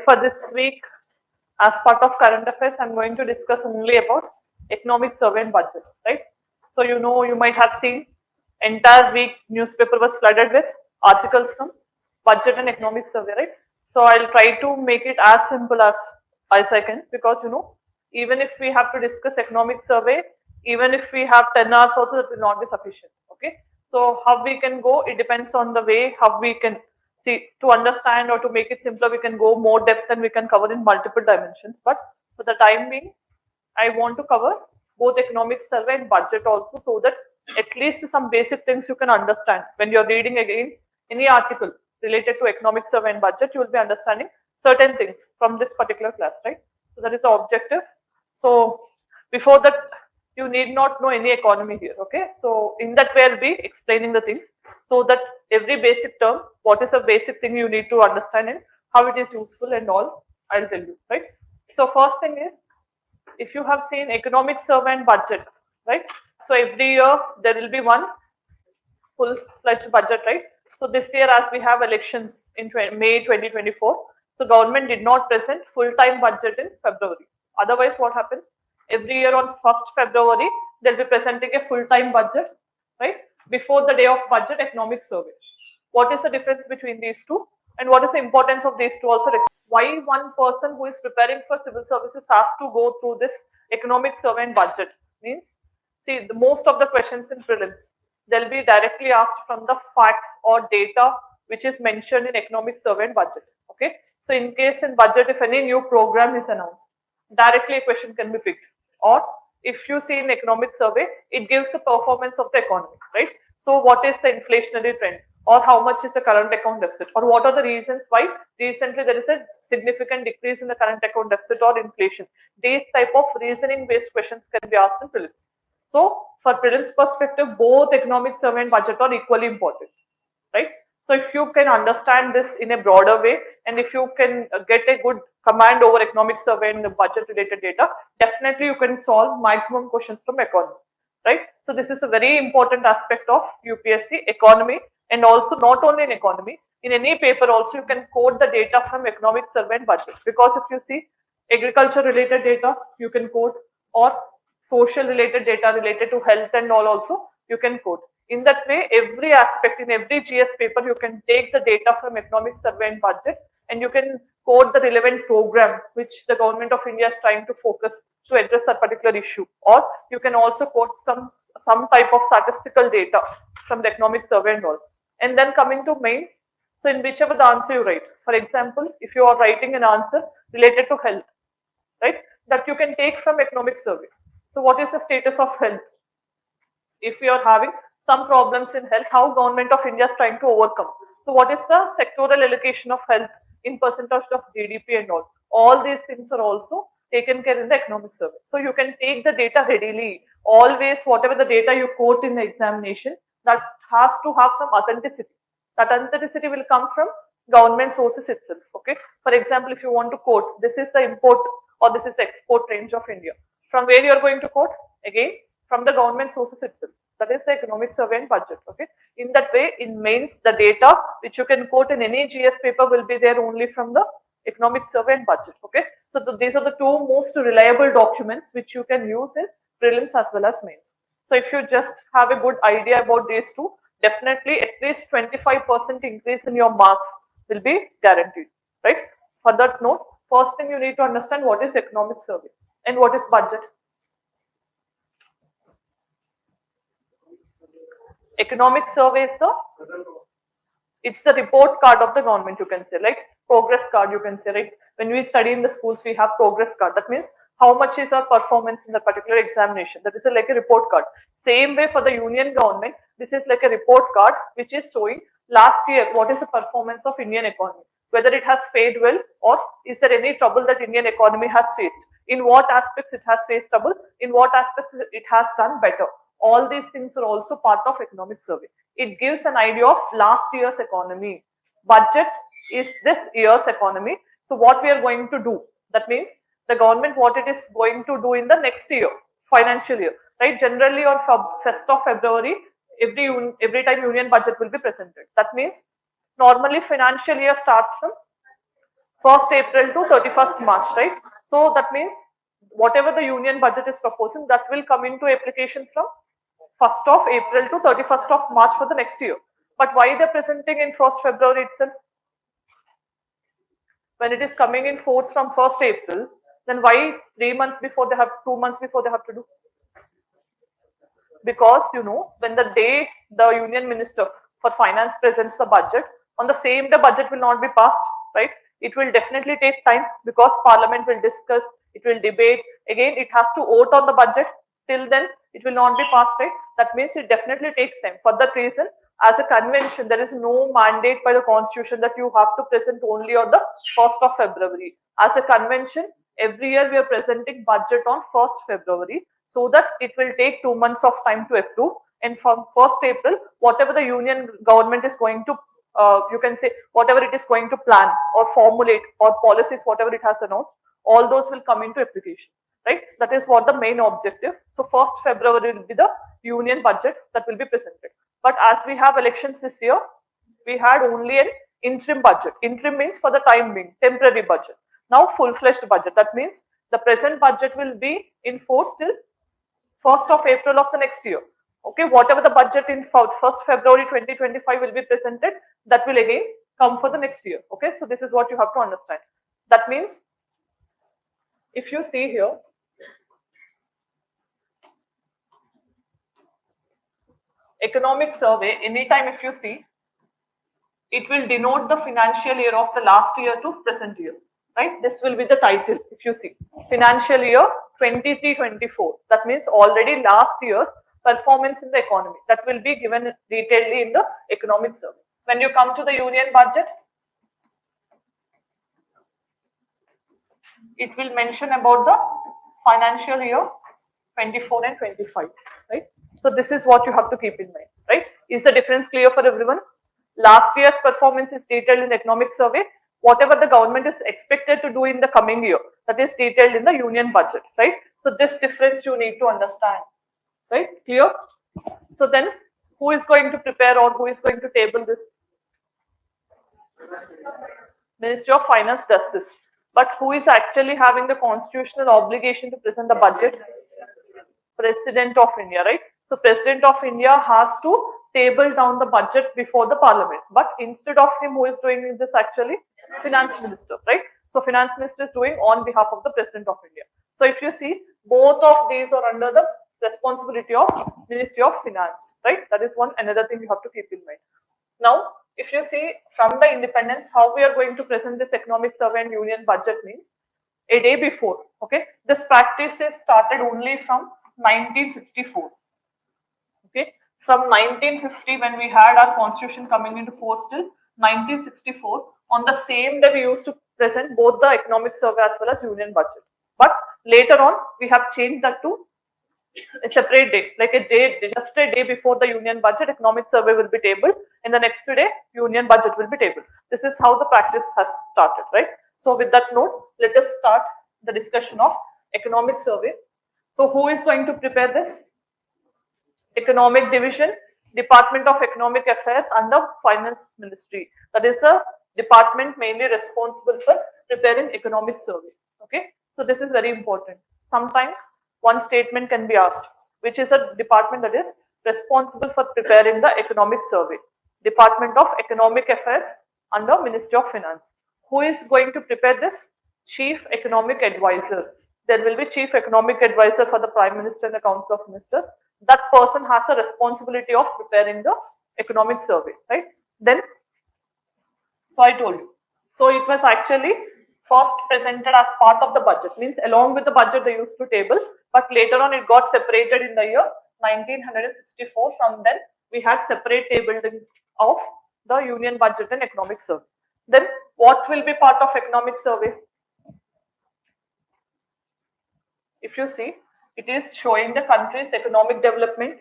for this week, as part of current affairs, I'm going to discuss only about economic survey and budget, right? So you might have seen entire week newspaper was flooded with articles from budget and economic survey, right? So I'll try to make it as simple as I can, because even if we have to discuss economic survey, even if we have 10 hours also, that will not be sufficient. Okay, so how we can go, it depends on the way how we can see. To understand or to make it simpler, we can go more depth and we can cover in multiple dimensions, but for the time being I want to cover both economic survey and budget also, so that at least some basic things you can understand when you're reading against any article related to economic survey and budget. You will be understanding certain things from this particular class, right? So that is the objective. So before that, you need not know any economy here, okay? So in that way, I'll be explaining the things, so that every basic term, what is a basic thing you need to understand and how it is useful and all, I'll tell you, right? So first thing is, if you have seen economic survey and budget, right? So every year there will be one full-fledged budget, right? So this year, as we have elections in May 2024, so government did not present full-time budget in February. Otherwise, what happens? Every year on 1st February, they'll be presenting a full-time budget, right? Before the day of budget economic survey. What is the difference between these two? And what is the importance of these two also? Why one person who is preparing for civil services has to go through this economic survey and budget? Means, see, most of the questions in prelims, they'll be directly asked from the facts or data which is mentioned in economic survey and budget. Okay, so in case in budget, if any new program is announced, directly a question can be picked. Or if you see in economic survey, it gives the performance of the economy, right? So what is the inflationary trend, or how much is the current account deficit, or what are the reasons why recently there is a significant decrease in the current account deficit or inflation? These type of reasoning based questions can be asked in prelims. So for prelims perspective, both economic survey and budget are equally important, right? So if you can understand this in a broader way, and if you can get a good command over economic survey and the budget related data, definitely you can solve maximum questions from economy, right? So this is a very important aspect of UPSC economy, and also not only in economy, in any paper also you can quote the data from economic survey and budget, because if you see agriculture related data, you can quote, or social related data related to health and all also you can quote. In that way, every aspect in every GS paper, you can take the data from economic survey and budget, and you can quote the relevant program which the government of India is trying to focus to address that particular issue. Or you can also quote some type of statistical data from the economic survey and all. And then coming to mains, so in whichever the answer you write, for example, if you are writing an answer related to health, right, that you can take from economic survey. So what is the status of health? If you are having some problems in health, how government of India is trying to overcome? So what is the sectoral allocation of health in percentage of GDP and all? All these things are also taken care in the economic survey. So you can take the data readily. Always, whatever the data you quote in the examination, that has to have some authenticity. That authenticity will come from government sources itself. Okay. For example, if you want to quote, this is the import or this is the export range of India. From where you are going to quote? Again, from the government sources itself. That is the economic survey and budget. Okay. In that way, in mains, the data which you can quote in any GS paper will be there only from the economic survey and budget. Okay. So these are the two most reliable documents which you can use in prelims as well as mains. So if you just have a good idea about these two, definitely at least 25% increase in your marks will be guaranteed, right? For that note, first thing you need to understand what is economic survey and what is budget. Economic survey is it's the report card of the government, you can say, like progress card, you can say, right? When we study in the schools, we have progress card. That means how much is our performance in the particular examination. That is like a report card. Same way for the union government, this is like a report card which is showing last year what is the performance of Indian economy, whether it has fared well or is there any trouble that Indian economy has faced, in what aspects it has faced trouble, in what aspects it has done better. All these things are also part of economic survey. It gives an idea of last year's economy. Budget is this year's economy. So what we are going to do, that means the government what it is going to do in the next year, financial year, right? Generally on 1st of February, every time union budget will be presented. That means normally financial year starts from 1st April to 31st March, right? So that means whatever the union budget is proposing, that will come into application from 1st of April to 31st of March for the next year. But why they're presenting in 1st February itself? When it is coming in force from 1st April, then why 3 months before they have, 2 months before they have to do? Because when the day the union minister for finance presents the budget, on the same day budget will not be passed, right? It will definitely take time because parliament will discuss, it will debate, again it has to vote on the budget. Till then it will not be passed, right? That means it definitely takes time. For that reason, as a convention, there is no mandate by the constitution that you have to present only on the 1st of February. As a convention, every year we are presenting budget on 1st February, so that it will take 2 months of time to approve. And from 1st April, whatever the union government is going to, you can say, whatever it is going to plan or formulate or policies, whatever it has announced, all those will come into application, right? That is what the main objective. So 1st February will be the union budget that will be presented. But as we have elections this year, we had only an interim budget. Interim means for the time being, temporary budget. Now full-fledged budget. That means the present budget will be in force till 1st of April of the next year. Okay, whatever the budget in 1st February 2025 will be presented, that will again come for the next year. Okay, so this is what you have to understand. That means if you see here, economic survey, anytime if you see, it will denote the financial year of the last year to present year, right? This will be the title if you see, financial year 23-24. That means already last year's performance in the economy, that will be given detailedly in the economic survey. When you come to the union budget, it will mention about the financial year 24 and 25, right? So this is what you have to keep in mind, right? Is the difference clear for everyone? Last year's performance is detailed in the economic survey. Whatever the government is expected to do in the coming year, that is detailed in the union budget, right? So this difference you need to understand, right? Clear? So then who is going to prepare or who is going to table this? Ministry of Finance does this. But who is actually having the constitutional obligation to present the budget? President of India, right? So President of India has to table down the budget before the parliament. But instead of him, who is doing this actually? Finance Minister, right? So Finance Minister is doing on behalf of the President of India. So if you see, both of these are under the responsibility of Ministry of Finance, right? That is one another thing you have to keep in mind. Now, if you see from the independence, how we are going to present this economic survey and union budget means a day before, okay? This practice is started only from 1964, okay? From 1950, when we had our constitution coming into force, till 1964, on the same day we used to present both the economic survey as well as union budget. But later on, we have changed that to a separate day, like a day, just a day before the union budget, economic survey will be tabled, and the next day, union budget will be tabled. This is how the practice has started, right? So with that note, let us start the discussion of economic survey. So who is going to prepare this? Economic Division, Department of Economic Affairs under Finance Ministry. That is a department mainly responsible for preparing economic survey. Okay, so this is very important. Sometimes one statement can be asked, which is a department that is responsible for preparing the economic survey. Department of Economic Affairs under Ministry of Finance. Who is going to prepare this? Chief Economic Advisor. There will be Chief Economic Advisor for the Prime Minister and the Council of Ministers. That person has a responsibility of preparing the economic survey, right? Then, so I told you. So it was actually first presented as part of the budget, means along with the budget they used to table, but later on it got separated in the year 1964. From then we had separate tabling of the union budget and economic survey. Then what will be part of economic survey? If you see, it is showing the country's economic development,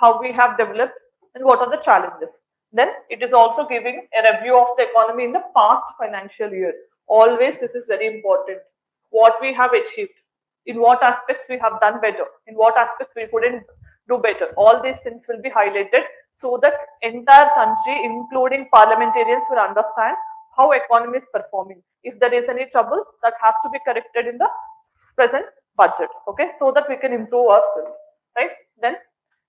how we have developed and what are the challenges. Then it is also giving a review of the economy in the past financial year. Always this is very important. What we have achieved, in what aspects we have done better, in what aspects we couldn't do better. All these things will be highlighted so that entire country, including parliamentarians, will understand how economy is performing. If there is any trouble, that has to be corrected in the present budget, okay, so that we can improve ourselves, right? Then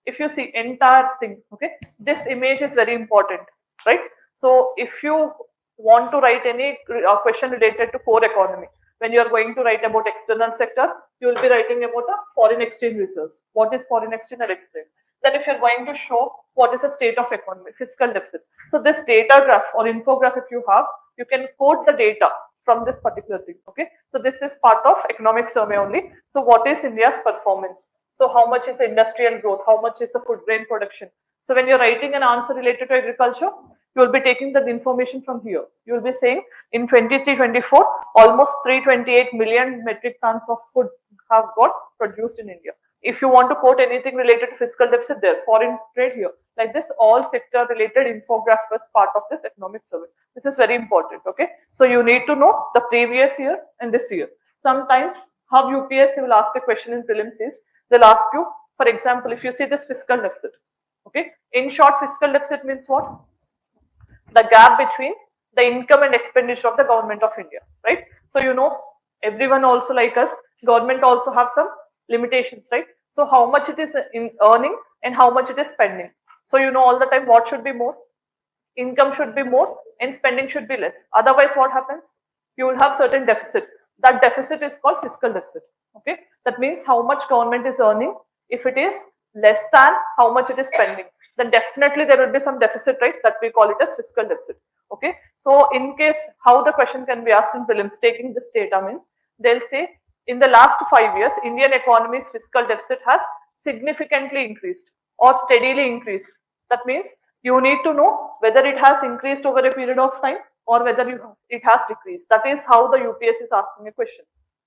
if you see entire thing, okay, this image is very important, right? So if you want to write any question related to core economy, when you are going to write about external sector, you will be writing about a foreign exchange reserves. What is foreign exchange? I'll explain. Then if you're going to show what is the state of economy, fiscal deficit. So this data graph or infograph, if you have, you can quote the data from this particular thing, okay. So this is part of economic survey only. So what is India's performance? So how much is industrial growth? How much is the food grain production? So when you're writing an answer related to agriculture, you will be taking that information from here. You will be saying in 23-24, almost 328 million metric tons of food have got produced in India. If you want to quote anything related to fiscal deficit there, foreign trade here, like this, all sector related infograph was part of this economic survey. This is very important, okay. So you need to know the previous year and this year. Sometimes how UPSC will ask a question in prelims is, they'll ask you, for example, if you see this fiscal deficit, okay, in short, fiscal deficit means what? The gap between the income and expenditure of the government of India, right? So you know, everyone also like us, government also have some limitations, right? So how much it is in earning and how much it is spending. So you know all the time what should be more? Income should be more and spending should be less. Otherwise what happens? You will have certain deficit. That deficit is called fiscal deficit, okay? That means how much government is earning. If it is less than how much it is spending, then definitely there will be some deficit, right? That we call it as fiscal deficit, okay? So in case how the question can be asked in prelims, taking this data means, they'll say in the last 5 years, Indian economy's fiscal deficit has significantly increased or steadily increased. That means you need to know whether it has increased over a period of time or whether it has decreased. That is how the UPS is asking a question,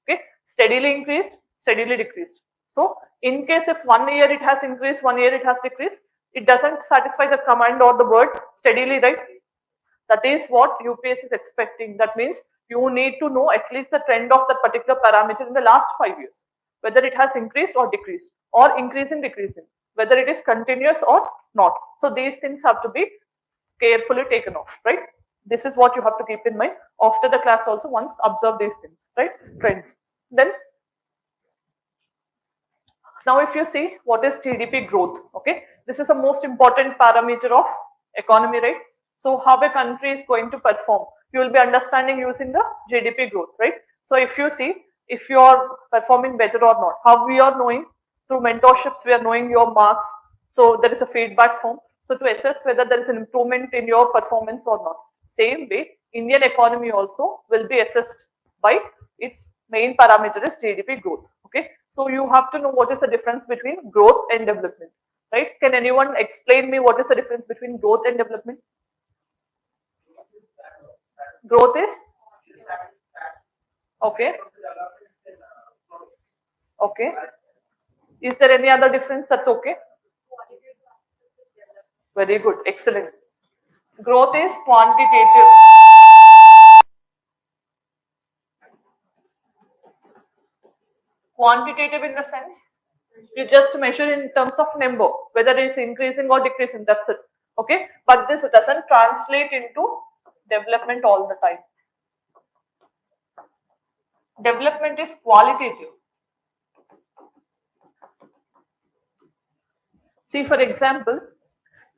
okay? Steadily increased, steadily decreased. So in case if 1 year it has increased, 1 year it has decreased, it doesn't satisfy the command or the word steadily, right? That is what UPS is expecting. That means you need to know at least the trend of that particular parameter in the last 5 years, whether it has increased or decreased or increasing, decreasing, whether it is continuous or not. So these things have to be carefully taken off, right? This is what you have to keep in mind after the class also. Once observe these things, right? Trends. Then now if you see what is GDP growth, okay, this is the most important parameter of economy, right? So how a country is going to perform, you will be understanding using the GDP growth, right? So if you see if you are performing better or not, how we are knowing? Through mentorships we are knowing your marks. So there is a feedback form, so to assess whether there is an improvement in your performance or not. Same way Indian economy also will be assessed by its main parameter is GDP growth, okay? So you have to know what is the difference between growth and development, right? Can anyone explain me what is the difference between growth and development? Growth is okay, okay. Is there any other difference? That's okay. Very good, excellent. Growth is quantitative. Quantitative in the sense you just measure in terms of number, whether it is increasing or decreasing, that's it, okay? But this doesn't translate into development all the time. Development is qualitative. See, for example,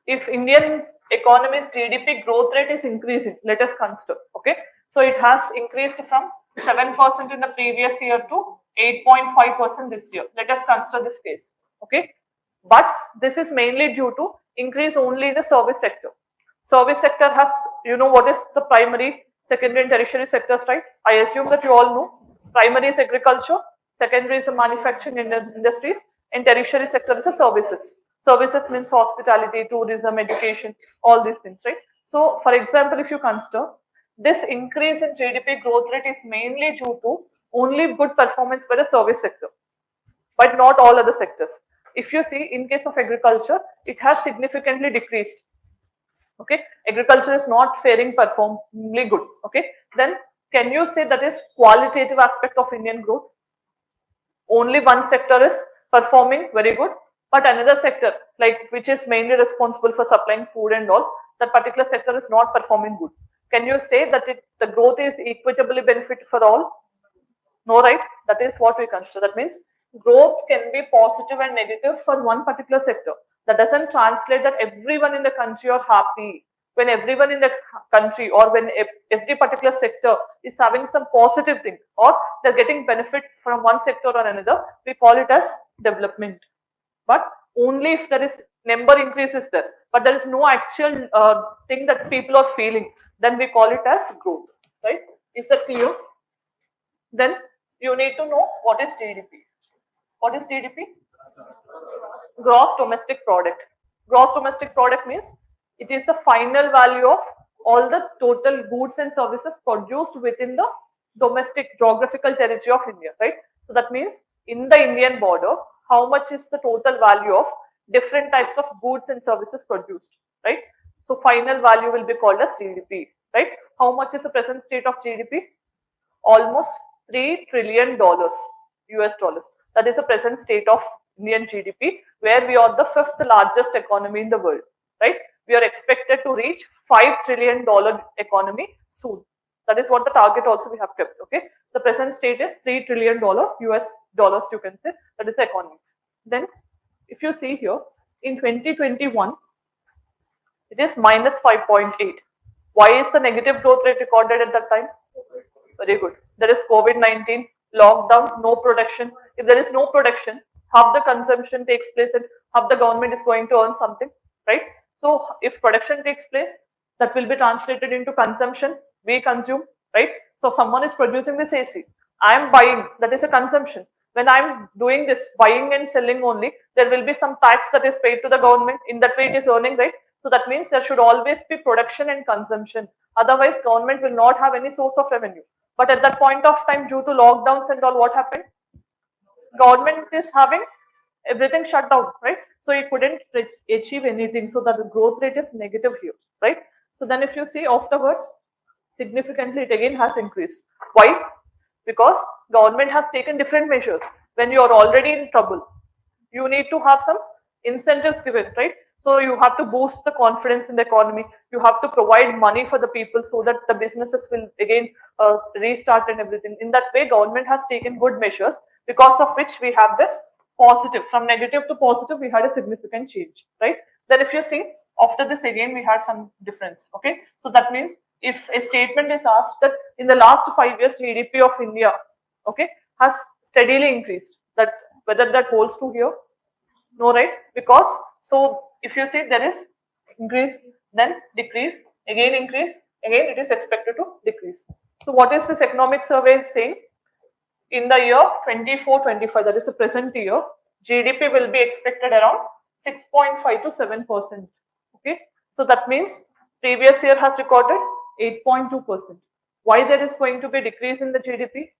if Indian economy's GDP growth rate is increasing, let us consider, okay? So it has increased from 7% in the previous year to 8.5% this year. Let us consider this case, okay? But this is mainly due to increase only in the service sector. Service sector has, you know what is the primary, secondary and tertiary sectors, right? I assume that you all know. Primary is agriculture, secondary is the manufacturing industries, and tertiary sector is the services. Services means hospitality, tourism, education, all these things, right? So, for example, if you consider this increase in GDP growth rate is mainly due to only good performance by the service sector, but not all other sectors. If you see in case of agriculture, it has significantly decreased. Okay, agriculture is not faring performingly good. Okay, then can you say that is qualitative aspect of Indian growth? Only one sector is performing very good, but another sector, like which is mainly responsible for supplying food and all, that particular sector is not performing good. Can you say that the growth is equitably benefit for all? No, right? That is what we consider. That means growth can be positive and negative for one particular sector. That doesn't translate that everyone in the country are happy. When everyone in the country or when every particular sector is having some positive thing or they're getting benefit from one sector or another, we call it as development. But only if there is number increases there, but there is no actual thing that people are feeling, then we call it as growth, right? Is that clear? Then you need to know what is GDP. What is GDP? Gross domestic product. Gross domestic product means it is the final value of all the total goods and services produced within the domestic geographical territory of India, right? So that means in the Indian border, how much is the total value of different types of goods and services produced, right? So final value will be called as GDP, right? How much is the present state of GDP? Almost $3 trillion US dollars. That is the present state of Indian GDP, where we are the fifth largest economy in the world, right? We are expected to reach $5 trillion economy soon. That is what the target also we have kept, okay? The present state is $3 trillion US dollars, you can say, that is the economy. Then, if you see here, in 2021, it is minus 5.8. Why is the negative growth rate recorded at that time? Very good. There is COVID-19, lockdown, no production. If there is no production, half the consumption takes place and half the government is going to earn something, right? So if production takes place, that will be translated into consumption. We consume, right? So someone is producing this AC. I am buying, that is a consumption. When I am doing this buying and selling only, there will be some tax that is paid to the government. In that way, it is earning, right? So that means there should always be production and consumption. Otherwise, government will not have any source of revenue. But at that point of time, due to lockdowns and all, what happened? Government is having everything shut down, right? So it couldn't achieve anything. So that the growth rate is negative here, right? So then if you see afterwards, significantly it again has increased. Why? Because government has taken different measures. When you are already in trouble, you need to have some incentives given, right? So you have to boost the confidence in the economy. You have to provide money for the people so that the businesses will again restart and everything. In that way, government has taken good measures, because of which we have this positive. From negative to positive, we had a significant change, right? Then if you see, after this again, we had some difference, okay? So that means if a statement is asked that in the last 5 years, GDP of India, okay, has steadily increased, that whether that holds true here? No, right? Because so if you see there is increase, then decrease, again increase, again it is expected to decrease. So what is this economic survey saying? In the year 24-25, that is the present year, GDP will be expected around 6.5 to 7%. Okay, so that means previous year has recorded 8.2%. Why there is going to be decrease in the GDP?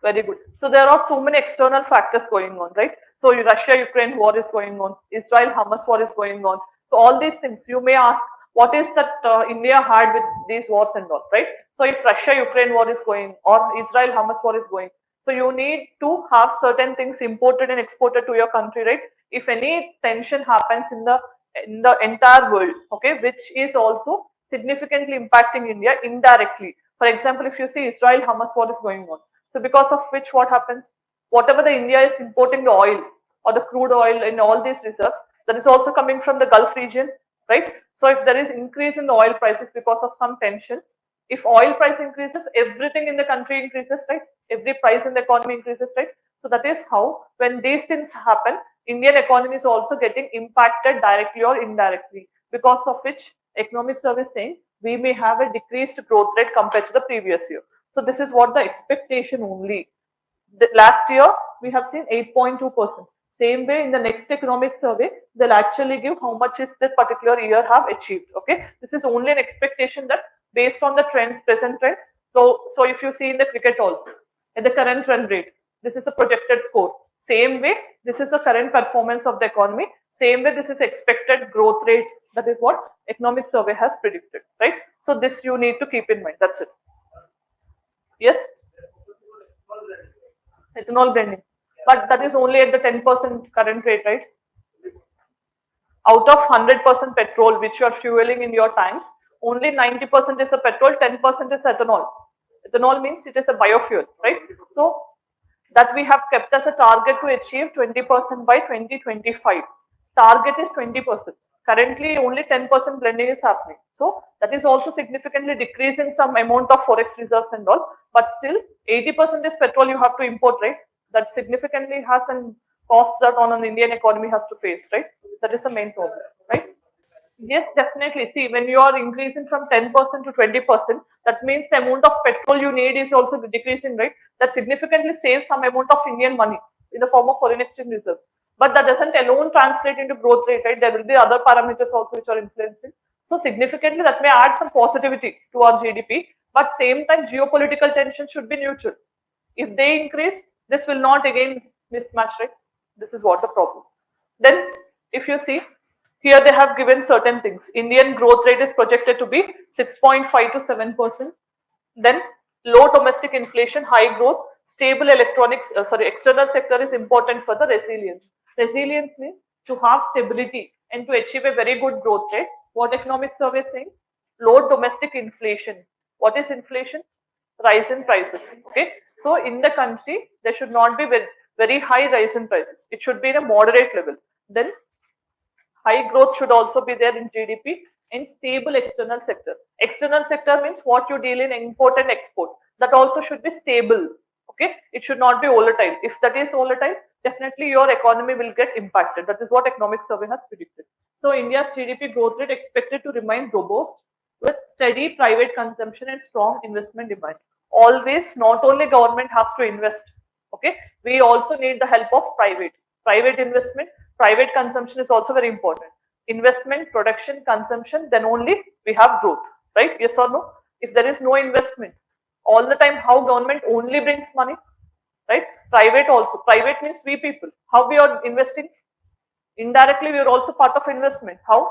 Very good. So there are so many external factors going on, right? So Russia-Ukraine war is going on, Israel-Hamas war is going on. So all these things, you may ask, what is that India had with these wars and all, right? So if Russia-Ukraine war is going or Israel-Hamas war is going, so you need to have certain things imported and exported to your country, right? If any tension happens in the entire world, okay, which is also significantly impacting India indirectly. For example, if you see Israel-Hamas war is going on, so because of which what happens? Whatever the India is importing the oil or the crude oil in all these reserves, that is also coming from the Gulf region, right? So if there is increase in the oil prices because of some tension, if oil price increases, everything in the country increases, right? Every price in the economy increases, right? So that is how, when these things happen, Indian economy is also getting impacted directly or indirectly, because of which economic service saying we may have a decreased growth rate compared to the previous year. So this is what the expectation only. The last year we have seen 8.2%. Same way in the next economic survey, they'll actually give how much is that particular year have achieved. Okay, this is only an expectation that based on the trends, present trends. So if you see in the cricket also, at the current run rate, this is a projected score. Same way, this is the current performance of the economy. Same way, this is expected growth rate. That is what economic survey has predicted, right? So this you need to keep in mind. That's it. Yes, ethanol blending, but that is only at the 10% current rate, right? Out of 100% petrol which you are fueling in your tanks, only 90% is a petrol, 10% is ethanol. Ethanol means it is a biofuel, right? So that we have kept as a target to achieve 20% by 2025. Target is 20%. Currently, only 10% blending is happening. So that is also significantly decreasing some amount of forex reserves and all. But still, 80% is petrol you have to import, right? That significantly has an cost that on an Indian economy has to face, right? That is the main problem, right? Yes, definitely. See, when you are increasing from 10% to 20%, that means the amount of petrol you need is also decreasing, right? That significantly saves some amount of Indian money in the form of foreign exchange reserves. But that doesn't alone translate into growth rate, right? There will be other parameters also which are influencing. So significantly that may add some positivity to our GDP, but same time geopolitical tension should be neutral. If they increase, this will not again mismatch, right? This is what the problem. Then if you see, here they have given certain things. Indian growth rate is projected to be 6.5 to 7%. Then low domestic inflation, high growth, stable external sector is important for the resilience. Resilience means to have stability and to achieve a very good growth rate. What economic survey is saying? Low domestic inflation. What is inflation? Rise in prices. Okay. So in the country, there should not be very high rise in prices. It should be in a moderate level. Then high growth should also be there in GDP and stable external sector. External sector means what you deal in import and export. That also should be stable. Okay, it should not be volatile. If that is volatile, definitely your economy will get impacted. That is what economic survey has predicted. So India's GDP growth rate expected to remain robust with steady private consumption and strong investment demand. Always, not only government has to invest. Okay, we also need the help of private investment. Private consumption is also very important. Investment, production, consumption, then only we have growth, right? Yes or no? If there is no investment, all the time how government only brings money, right? Private also. Private means we people. How we are investing? Indirectly, we are also part of investment. How?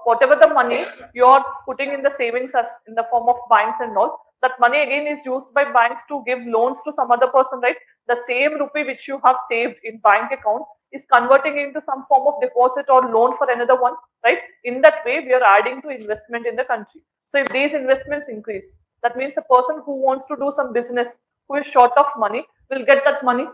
Whatever the money you are putting in the savings as in the form of banks and all, that money again is used by banks to give loans to some other person, right? The same rupee which you have saved in bank account is converting into some form of deposit or loan for another one, right? In that way, we are adding to investment in the country. So if these investments increase, that means a person who wants to do some business, who is short of money, will get that money,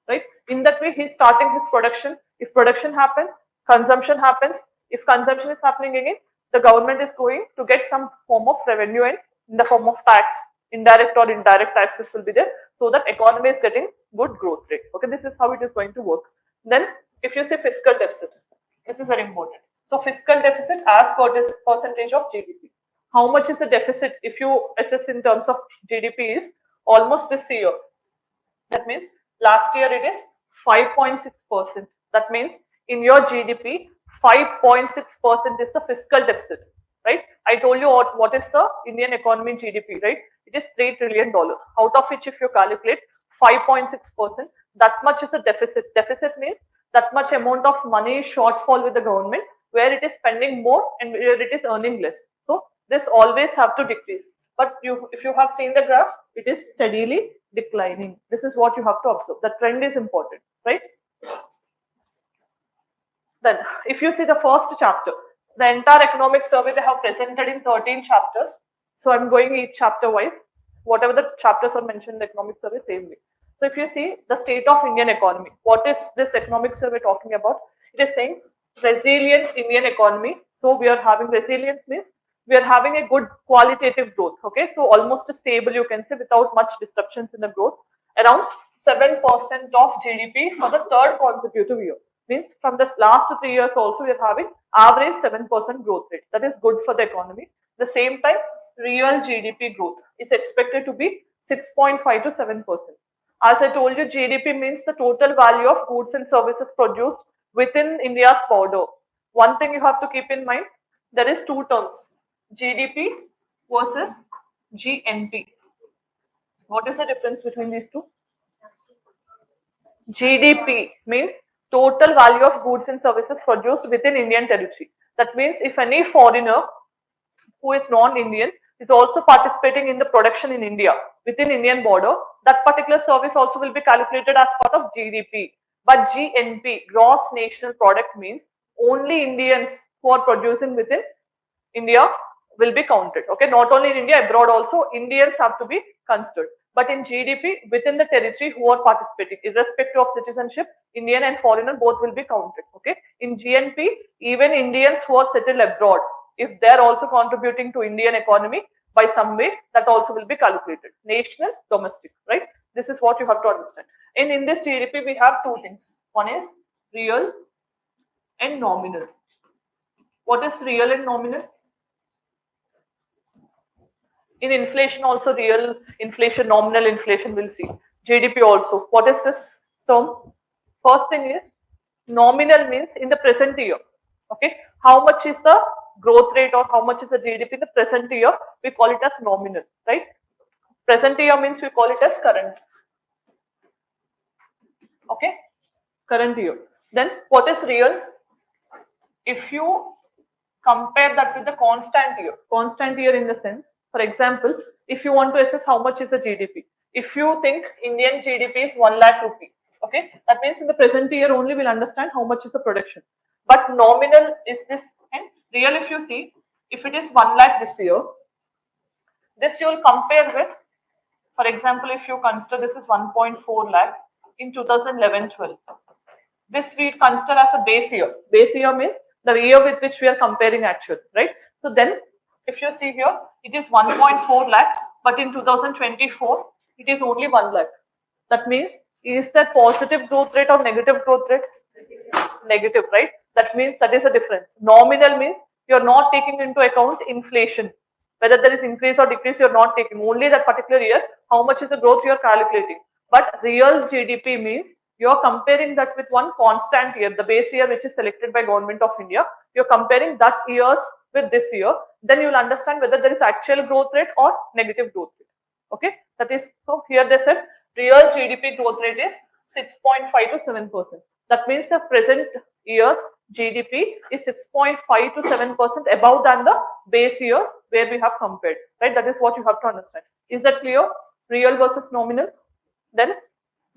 right? In that way, he's starting his production. If production happens, consumption happens. If consumption is happening again, the government is going to get some form of revenue and in the form of tax, indirect or indirect taxes will be there, so that economy is getting good growth rate. Okay, this is how it is going to work. Then, if you say fiscal deficit, this is very important. So, fiscal deficit as percentage of GDP. How much is the deficit if you assess in terms of GDP is almost this year. That means last year it is 5.6%. That means in your GDP, 5.6% is the fiscal deficit, right? I told you what is the Indian economy GDP, right? It is $3 trillion, out of which if you calculate 5.6%, that much is a deficit. Deficit means that much amount of money shortfall with the government, where it is spending more and where it is earning less. So this always have to decrease. But if you have seen the graph, it is steadily declining. This is what you have to observe. The trend is important, right? Then, if you see the first chapter, the entire economic survey they have presented in 13 chapters. So I'm going each chapter wise. Whatever the chapters are mentioned in the economic survey, same way. So if you see the state of Indian economy, what is this economic survey talking about? It is saying resilient Indian economy. So we are having resilience means we are having a good qualitative growth. Okay, so almost stable you can say without much disruptions in the growth. Around 7% of GDP for the third consecutive year. Means from the last 3 years also we are having average 7% growth rate. That is good for the economy. The same time, real GDP growth is expected to be 6.5 to 7%. As I told you, GDP means the total value of goods and services produced within India's border. One thing you have to keep in mind, there is two terms, GDP versus GNP. What is the difference between these two? GDP means total value of goods and services produced within Indian territory. That means if any foreigner who is non-Indian is also participating in the production in India within Indian border, that particular service also will be calculated as part of GDP. But GNP, gross national product, means only Indians who are producing within India will be counted. Okay, not only in India, abroad also Indians have to be considered. But in GDP, within the territory who are participating, irrespective of citizenship, Indian and foreigner both will be counted. Okay, in GNP, even Indians who are settled abroad, if they are also contributing to Indian economy by some way, that also will be calculated. National, domestic, right? This is what you have to understand. In this GDP, we have two things. One is real and nominal. What is real and nominal? In inflation also, real inflation, nominal inflation, we'll see. GDP also. What is this term? First thing is nominal means in the present year. Okay, how much is the growth rate or how much is the GDP in the present year? We call it as nominal, right? Present year means we call it as current. Okay, current year. Then what is real? If you compare that with the constant year in the sense, for example, if you want to assess how much is the GDP, if you think Indian GDP is 1 lakh rupee, okay, that means in the present year only we'll understand how much is the production. But nominal is this, and real, if you see, if it is 1 lakh this year, this you will compare with, for example, if you consider this is 1.4 lakh in 2011-12. This we consider as a base year. Base year means the year with which we are comparing actual, right? So then, if you see here, it is 1.4 lakh, but in 2024, it is only 1 lakh. That means, is that positive growth rate or negative growth rate? Negative, right? That means that is a difference. Nominal means you are not taking into account inflation. Whether there is increase or decrease, you are not taking. Only that particular year, how much is the growth you are calculating. But real GDP means you are comparing that with one constant year, the base year which is selected by Government of India. You are comparing that years with this year. Then you will understand whether there is actual growth rate or negative growth rate. Okay, that is, so here they said real GDP growth rate is 6.5 to 7%. That means the present year's GDP is 6.5 to 7% above than the base years where we have compared. Right, that is what you have to understand. Is that clear? Real versus nominal. Then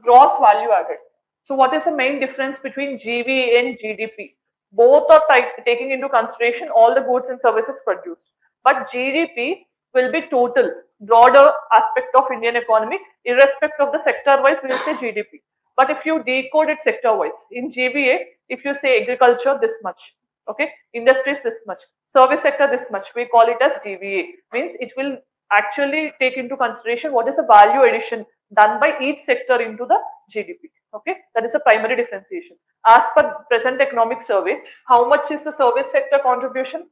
gross value added. So what is the main difference between GVA and GDP? Both are taking into consideration all the goods and services produced. But GDP will be total, broader aspect of Indian economy, irrespective of the sector wise, we will say GDP. But if you decode it sector wise, in GVA, if you say agriculture, this much, okay, industries, this much, service sector, this much, we call it as GVA. Means it will actually take into consideration what is the value addition done by each sector into the GDP. Okay, that is a primary differentiation. As per present economic survey, how much is the service sector contribution?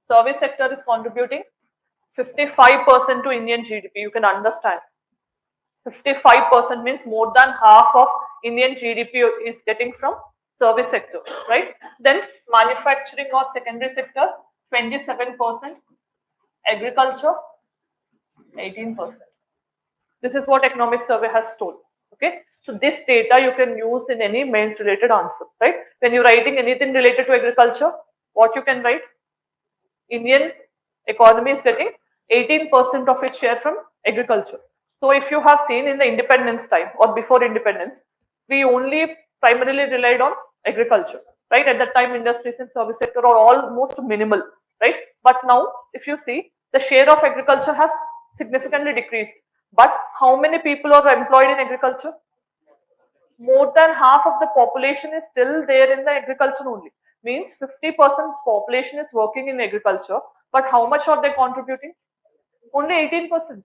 Service sector is contributing 55% to Indian GDP. You can understand. 55% means more than half of Indian GDP is getting from service sector, right? Then manufacturing or secondary sector, 27%. Agriculture, 18%. This is what economic survey has told. Okay, so this data you can use in any mains related answer, right? When you're writing anything related to agriculture, what you can write? Indian economy is getting 18% of its share from agriculture. So if you have seen in the independence time or before independence, we only primarily relied on agriculture, right? At that time, industries and service sector are almost minimal, right? But now, if you see, the share of agriculture has significantly decreased. But how many people are employed in agriculture? More than half of the population is still there in the agriculture only. Means 50% population is working in agriculture, but how much are they contributing? Only 18%.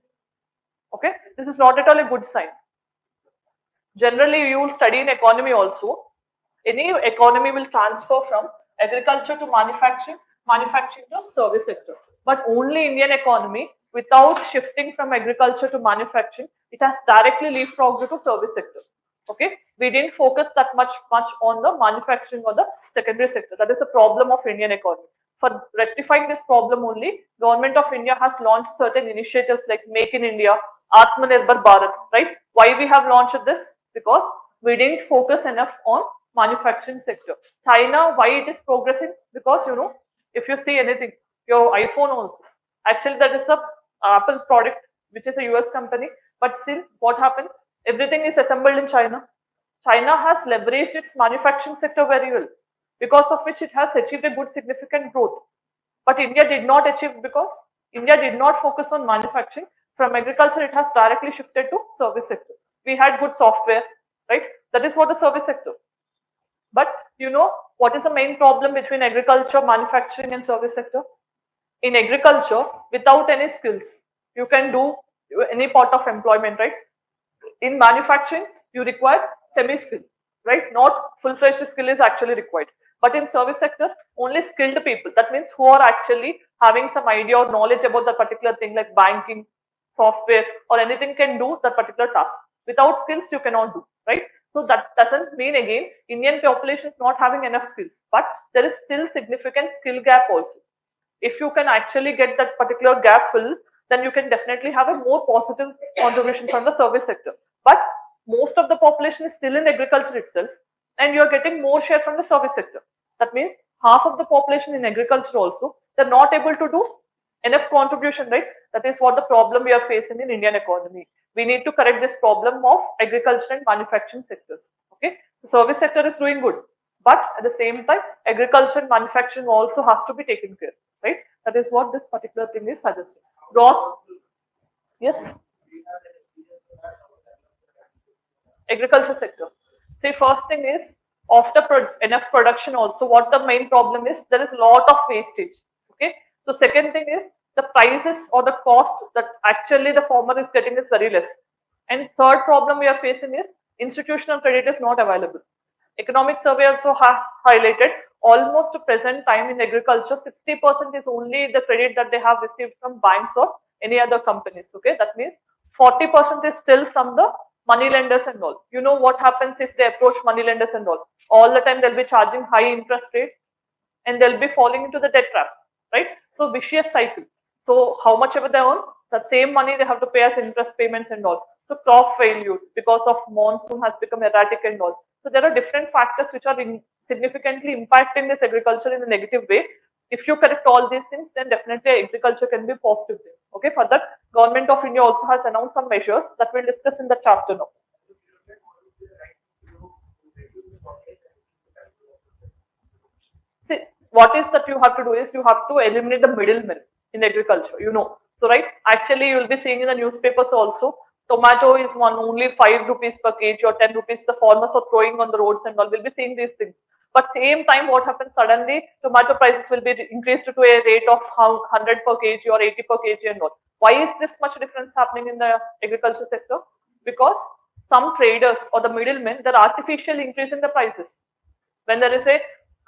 Okay, this is not at all a good sign. Generally, you will study in economy also. Any economy will transfer from agriculture to manufacturing, manufacturing to service sector. But only Indian economy, without shifting from agriculture to manufacturing, it has directly leapfrogged to service sector. Okay, we didn't focus that much on the manufacturing or the secondary sector. That is a problem of Indian economy. For rectifying this problem only, Government of India has launched certain initiatives like Make in India, Atmanirbhar Bharat, right? Why we have launched this? Because we didn't focus enough on manufacturing sector. China, why it is progressing? Because if you see anything, your iPhone also, actually that is the Apple product, which is a US company, but still what happens? Everything is assembled in China. China has leveraged its manufacturing sector very well. because of which it has achieved a good significant growth. But India did not achieve because India did not focus on manufacturing. From agriculture, it has directly shifted to service sector. We had good software, right? That is what the service sector. But you know what is the main problem between agriculture, manufacturing, and service sector? In agriculture, without any skills, you can do any part of employment, right? In manufacturing, you require semi skills, right? Not full-fledged skill is actually required. But in service sector, only skilled people, that means who are actually having some idea or knowledge about that particular thing like banking, software, or anything can do that particular task. Without skills, you cannot do, right? So that doesn't mean again Indian population is not having enough skills, but there is still significant skill gap also. If you can actually get that particular gap filled, then you can definitely have a more positive contribution from the service sector. But most of the population is still in agriculture itself, and you are getting more share from the service sector. That means half of the population in agriculture also, they're not able to do enough contribution, right? That is what the problem we are facing in Indian economy. We need to correct this problem of agriculture and manufacturing sectors. Okay, so service sector is doing good, but at the same time, agriculture and manufacturing also has to be taken care, right? That is what this particular thing is suggesting. Gross, yes, agriculture sector. See, first thing is after enough production also, what the main problem is, there is a lot of wastage. Okay, so second thing is the prices or the cost that actually the farmer is getting is very less. And third problem we are facing is institutional credit is not available. Economic survey also has highlighted almost to present time in agriculture, 60% is only the credit that they have received from banks or any other companies. Okay, that means 40% is still from the money lenders and all. You know what happens if they approach money lenders and all? All the time they'll be charging high interest rate and they'll be falling into the debt trap, right? So vicious cycle. So how much ever they earn, that same money they have to pay as interest payments and all. So crop failures because of monsoon has become erratic and all. So there are different factors which are significantly impacting this agriculture in a negative way. If you correct all these things, then definitely agriculture can be positive. Okay, for that, Government of India also has announced some measures that we'll discuss in the chapter now. See, what is that you have to do is you have to eliminate the middlemen in agriculture, you know. So, right, actually you will be seeing in the newspapers also, tomato is one only 5 rupees per kg or 10 rupees the farmers are throwing on the roads and all. We'll be seeing these things. But same time, what happens suddenly, tomato prices will be increased to a rate of 100 per kg or 80 per kg and all. Why is this much difference happening in the agriculture sector? Because some traders or the middlemen, they're artificially increasing the prices. When there is a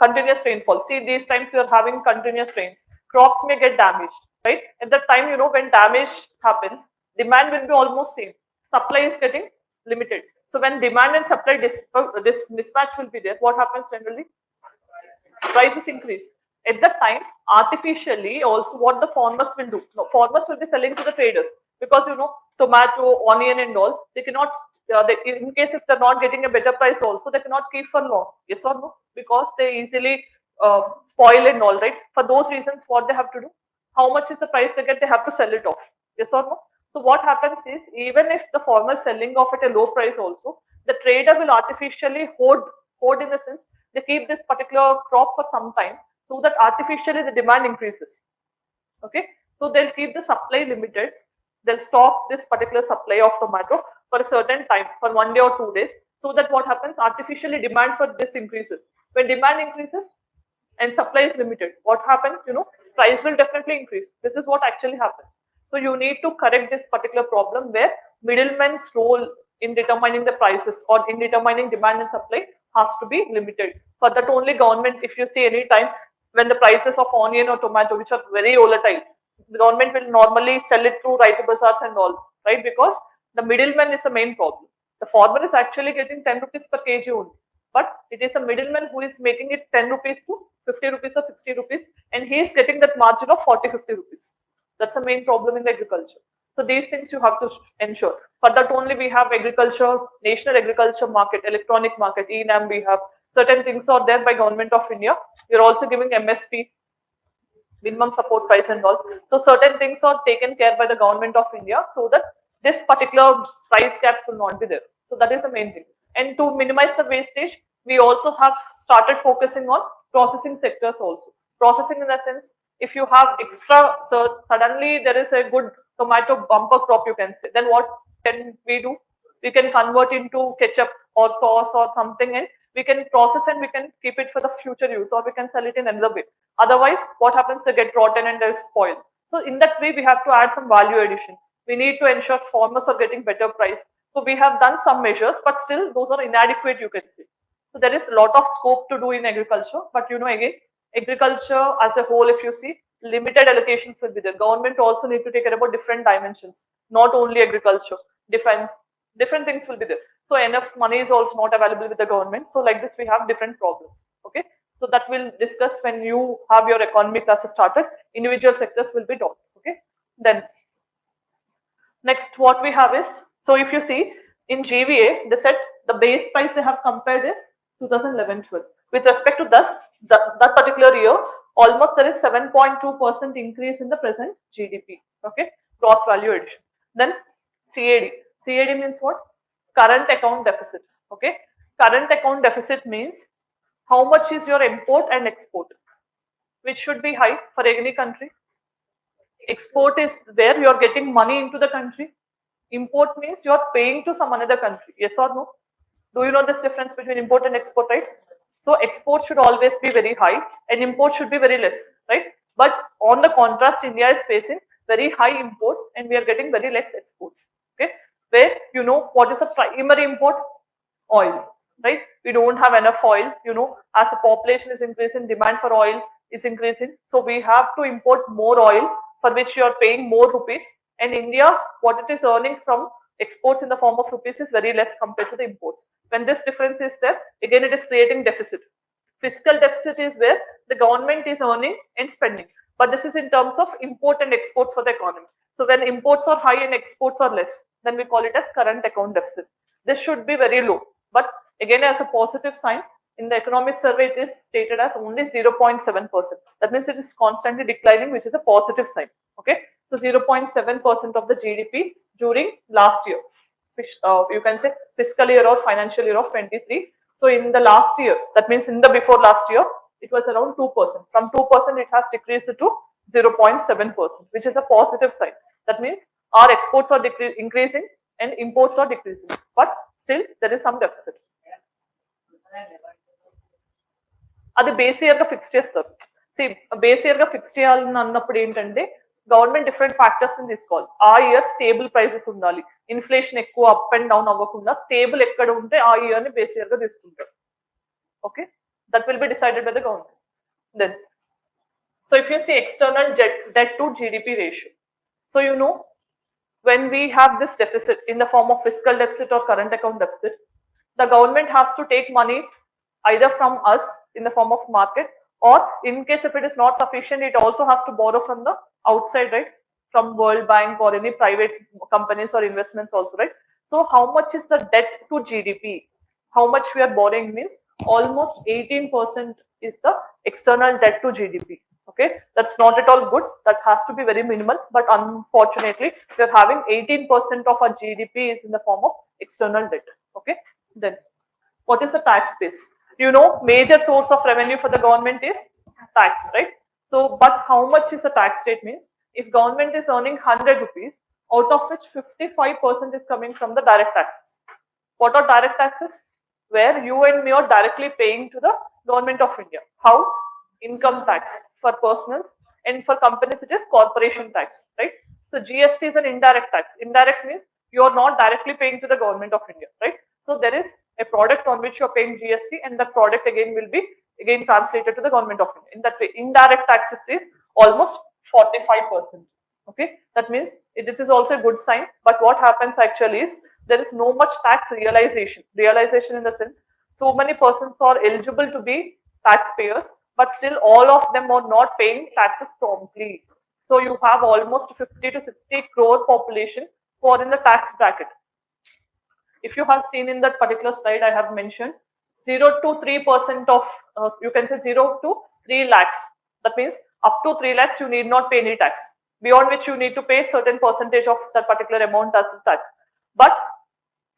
continuous rainfall, see these times you are having continuous rains, crops may get damaged, right? At that time, you know, when damage happens, demand will be almost same, supply is getting limited. So when demand and supply this mismatch will be there, what happens generally? Prices increase. At that time, artificially also what the farmers will do, no, farmers will be selling to the traders, because you know tomato, onion and all, they cannot, in case if they're not getting a better price also, they cannot keep for long, yes or no, because they easily spoil and all, right? For those reasons, what they have to do, how much is the price they get, they have to sell it off, yes or no? So what happens is, even if the farmer is selling off at a low price also, the trader will artificially hoard in the sense, they keep this particular crop for some time, so that artificially the demand increases. Okay, so they'll keep the supply limited, they'll stop this particular supply of tomato for a certain time, for 1 day or 2 days, so that what happens, artificially demand for this increases. When demand increases and supply is limited, what happens, you know, price will definitely increase. This is what actually happens. So you need to correct this particular problem where middlemen's role in determining the prices or in determining demand and supply has to be limited. For that only government, if you see any time when the prices of onion or tomato, which are very volatile, the government will normally sell it through right bazaars and all, right? Because the middleman is the main problem. The farmer is actually getting 10 rupees per kg only, but it is a middleman who is making it 10 rupees to 50 rupees or 60 rupees, and he is getting that margin of 40-50 rupees. That's the main problem in the agriculture. So these things you have to ensure. For that only we have agriculture, national agriculture market, electronic market, ENAM, we have certain things are there by Government of India. We are also giving MSP, minimum support price and all. So certain things are taken care by the Government of India so that this particular price gaps will not be there. So that is the main thing. And to minimize the wastage, we also have started focusing on processing sectors also. Processing in the sense, if you have extra, so suddenly there is a good tomato bumper crop, you can say, then what can we do? We can convert into ketchup or sauce or something, and we can process and we can keep it for the future use, or we can sell it in another way. Otherwise, what happens? They get rotten and they spoil. So in that way, we have to add some value addition. We need to ensure farmers are getting better price. So we have done some measures, but still those are inadequate, you can say. So there is a lot of scope to do in agriculture, but again, agriculture as a whole, if you see, limited allocations will be there. Government also need to take care about different dimensions, not only agriculture, defense, different things will be there. So enough money is also not available with the government. So like this, we have different problems. Okay. So that we'll discuss when you have your economy classes started. Individual sectors will be taught. Okay. Then next, what we have is, so if you see in GVA, they said the base price they have compared is 2011-12. With respect to that particular year, almost there is 7.2% increase in the present GDP. Okay, gross value addition. Then CAD. CAD means what? Current account deficit. Okay, current account deficit means how much is your import and export, which should be high for any country. Export is where you are getting money into the country. Import means you are paying to some another country. Yes or no? Do you know this difference between import and export, right? So export should always be very high and import should be very less, right? But on the contrast, India is facing very high imports and we are getting very less exports. Okay, where what is the primary import? Oil, right? We don't have enough oil. As the population is increasing, demand for oil is increasing. So we have to import more oil, for which you are paying more rupees. And India, what it is earning from exports in the form of rupees is very less compared to the imports. When this difference is there, again it is creating deficit. Fiscal deficit is where the government is earning and spending. But this is in terms of import and exports for the economy. So when imports are high and exports are less, then we call it as current account deficit. This should be very low. But again, as a positive sign, in the economic survey, it is stated as only 0.7%. That means it is constantly declining, which is a positive sign. Okay, so 0.7% of the GDP during last year. You can say fiscal year or financial year of 23. So in the last year, that means in the before last year, it was around 2%. From 2%, it has decreased to 0.7%, which is a positive sign. That means our exports are increasing and imports are decreasing, but still there is some deficit. అది base year గా fix చేస్తారు. Base year గా fix చేయాలని అన్నప్పుడు ఏంటంటే government different factors ని తీసుకోవాలి. ఆ ఇయర్ స్టేబుల్ ప్రైసెస్ ఉండాలి, ఇన్ఫ్లేషన్ ఎక్కువ అప్ అండ్ డౌన్ అవ్వకుండా స్టేబుల్ ఎక్కడ ఉంటే ఆ ఇయర్ ని బేస్ ఇయర్ గా తీసుకుంటారు. Okay, that will be decided by the government. Then so if you see external debt to GDP ratio, so when we have this deficit in the form of fiscal deficit or current account deficit, the government has to take money either from us in the form of market, or in case if it is not sufficient, it also has to borrow from the outside, right? From World Bank or any private companies or investments also, right? So how much is the debt to GDP? How much we are borrowing means almost 18% is the external debt to GDP. Okay, that's not at all good. That has to be very minimal, but unfortunately we are having 18% of our GDP is in the form of external debt. Okay, then what is the tax base? Major source of revenue for the government is tax, right? So but how much is the tax rate means if government is earning 100 rupees, out of which 55% is coming from the direct taxes. What are direct taxes? Where you and me are directly paying to the government of India. How? Income tax for personals, and for companies it is corporation tax, right? So GST is an indirect tax. Indirect means you are not directly paying to the government of India, right? So there is a product on which you are paying GST, and that product again will be translated to the government of India. In that way, indirect taxes is almost 45%. Okay, that means this is also a good sign. But what happens actually is there is no much tax realization. Realization in the sense, so many persons are eligible to be taxpayers, but still all of them are not paying taxes promptly. So you have almost 50 to 60 crore population who are in the tax bracket. If you have seen in that particular slide, I have mentioned 0 to 3% of, you can say 0 to 3 lakhs. That means up to 3 lakhs, you need not pay any tax. Beyond which you need to pay certain percentage of that particular amount as tax. But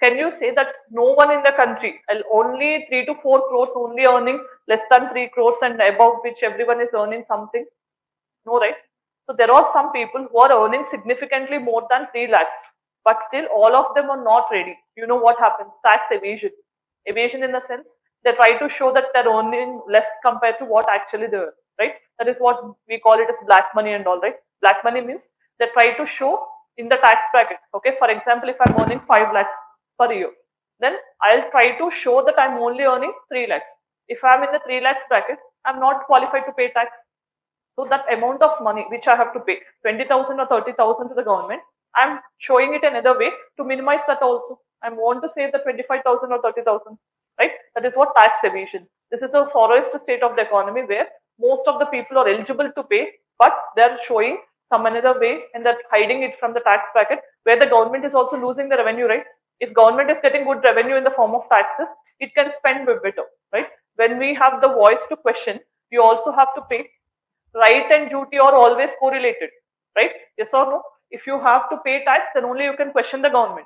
Can you say that no one in the country, only 3 to 4 crores only earning less than 3 crores and above which everyone is earning something? No, right? So there are some people who are earning significantly more than 3 lakhs, but still all of them are not ready. You know what happens? Tax evasion. Evasion in the sense they try to show that they're earning less compared to what actually they earn, right? That is what we call it as black money and all, right? Black money means they try to show in the tax bracket. Okay, for example, if I'm earning 5 lakhs per year, then I'll try to show that I'm only earning 3 lakhs. If I'm in the 3 lakhs bracket, I'm not qualified to pay tax. So that amount of money which I have to pay, 20,000 or 30,000 to the government, I'm showing it another way to minimize that also. I want to save the 25,000 or 30,000, right? That is what tax evasion. This is a forest state of the economy where most of the people are eligible to pay, but they're showing some another way and they're hiding it from the tax bracket where the government is also losing the revenue, right? If government is getting good revenue in the form of taxes, it can spend better, right? When we have the voice to question, we also have to pay. Right and duty are always correlated, right? Yes or no? If you have to pay tax, then only you can question the government.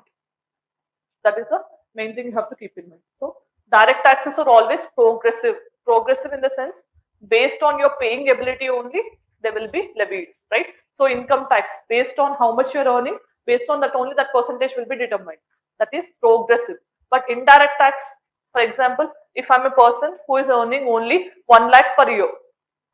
That is the main thing you have to keep in mind. So direct taxes are always progressive. Progressive in the sense, based on your paying ability only, they will be levied, right? So income tax, based on how much you're earning, based on that only that percentage will be determined. That is progressive. But indirect tax, for example, if I'm a person who is earning only 1 lakh per year,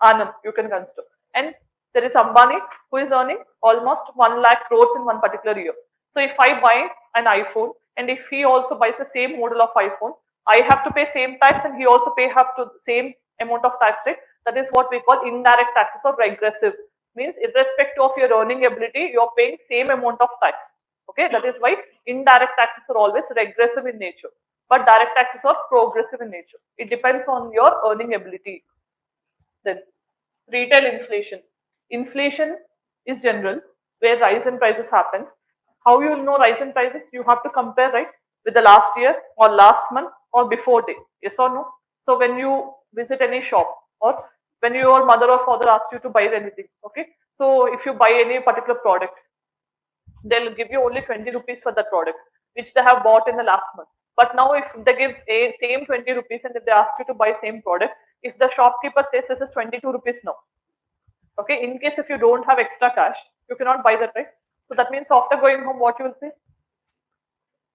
annum, you can consider. And there is Ambani who is earning almost 1 lakh crores in one particular year. So if I buy an iPhone and if he also buys the same model of iPhone, I have to pay same tax and he also have to same amount of tax rate. That is what we call indirect taxes or regressive. Means irrespective of your earning ability, you are paying same amount of tax. Okay, that is why indirect taxes are always regressive in nature, but direct taxes are progressive in nature. It depends on your earning ability. Then retail inflation. Inflation is general where rise in prices happens. How you will know rise in prices? You have to compare, right, with the last year or last month or before day. Yes or no? So when you visit any shop or when your mother or father asks you to buy anything, okay. So if you buy any particular product, they'll give you only 20 rupees for that product which they have bought in the last month. But now if they give a same 20 rupees and if they ask you to buy same product, if the shopkeeper says this is 22 rupees now, okay, in case if you don't have extra cash, you cannot buy that, right? So that means after going home, what you will see?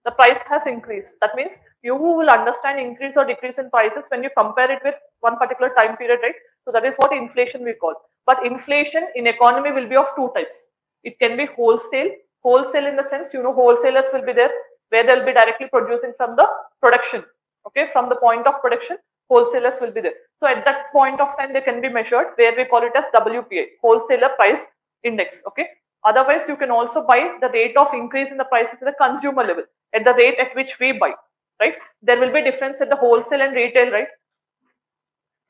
The price has increased. That means you will understand increase or decrease in prices when you compare it with one particular time period, right? So that is what inflation we call. But inflation in economy will be of two types. It can be wholesale. Wholesale in the sense, wholesalers will be there where they'll be directly producing from the production. Okay, from the point of production, wholesalers will be there. So at that point of time, they can be measured where we call it as WPI, wholesaler price index. Okay. Otherwise, you can also buy the rate of increase in the prices at the consumer level, at the rate at which we buy, right? There will be difference at the wholesale and retail, right?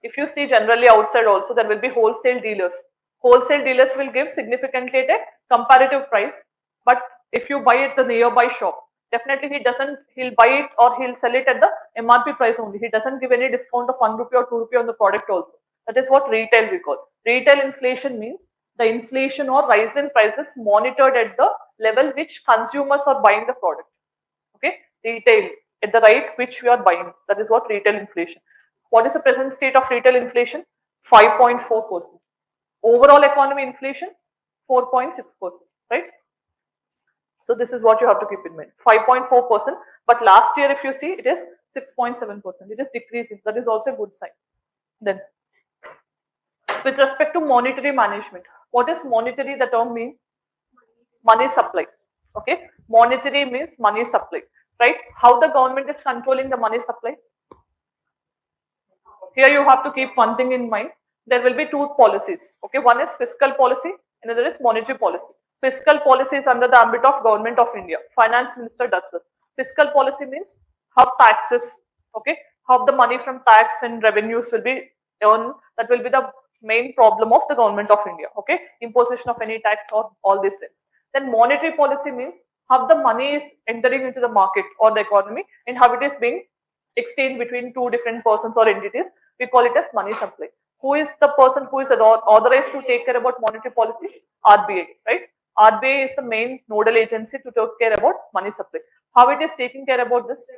If you see generally outside also, there will be wholesale dealers. Wholesale dealers will give significantly at a comparative price, but if you buy at the nearby shop, definitely he'll buy it or he'll sell it at the MRP price only. He doesn't give any discount of 1 rupee or 2 rupee on the product also. That is what retail we call. Retail inflation means the inflation or rise in prices monitored at the level which consumers are buying the product. Okay, retail at the rate which we are buying. That is what retail inflation. What is the present state of retail inflation? 5.4%. Overall economy inflation 4.6%, right? So this is what you have to keep in mind. 5.4%, but last year if you see it is 6.7%. It is decreasing. That is also a good sign. Then with respect to monetary management, what is monetary? The term means money supply. Okay, monetary means money supply, right? How the government is controlling the money supply? Here you have to keep one thing in mind. There will be two policies. Okay, one is fiscal policy, another is monetary policy. Fiscal policy is under the ambit of Government of India. Finance Minister does that. Fiscal policy means how taxes, okay, how the money from tax and revenues will be earned. That will be the main problem of the Government of India. Okay, imposition of any tax or all these things. Then monetary policy means how the money is entering into the market or the economy and how it is being exchanged between two different persons or entities. We call it as money supply. Who is the person who is authorized to take care about monetary policy? RBI, right? RBI is the main nodal agency to take care about money supply. How it is taking care about this?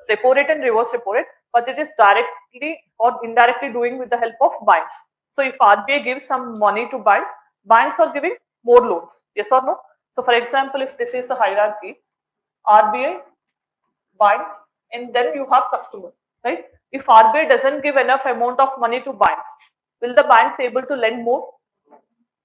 Repo rate and reverse repo rate, but it is directly or indirectly doing with the help of banks. So if RBI gives some money to banks, banks are giving more loans. Yes or no? So for example, if this is the hierarchy, RBI, banks, and then you have customer, right? If RBI doesn't give enough amount of money to banks, will the banks able to lend more?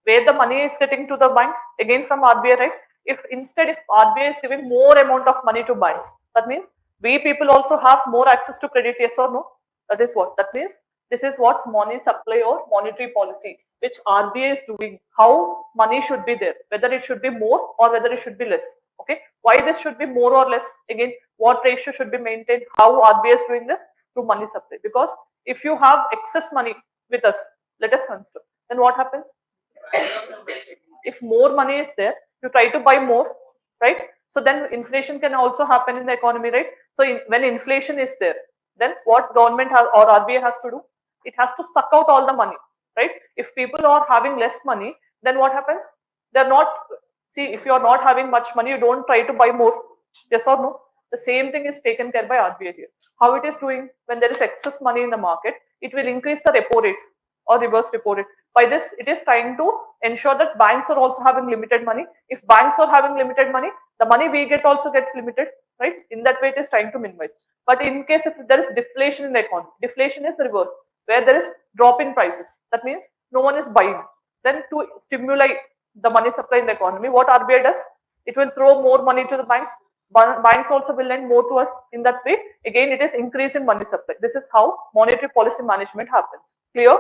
Where the money is getting to the banks? Again from RBI, right? If RBI is giving more amount of money to banks, that means we people also have more access to credit, yes or no? That is what that means. This is what money supply or monetary policy which RBI is doing, how money should be there, whether it should be more or whether it should be less. Okay, why this should be more or less? Again, what ratio should be maintained? How RBI is doing this? Through money supply. Because if you have excess money with us, let us consider, then what happens? If more money is there, you try to buy more, right? So then inflation can also happen in the economy, right? So when inflation is there, then what government has or RBI has to do? It has to suck out all the money, right? If people are having less money, then what happens? They're not, see, if you're not having much money, you don't try to buy more, yes or no? The same thing is taken care by RBI here. How it is doing? When there is excess money in the market, it will increase the repo rate or reverse repo rate. By this, it is trying to ensure that banks are also having limited money. If banks are having limited money, the money we get also gets limited, right? In that way, it is trying to minimize. But in case if there is deflation in the economy, deflation is reverse, where there is drop in prices. That means no one is buying. Then to stimulate the money supply in the economy, what RBI does? It will throw more money to the banks. Banks also will lend more to us. In that way, again, it is increase in money supply. This is how monetary policy management happens. Clear?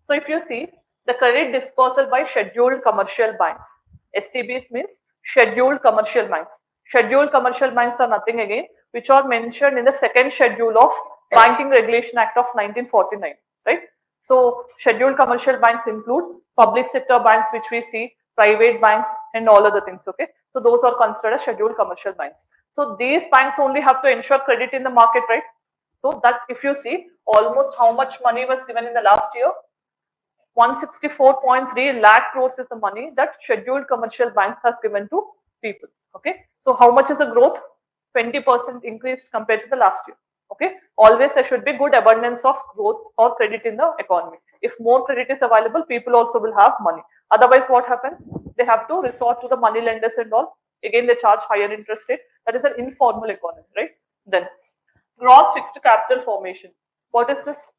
So if you see the credit dispersal by scheduled commercial banks, SCBs means scheduled commercial banks. Scheduled commercial banks are nothing again, which are mentioned in the second schedule of Banking Regulation Act of 1949, right? So scheduled commercial banks include public sector banks, which we see, private banks, and all other things. Okay, so those are considered as scheduled commercial banks. So these banks only have to ensure credit in the market, right? So that if you see almost how much money was given in the last year, 164.3 lakh crores is the money that scheduled commercial banks has given to people. Okay, so how much is the growth? 20% increase compared to the last year. Okay, always there should be good abundance of growth or credit in the economy. If more credit is available, people also will have money. Otherwise, what happens? They have to resort to the money lenders and all. Again, they charge higher interest rate. That is an informal economy, right? Then, gross fixed capital formation. What is this?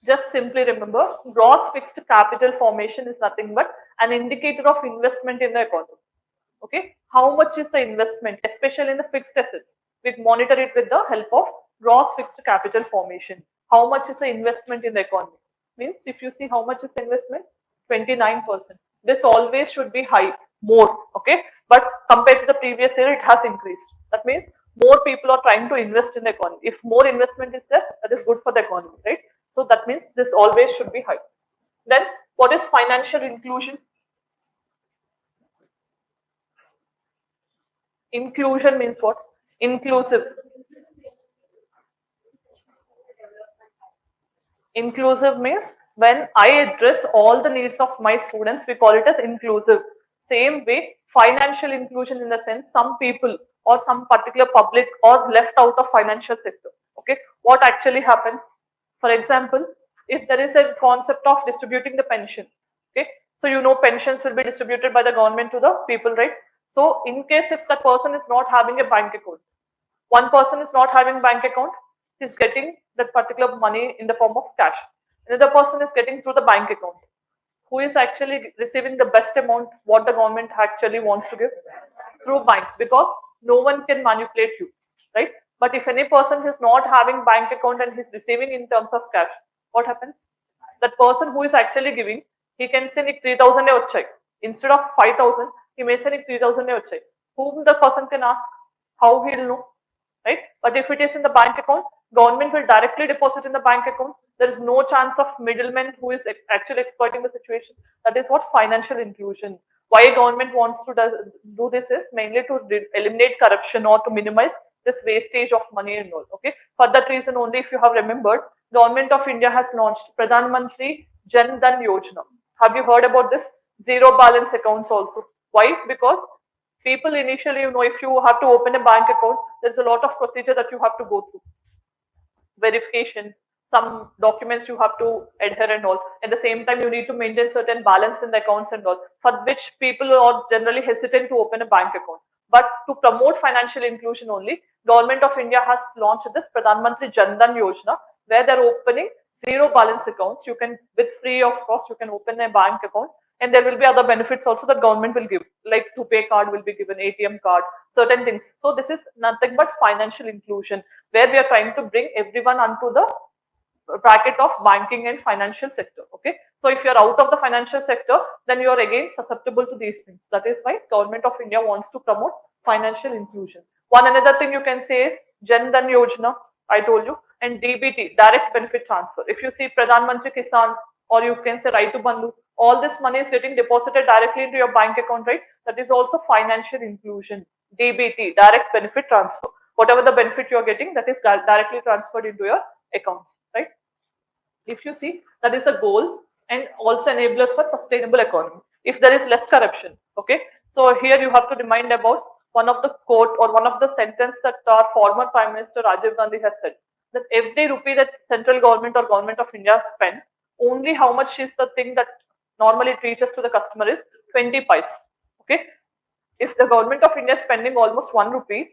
Just simply remember, gross fixed capital formation is nothing but an indicator of investment in the economy. Okay, how much is the investment, especially in the fixed assets? We monitor it with the help of gross fixed capital formation. How much is the investment in the economy? Means if you see how much is the investment, 29%. This always should be high, more. Okay, but compared to the previous year, it has increased. That means more people are trying to invest in the economy. If more investment is there, that is good for the economy, right? So that means this always should be high. Then what is financial inclusion? Inclusion means what? Inclusive. Inclusive means when I address all the needs of my students, we call it as inclusive. Same way, financial inclusion in the sense some people or some particular public or left out of financial sector. Okay, what actually happens? For example, if there is a concept of distributing the pension, okay, so you know pensions will be distributed by the government to the people, right? So in case if that person is not having a bank account, one person is not having bank account, is getting that particular money in the form of cash. Another person is getting through the bank account. Who is actually receiving the best amount what the government actually wants to give? Through bank, because no one can manipulate you, right? But if any person is not having bank account and he's receiving in terms of cash, what happens? That person who is actually giving, he can say 3,000 check. Instead of 5,000, he may say 3,000 check. Whom the person can ask? How he'll know? Right? But if it is in the bank account, government will directly deposit in the bank account. There is no chance of middleman who is actually exploiting the situation. That is what financial inclusion. Why government wants to do this is mainly to eliminate corruption or to minimize this wastage of money and all. Okay. For that reason only, if you have remembered, Government of India has launched Pradhan Mantri Jan Dhan Yojana. Have you heard about this? Zero balance accounts also. Why? Because people initially, if you have to open a bank account, there's a lot of procedure that you have to go through, verification, some documents you have to adhere and all. At the same time, you need to maintain certain balance in the accounts and all, for which people are generally hesitant to open a bank account. But to promote financial inclusion only, Government of India has launched this Pradhan Mantri Jan Dhan Yojana, where they're opening zero balance accounts. You can, with free of cost, you can open a bank account, and there will be other benefits also that government will give, like to pay card will be given, ATM card, certain things. So this is nothing but financial inclusion, where we are trying to bring everyone onto the bracket of banking and financial sector. Okay, so if you're out of the financial sector, then you are again susceptible to these things. That is why Government of India wants to promote financial inclusion. One another thing you can say is Jan Dhan Yojana, I told you, and DBT, direct benefit transfer. If you see Pradhan Mantri Kisan, or you can say Raitu Bandhu, all this money is getting deposited directly into your bank account, right? That is also financial inclusion. DBT, direct benefit transfer. Whatever the benefit you are getting, that is directly transferred into your accounts, right? If you see, that is a goal and also enabler for sustainable economy. If there is less corruption, okay. So here you have to remind about one of the quote or one of the sentence that our former Prime Minister Rajiv Gandhi has said, that every rupee that central government or government of India spend, only how much is the thing that normally it reaches to the customer is 20 pice. Okay. If the government of India is spending almost 1 rupee,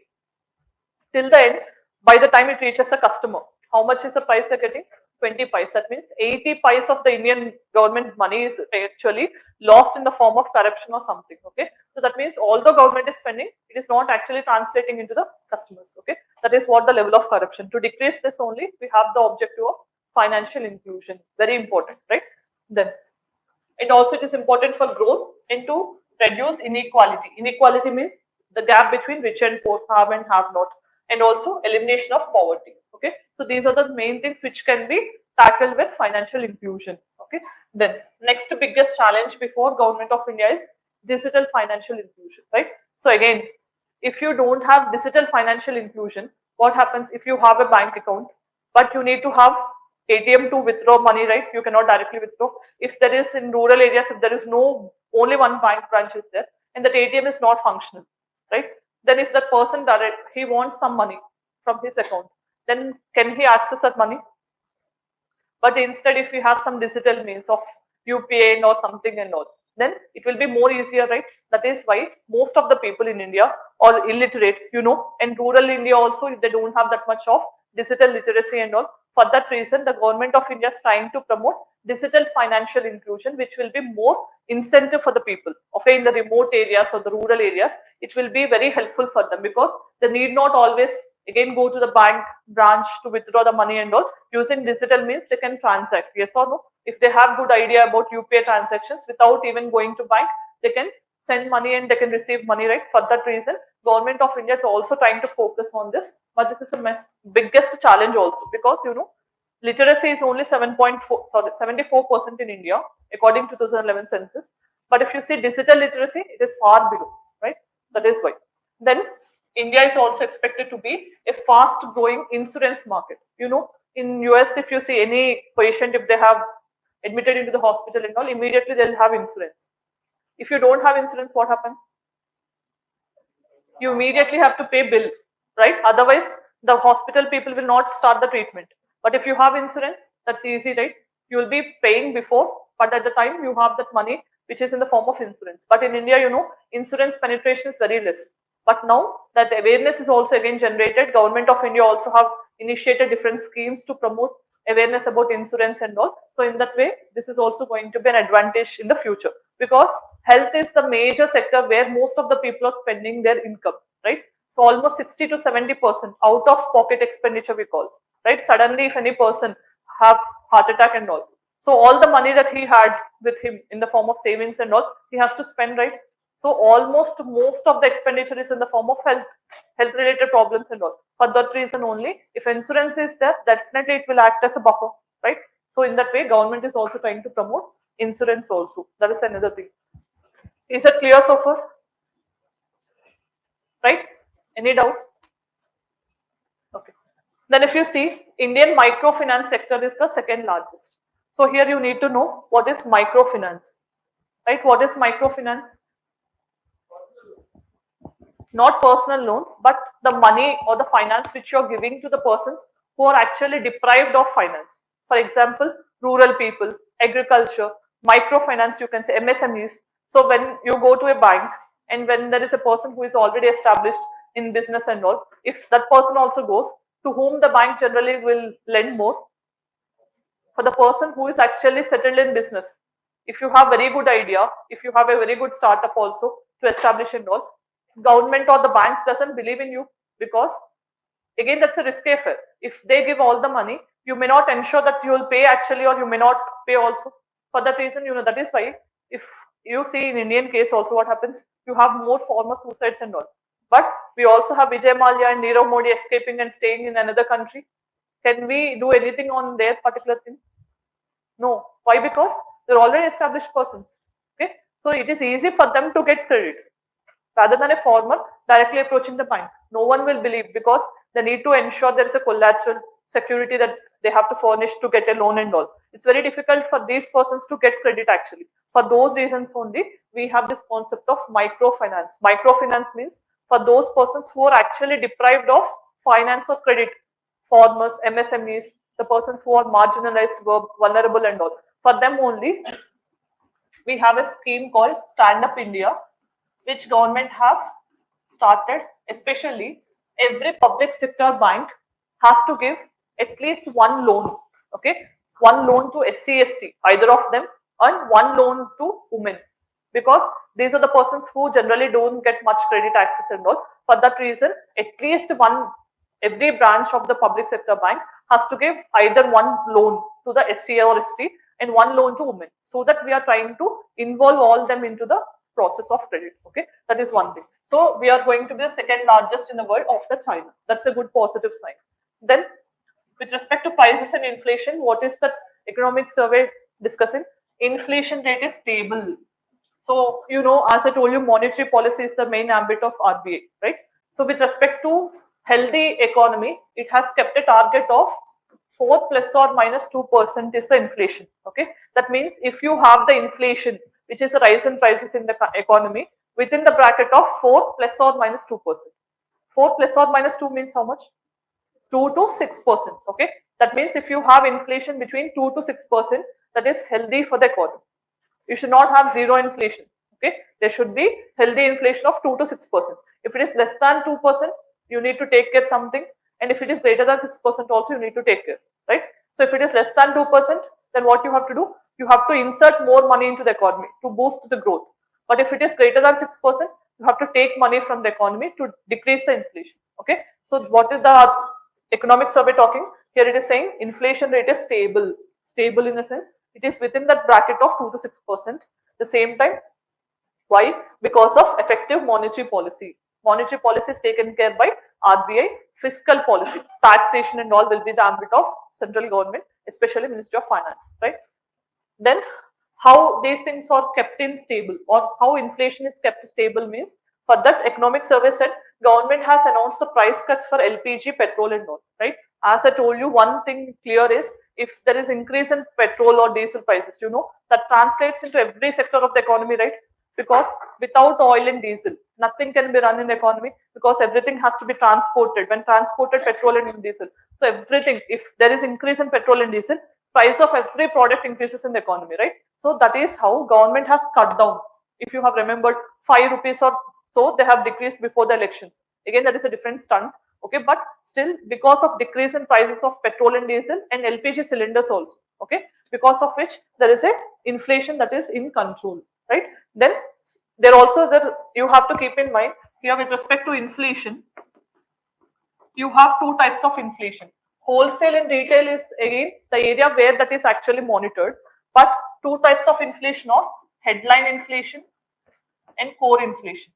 till the end, by the time it reaches a customer, how much is the price they're getting? 20 pice. That means 80 pice of the Indian government money is actually lost in the form of corruption or something. Okay, so that means all the government is spending, it is not actually translating into the customers. Okay, that is what the level of corruption. To decrease this only, we have the objective of financial inclusion. Very important, right? Then, and also it is important for growth and to reduce inequality. Inequality means the gap between rich and poor, have and have not, and also elimination of poverty. Okay, so these are the main things which can be tackled with financial inclusion. Okay, then next biggest challenge before Government of India is digital financial inclusion, right? So again, if you don't have digital financial inclusion, what happens if you have a bank account but you need to have ATM to withdraw money, right? You cannot directly withdraw. If there is in rural areas, if there is no, only one bank branch is there and that ATM is not functional, right? Then if that person he wants some money from his account, then can he access that money? But instead, if we have some digital means of UPI or something and all, then it will be more easier, right? That is why most of the people in India are illiterate, and rural India also, if they don't have that much of digital literacy and all. For that reason, the Government of India is trying to promote digital financial inclusion, which will be more incentive for the people. Okay, in the remote areas or the rural areas, it will be very helpful for them because they need not always again go to the bank branch to withdraw the money and all. Using digital means they can transact, yes or no. If they have good idea about UPI transactions, without even going to bank, they can send money and they can receive money, right? For that reason, Government of India is also trying to focus on this, but this is the biggest challenge also because literacy is only 74% in India according to 2011 census. But if you see digital literacy, it is far below, right? That is why. Then India is also expected to be a fast growing insurance market. In US, if you see any patient, if they have admitted into the hospital and all, immediately they'll have insurance. If you don't have insurance, what happens? You immediately have to pay bill, right? Otherwise, the hospital people will not start the treatment. But if you have insurance, that's easy, right? You will be paying before, but at the time you have that money which is in the form of insurance. But in India, insurance penetration is very less. But now that awareness is also again generated, Government of India also have initiated different schemes to promote awareness about insurance and all. So in that way, this is also going to be an advantage in the future because health is the major sector where most of the people are spending their income, right? So almost 60 to 70% out of pocket expenditure we call, right? Suddenly, if any person have heart attack and all, so all the money that he had with him in the form of savings and all, he has to spend, right? So almost most of the expenditure is in the form of health related problems and all. For that reason only, if insurance is there, definitely it will act as a buffer, right? So in that way, government is also trying to promote insurance also. That is another thing. Is it clear so far? Right? Any doubts? Okay. Then if you see, Indian microfinance sector is the second largest. So here you need to know what is microfinance, right? What is microfinance? not personal loans, but the money or the finance which you're giving to the persons who are actually deprived of finance. For example, rural people, agriculture, microfinance, you can say MSMEs. So when you go to a bank and when there is a person who is already established in business and all, if that person also goes, to whom the bank generally will lend more? For the person who is actually settled in business. If you have very good idea, if you have a very good startup also to establish and all, government or the banks doesn't believe in you, because again that's a risky affair. If they give all the money, you may not ensure that you will pay actually, or you may not pay also. For that reason, that is why if you see in Indian case also what happens, you have more former suicides and all. But we also have Vijay Mallya and Nirav Modi escaping and staying in another country. Can we do anything on their particular thing? No. Why? Because they're already established persons. Okay. So it is easy for them to get credit rather than a farmer directly approaching the bank. No one will believe, because they need to ensure there is a collateral security that they have to furnish to get a loan and all. It's very difficult for these persons to get credit actually. For those reasons only, we have this concept of microfinance. Microfinance means for those persons who are actually deprived of finance or credit, farmers, MSMEs, the persons who are marginalized, vulnerable and all. For them only, we have a scheme called Stand Up India, which government have started. Especially every public sector bank has to give at least one loan. Okay, one loan to SC/ST, either of them, and one loan to women, because these are the persons who generally don't get much credit access and all. For that reason, at least one, every branch of the public sector bank has to give either one loan to the SC or ST and one loan to women, so that we are trying to involve all them into the process of credit. Okay, that is one thing. So we are going to be the second largest in the world after China. That's a good positive sign. Then with respect to prices and inflation, what is the economic survey discussing? Inflation rate is stable. So, as I told you, monetary policy is the main ambit of RBA, right? So, with respect to healthy economy, it has kept a target of 4 plus or minus 2% is the inflation. Okay, that means if you have the inflation, which is the rise in prices in the economy, within the bracket of 4 plus or minus 2%. 4 plus or minus 2 means how much? 2 to 6%. Okay, that means if you have inflation between 2 to 6%, that is healthy for the economy. You should not have zero inflation. Okay, there should be healthy inflation of 2 to 6%. If it is less than 2%, you need to take care something, and if it is greater than 6% also, you need to take care, right? So if it is less than 2%, then what you have to do? You have to insert more money into the economy to boost the growth. But if it is greater than 6%, you have to take money from the economy to decrease the inflation. Okay, so what is the economic survey talking? Here it is saying inflation rate is stable. Stable in the sense it is within that bracket of 2 to 6%. The same time, why? Because of effective monetary policy. Monetary policy is taken care by RBI. Fiscal policy, taxation and all will be the ambit of central government, especially Ministry of Finance, right? Then how these things are kept in stable, or how inflation is kept stable means, for that economic survey said government has announced the price cuts for LPG, petrol and all, right? As I told you, one thing clear is, if there is increase in petrol or diesel prices, that translates into every sector of the economy, right? Because without oil and diesel, nothing can be run in the economy, because everything has to be transported. When transported, petrol and diesel. So everything, if there is increase in petrol and diesel, price of every product increases in the economy, right? So that is how government has cut down. If you have remembered, 5 rupees or so they have decreased before the elections. Again, that is a different stunt. Okay, but still, because of decrease in prices of petrol and diesel and LPG cylinders also, okay, because of which there is a inflation that is in control, right? Then there also, that you have to keep in mind here, with respect to inflation, you have two types of inflation. Wholesale and retail is again the area where that is actually monitored, but two types of inflation are headline inflation and core inflation.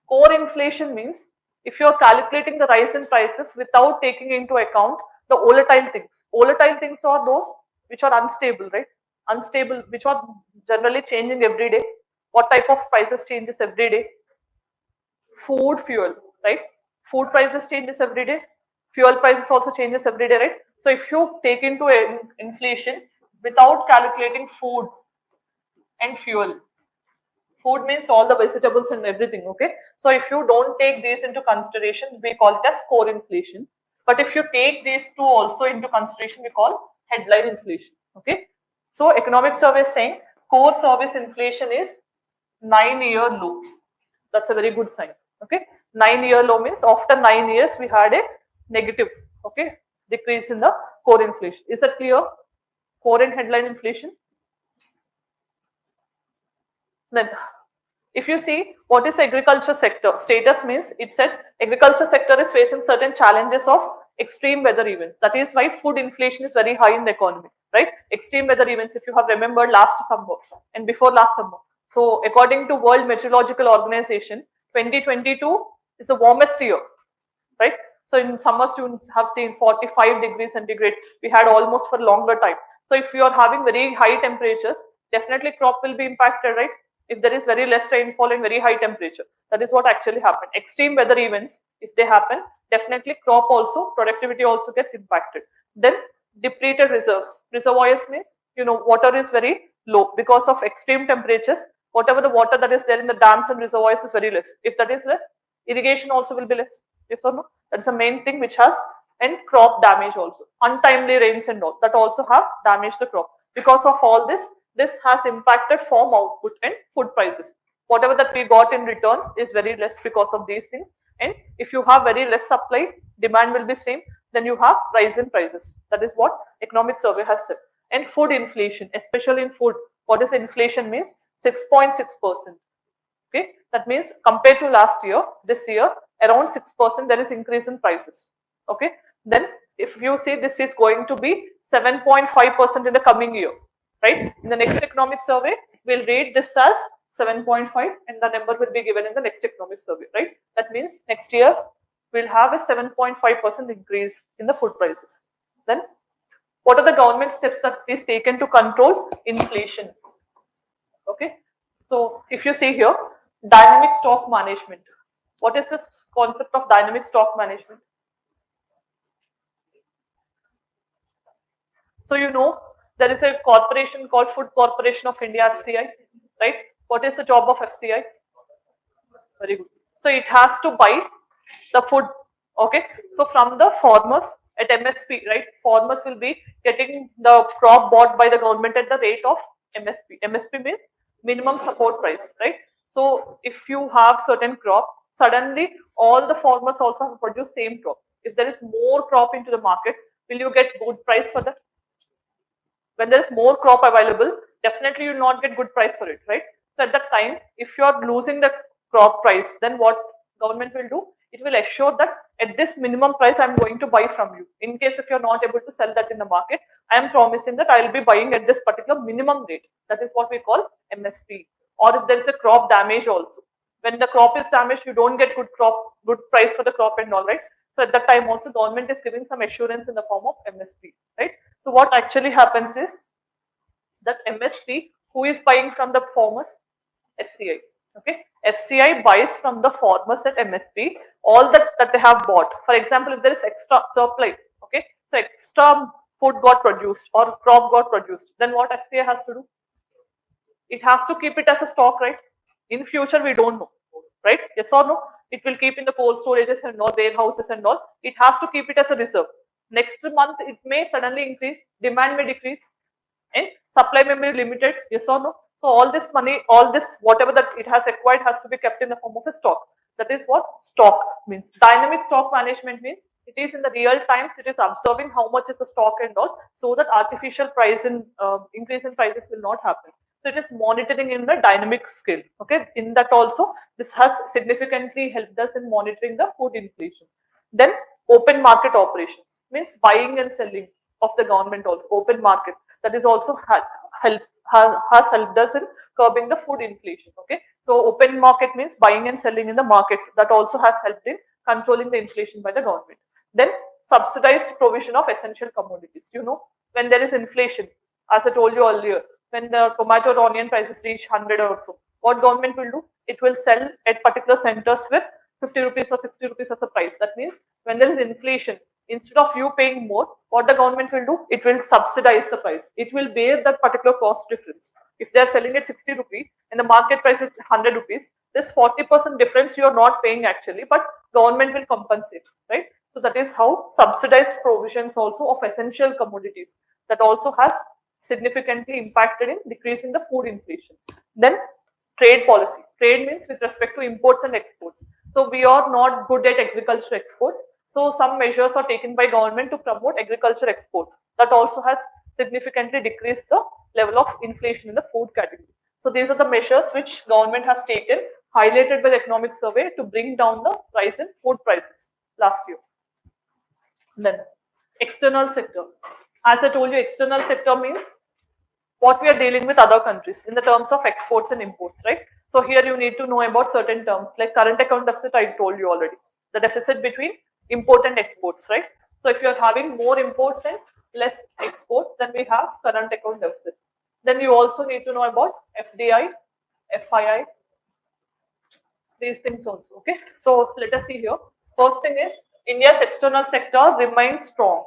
Core inflation means if you are calculating the rise in prices without taking into account the volatile things. Volatile things are those which are unstable, right? Unstable, which are generally changing every day. What type of prices changes every day? Food, fuel, right? Food prices changes every day. Fuel prices also changes every day, right? So if you take into inflation without calculating food and fuel, Food means all the vegetables and everything, okay? So if you don't take these into consideration, we call it as core inflation. But if you take these two also into consideration, we call headline inflation, okay? So economic survey is saying core service inflation is 9-year low. That's a very good sign, okay? 9-year low means after 9 years we had a negative, okay, decrease in the core inflation. Is that clear? Core and headline inflation. Then, if you see what is agriculture sector status means, it said agriculture sector is facing certain challenges of extreme weather events. That is why food inflation is very high in the economy, right? Extreme weather events, if you have remembered last summer and before last summer. So according to World Meteorological Organization, 2022 is the warmest year, right? So in summer students have seen 45 degrees centigrade. We had almost for longer time. So if you are having very high temperatures, definitely crop will be impacted, right? If there is very less rainfall and very high temperature, that is what actually happened. Extreme weather events, if they happen, definitely crop also, productivity also gets impacted. Then depleted reserves. Reservoirs means, water is very low because of extreme temperatures. Whatever the water that is there in the dams and reservoirs is very less. If that is less, irrigation also will be less. Yes or no? That is the main thing which has, and crop damage also. Untimely rains and all that also have damaged the crop. Because of all this, this has impacted farm output and food prices. Whatever that we got in return is very less because of these things. And if you have very less supply, demand will be same, then you have rise in prices. That is what economic survey has said. And food inflation, especially in food, what is inflation means? 6.6%. Okay, that means compared to last year, this year around 6% there is increase in prices. Okay, then if you see this is going to be 7.5% in the coming year, right? In the next economic survey, we'll rate this as 7.5 and the number will be given in the next economic survey, right? That means next year we'll have a 7.5% increase in the food prices. Then what are the government steps that is taken to control inflation? Okay, so if you see here, dynamic stock management. What is this concept of dynamic stock management? So there is a corporation called Food Corporation of India, FCI, right? What is the job of FCI? Very good. So it has to buy the food, okay? So from the farmers at MSP, right? Farmers will be getting the crop bought by the government at the rate of MSP. MSP means minimum support price, right? So if you have certain crop, suddenly all the farmers also have produced same crop. If there is more crop into the market, will you get good price for that? When there is more crop available, definitely you will not get good price for it, right? So at that time, if you are losing the crop price, then what government will do? It will assure that at this minimum price I am going to buy from you. In case if you are not able to sell that in the market, I am promising that I will be buying at this particular minimum rate. That is what we call MSP. Or if there is a crop damage also. When the crop is damaged, you don't get good price for the crop and all, right? So at that time also government is giving some assurance in the form of MSP, right? So what actually happens is that MSP, who is buying from the farmers? FCI. Okay, FCI buys from the farmers at MSP all that they have bought. For example, if there is extra supply, okay, so extra food got produced or crop got produced, then what FCI has to do? It has to keep it as a stock, right? In future, we don't know, right? Yes or no? It will keep in the cold storages and all, warehouses and all. It has to keep it as a reserve. Next month, it may suddenly increase, demand may decrease, and supply may be limited. Yes or no? So all this money, all this whatever that it has acquired has to be kept in the form of a stock. That is what stock means. Dynamic stock management means it is in the real times. It is observing how much is the stock and all, so that artificial price in increase in prices will not happen. So it is monitoring in the dynamic scale. Okay, in that also this has significantly helped us in monitoring the food inflation. Then open market operations means buying and selling of the government also. Open market, that is also has helped us in curbing the food inflation. Okay, so open market means buying and selling in the market. That also has helped in controlling the inflation by the government. Then subsidized provision of essential commodities. When there is inflation, as I told you earlier, when the tomato or onion prices reach 100 or so, what government will do? It will sell at particular centers with 50 rupees or 60 rupees as a price. That means when there is inflation, instead of you paying more, what the government will do? It will subsidize the price. It will bear that particular cost difference. If they are selling at 60 rupees and the market price is 100 rupees, this 40% difference you are not paying actually, but government will compensate, right? So that is how subsidized provisions also of essential commodities that also has significantly impacted in decreasing the food inflation. Then trade policy. Trade means with respect to imports and exports. So we are not good at agriculture exports. So some measures are taken by government to promote agriculture exports. That also has significantly decreased the level of inflation in the food category. So these are the measures which government has taken, highlighted by the economic survey to bring down the price in food prices last year. Then external sector. As I told you, external sector means what we are dealing with other countries in the terms of exports and imports, right? So here you need to know about certain terms like current account deficit. I told you already, the deficit between import and exports, right? So if you are having more imports and less exports, then we have current account deficit. Then you also need to know about FDI, FII, these things also. Okay, so let us see here. First thing is India's external sector remains strong.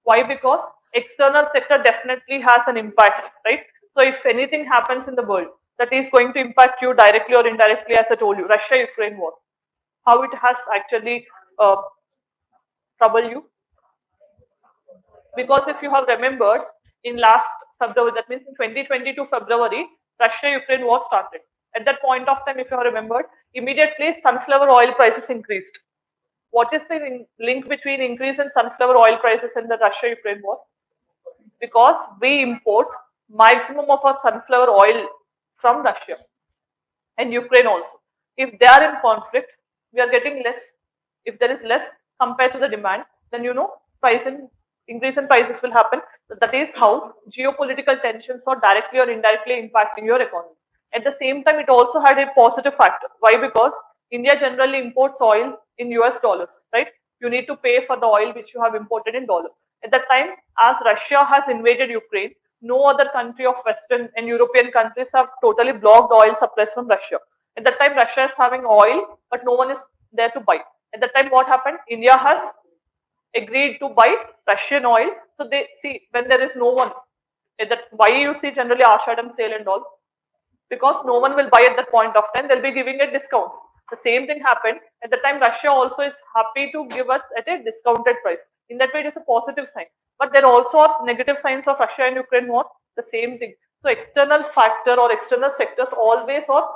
Why? Because external sector definitely has an impact, right? So if anything happens in the world, that is going to impact you directly or indirectly, as I told you, Russia-Ukraine war, how it has actually troubled you. Because if you have remembered, in last February, that means in 2022 February, Russia-Ukraine war started. At that point of time, if you have remembered, immediately sunflower oil prices increased. What is the link between increase in sunflower oil prices and the Russia-Ukraine war? Because we import maximum of our sunflower oil from Russia and Ukraine also. If they are in conflict, we are getting less. If there is less compared to the demand, then increase in prices will happen. So that is how geopolitical tensions are directly or indirectly impacting your economy. At the same time, it also had a positive factor. Why? Because India generally imports oil in US dollars, right? You need to pay for the oil which you have imported in dollar. At that time, as Russia has invaded Ukraine, no other country of Western and European countries have totally blocked oil supplies from Russia. At that time, Russia is having oil, but no one is there to buy. At that time, what happened? India has agreed to buy Russian oil. So they see when there is no one. Why you see generally Ashadam sale and all? Because no one will buy at that point of time. They'll be giving it discounts. The same thing happened at the time. Russia also is happy to give us at a discounted price. In that way, it is a positive sign. But there also are negative signs of Russia and Ukraine war. The same thing. So external factor or external sectors always are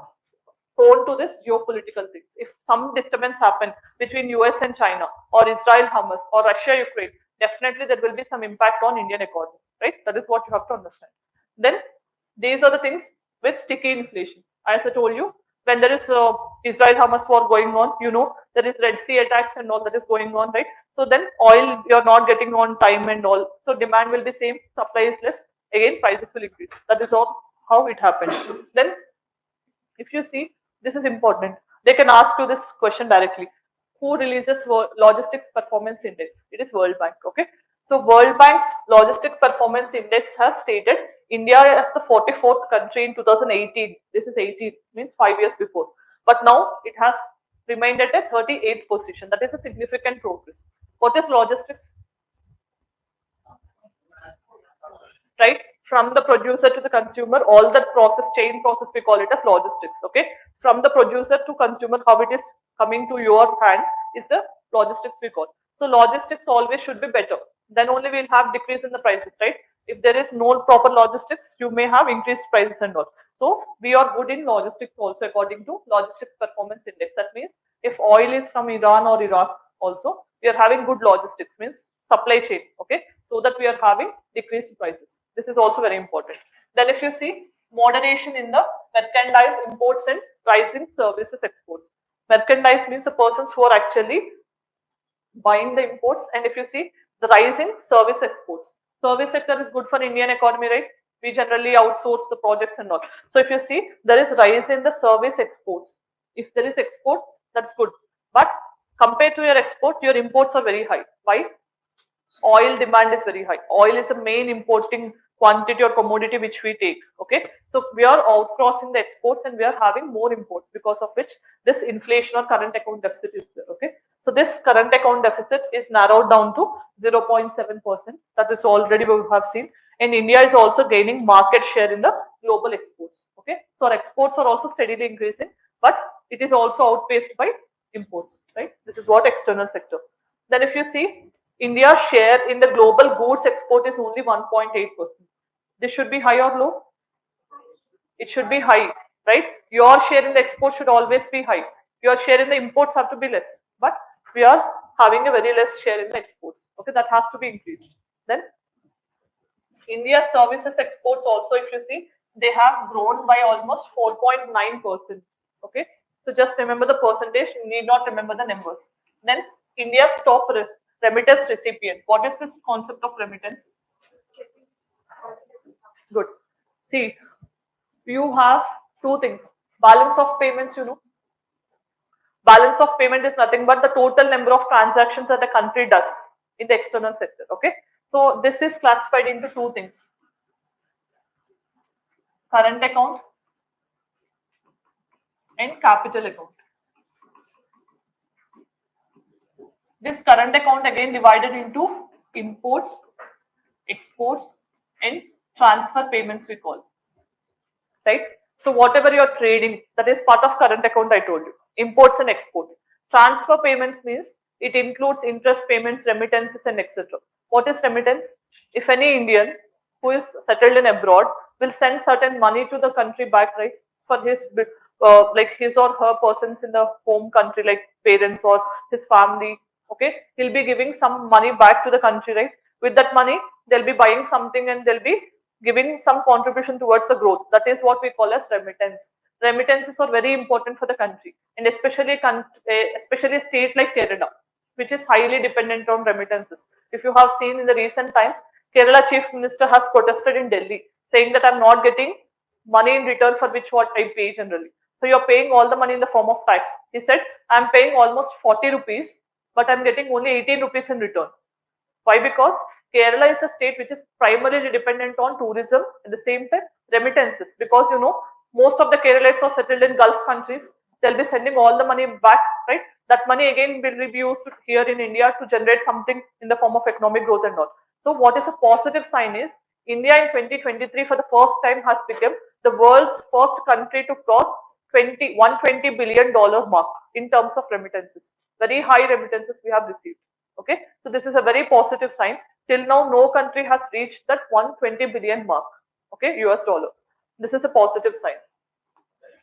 prone to this geopolitical things. If some disturbance happen between US and China or Israel Hamas or Russia Ukraine, definitely there will be some impact on Indian economy, right? That is what you have to understand. Then these are the things with sticky inflation. As I told you, when there is Israel Hamas war going on, there is Red Sea attacks and all that is going on, right? So then oil you're not getting on time and all, so demand will be same, supply is less, again prices will increase. That is all how it happened. Then if you see, this is important, they can ask you this question directly: who releases logistics performance index? It is World Bank. Okay, so World Bank's logistic performance index has stated India as the 44th country in 2018. This is 18, means 5 years before, but now it has remained at a 38th position. That is a significant progress. What is logistics? Right, from the producer to the consumer, all that chain process, we call it as logistics. Okay, from the producer to consumer, how it is coming to your hand is the logistics we call. So logistics always should be better, then only we'll have decrease in the prices, right? If there is no proper logistics, you may have increased prices and all. So we are good in logistics also according to logistics performance index. That means if oil is from Iran or Iraq also, we are having good logistics, means supply chain. Okay, so that we are having decreased prices. This is also very important. Then if you see moderation in the merchandise imports and rising services exports. Merchandise means the persons who are actually buying the imports, and if you see the rising service exports. Service sector is good for Indian economy, right? We generally outsource the projects and all. So if you see there is rise in the service exports. If there is export, that's good. But compared to your export, your imports are very high. Why? Oil demand is very high. Oil is the main importing quantity or commodity which we take. Okay, so we are outcrossing the exports and we are having more imports, because of which this inflation or current account deficit is there. Okay, So this current account deficit is narrowed down to 0.7%. That is already we have seen. And India is also gaining market share in the global exports. Okay, so our exports are also steadily increasing, but it is also outpaced by imports. Right, this is what external sector. Then if you see, India's share in the global goods export is only 1.8%. This should be high or low? It should be high, right? Your share in the export should always be high. Your share in the imports have to be less, but we are having a very less share in the exports. Okay, that has to be increased. Then India's services exports also, if you see, they have grown by almost 4.9%. Okay, so just remember the percentage, you need not remember the numbers. Then India's top remittance recipient. What is this concept of remittance? Good. See, you have two things. Balance of payments, balance of payment is nothing but the total number of transactions that the country does in the external sector. Okay, so this is classified into two things: current account and capital account. This current account again divided into imports, exports, and transfer payments we call, right? So whatever you're trading, that is part of current account, I told you. Imports and exports. Transfer payments means it includes interest payments, remittances, and etc. What is remittance? If any Indian who is settled in abroad will send certain money to the country back, right, for his like his or her persons in the home country, like parents or his family, okay, he'll be giving some money back to the country, right? With that money, they'll be buying something and they'll be giving some contribution towards the growth. That is what we call as remittance. Remittances are very important for the country, and especially a state like Kerala, which is highly dependent on remittances. If you have seen in the recent times, Kerala Chief Minister has protested in Delhi, saying that I'm not getting money in return for which what I pay generally. So you're paying all the money in the form of tax. He said, I'm paying almost 40 rupees, but I'm getting only 18 rupees in return. Why? Because Kerala is a state which is primarily dependent on tourism, at the same time remittances, because most of the Keralites are settled in Gulf countries. They'll be sending all the money back, right? That money again will be used here in India to generate something in the form of economic growth and all. So what is a positive sign is India in 2023 for the first time has become the world's first country to cross $120 billion mark in terms of remittances. Very high remittances we have received. Okay, so this is a very positive sign. Till now, no country has reached that 120 billion mark. Okay, US dollar. This is a positive sign.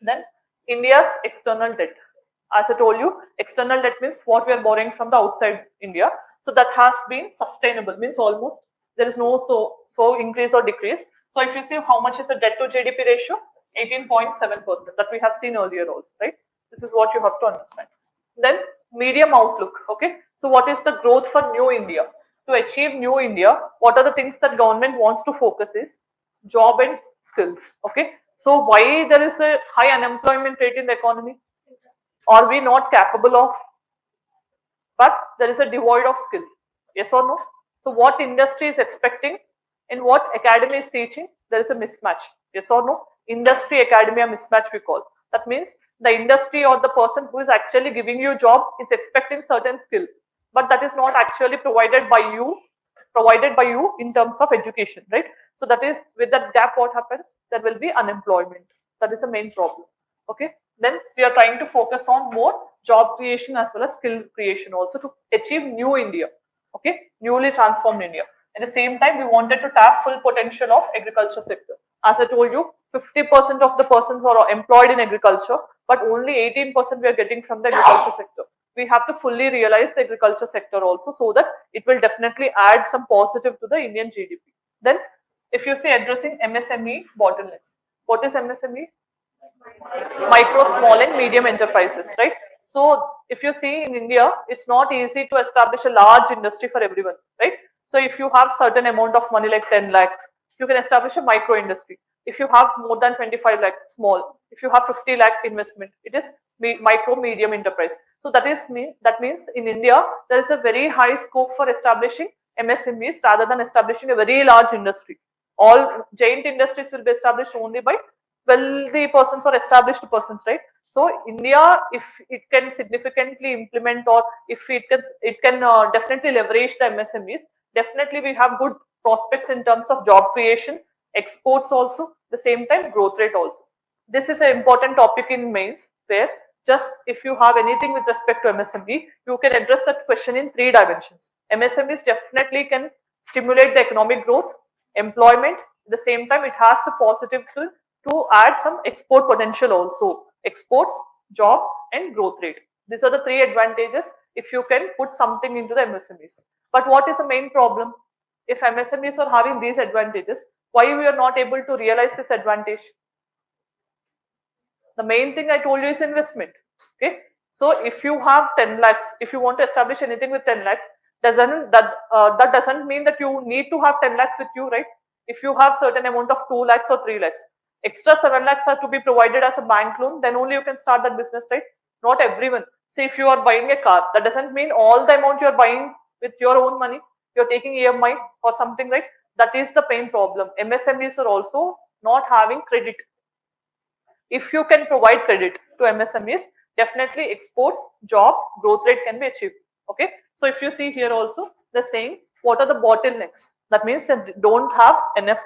Then India's external debt. As I told you, external debt means what we are borrowing from the outside India. So that has been sustainable, means almost there is no so increase or decrease. So if you see how much is the debt to GDP ratio, 18.7% that we have seen earlier also, right? This is what you have to understand. Then medium outlook. Okay, so what is the growth for new India? To achieve new India, what are the things that government wants to focus is job and skills. Okay, so why there is a high unemployment rate in the economy? Are we not capable of? But there is a devoid of skill. Yes or no? So what industry is expecting and what academy is teaching, there is a mismatch. Yes or no? Industry academia mismatch we call. That means the industry or the person who is actually giving you a job is expecting certain skill, but that is not actually provided by you in terms of education, right? So that is, with that gap, what happens? There will be unemployment. That is the main problem. Okay, then we are trying to focus on more job creation as well as skill creation also to achieve new India. Okay, newly transformed India. At the same time, we wanted to tap full potential of agriculture sector. As I told you, 50% of the persons are employed in agriculture, but only 18% we are getting from the agriculture sector. We have to fully realize the agriculture sector also, so that it will definitely add some positive to the Indian GDP. Then, if you say addressing MSME bottlenecks, what is MSME? Micro, small and medium enterprises, right? So if you see in India, it's not easy to establish a large industry for everyone, right? So if you have certain amount of money like 10 lakhs, you can establish a micro industry. If you have more than 25 lakh, small. If you have 50 lakh investment, it is micro, medium enterprise. So that means in India, there is a very high scope for establishing MSMEs rather than establishing a very large industry. All giant industries will be established only by wealthy persons or established persons, right? So India, if it can significantly implement, or if it can definitely leverage the MSMEs, definitely we have good prospects in terms of job creation, exports also, the same time growth rate also. This is an important topic in mains, where just if you have anything with respect to MSME, you can address that question in 3 dimensions. MSMEs definitely can stimulate the economic growth, employment. At the same time, it has the positive to add some export potential also. Exports, job, and growth rate. These are the 3 advantages if you can put something into the MSMEs. But what is the main problem? If MSMEs are having these advantages, why we are not able to realize this advantage? The main thing I told you is investment. Okay. So if you have 10 lakhs, if you want to establish anything with 10 lakhs, that doesn't mean that you need to have 10 lakhs with you, right? If you have certain amount of 2 lakhs or 3 lakhs, extra 7 lakhs are to be provided as a bank loan, then only you can start that business, right? Not everyone. See, if you are buying a car, that doesn't mean all the amount you are buying with your own money, you're taking EMI or something, right? That is the main problem. MSMEs are also not having credit. If you can provide credit to MSMEs, definitely exports, job, growth rate can be achieved. Okay. So if you see here also, they're saying what are the bottlenecks? That means they don't have enough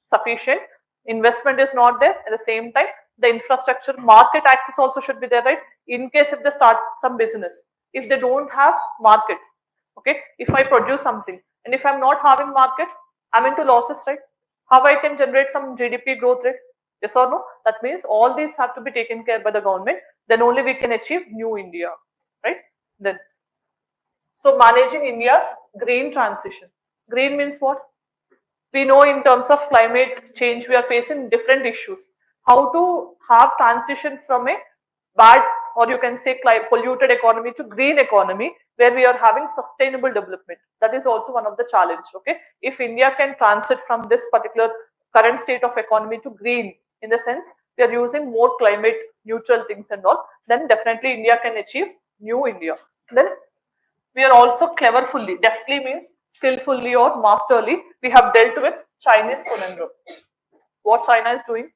sufficient investment is not there. At the same time, the infrastructure, market access also should be there, right? In case if they start some business, if they don't have market, okay, if I produce something and if I'm not having market, I'm into losses, right? How I can generate some GDP growth rate? Yes or no? That means all these have to be taken care by the government. Then only we can achieve new India, right? Then, so managing India's green transition. Green means what? We know in terms of climate change, we are facing different issues. How to have transition from a bad, or you can say polluted economy to green economy, where we are having sustainable development. That is also one of the challenge. Okay, if India can transit from this particular current state of economy to green, in the sense we are using more climate neutral things and all, then definitely India can achieve new India. Then we are also cleverfully, deftly means skillfully or masterly, we have dealt with Chinese conundrum. What China is doing?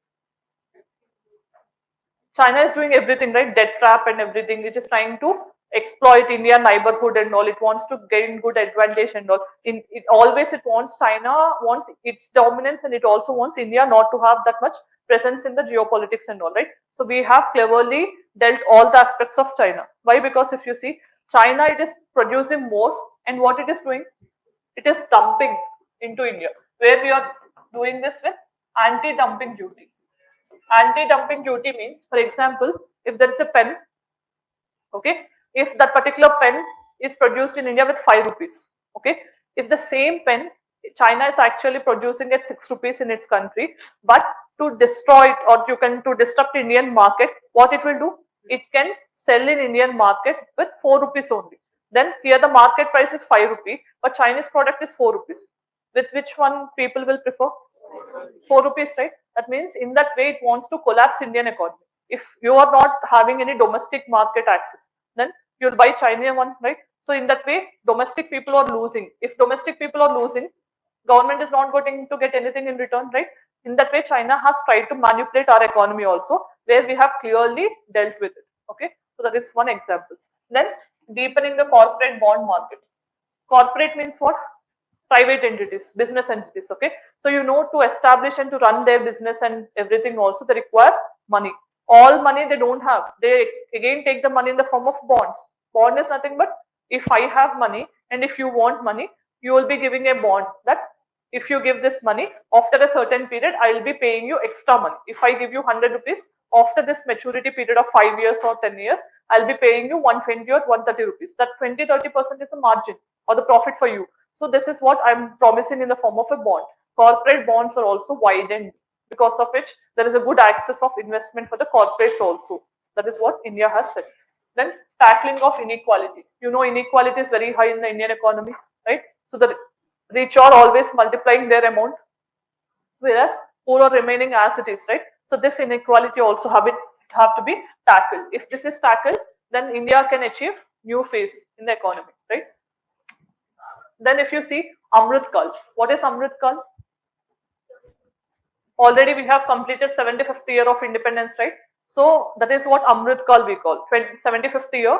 China is doing everything, right? Debt trap and everything. It is trying to exploit India neighborhood and all. It wants to gain good advantage and all. It always it wants China wants its dominance, and it also wants India not to have that much presence in the geopolitics and all, right? So we have cleverly dealt all the aspects of China. Why? Because if you see China, it is producing more, and what it is doing, it is dumping into India, where we are doing this with anti-dumping duty. Anti-dumping duty means, for example, if there is a pen, okay, if that particular pen is produced in India with 5 rupees, okay, if the same pen China is actually producing at 6 rupees in its country, but to destroy it, or you can to disrupt Indian market, what it will do? It can sell in Indian market with 4 rupees only. Then here the market price is 5 rupee, but Chinese product is 4 rupees. With which one people will prefer? 4 rupees, right? That means in that way it wants to collapse Indian economy. If you are not having any domestic market access, then you'll buy Chinese one, right? So in that way, domestic people are losing. If domestic people are losing, government is not going to get anything in return, right? In that way, China has tried to manipulate our economy also, where we have clearly dealt with it. Okay, so that is one example. Then deepening the corporate bond market. Corporate means what? Private entities, business entities. Okay, so you know, to establish and to run their business and everything also, they require money. All money they don't have, they again take the money in the form of bonds. Bond is nothing but, if I have money and if you want money, you will be giving a bond that if you give this money after a certain period, I will be paying you extra money. If I give you 100 rupees after this maturity period of 5 years or 10 years, I'll be paying you 120 or 130 rupees. That 20-30% is a margin or the profit for you. So this is what I'm promising in the form of a bond. Corporate bonds are also widened, because of which there is a good access of investment for the corporates also. That is what India has said. Then tackling of inequality. You know, inequality is very high in the Indian economy, right? So the rich are always multiplying their amount, whereas poor are remaining as it is, right? So this inequality also have to be tackled. If this is tackled, then India can achieve new phase in the economy, right? Then if you see Amrit Kal, what is Amrit Kal? Already we have completed 75th year of independence, right? So that is what Amrit Kal we call, 75th year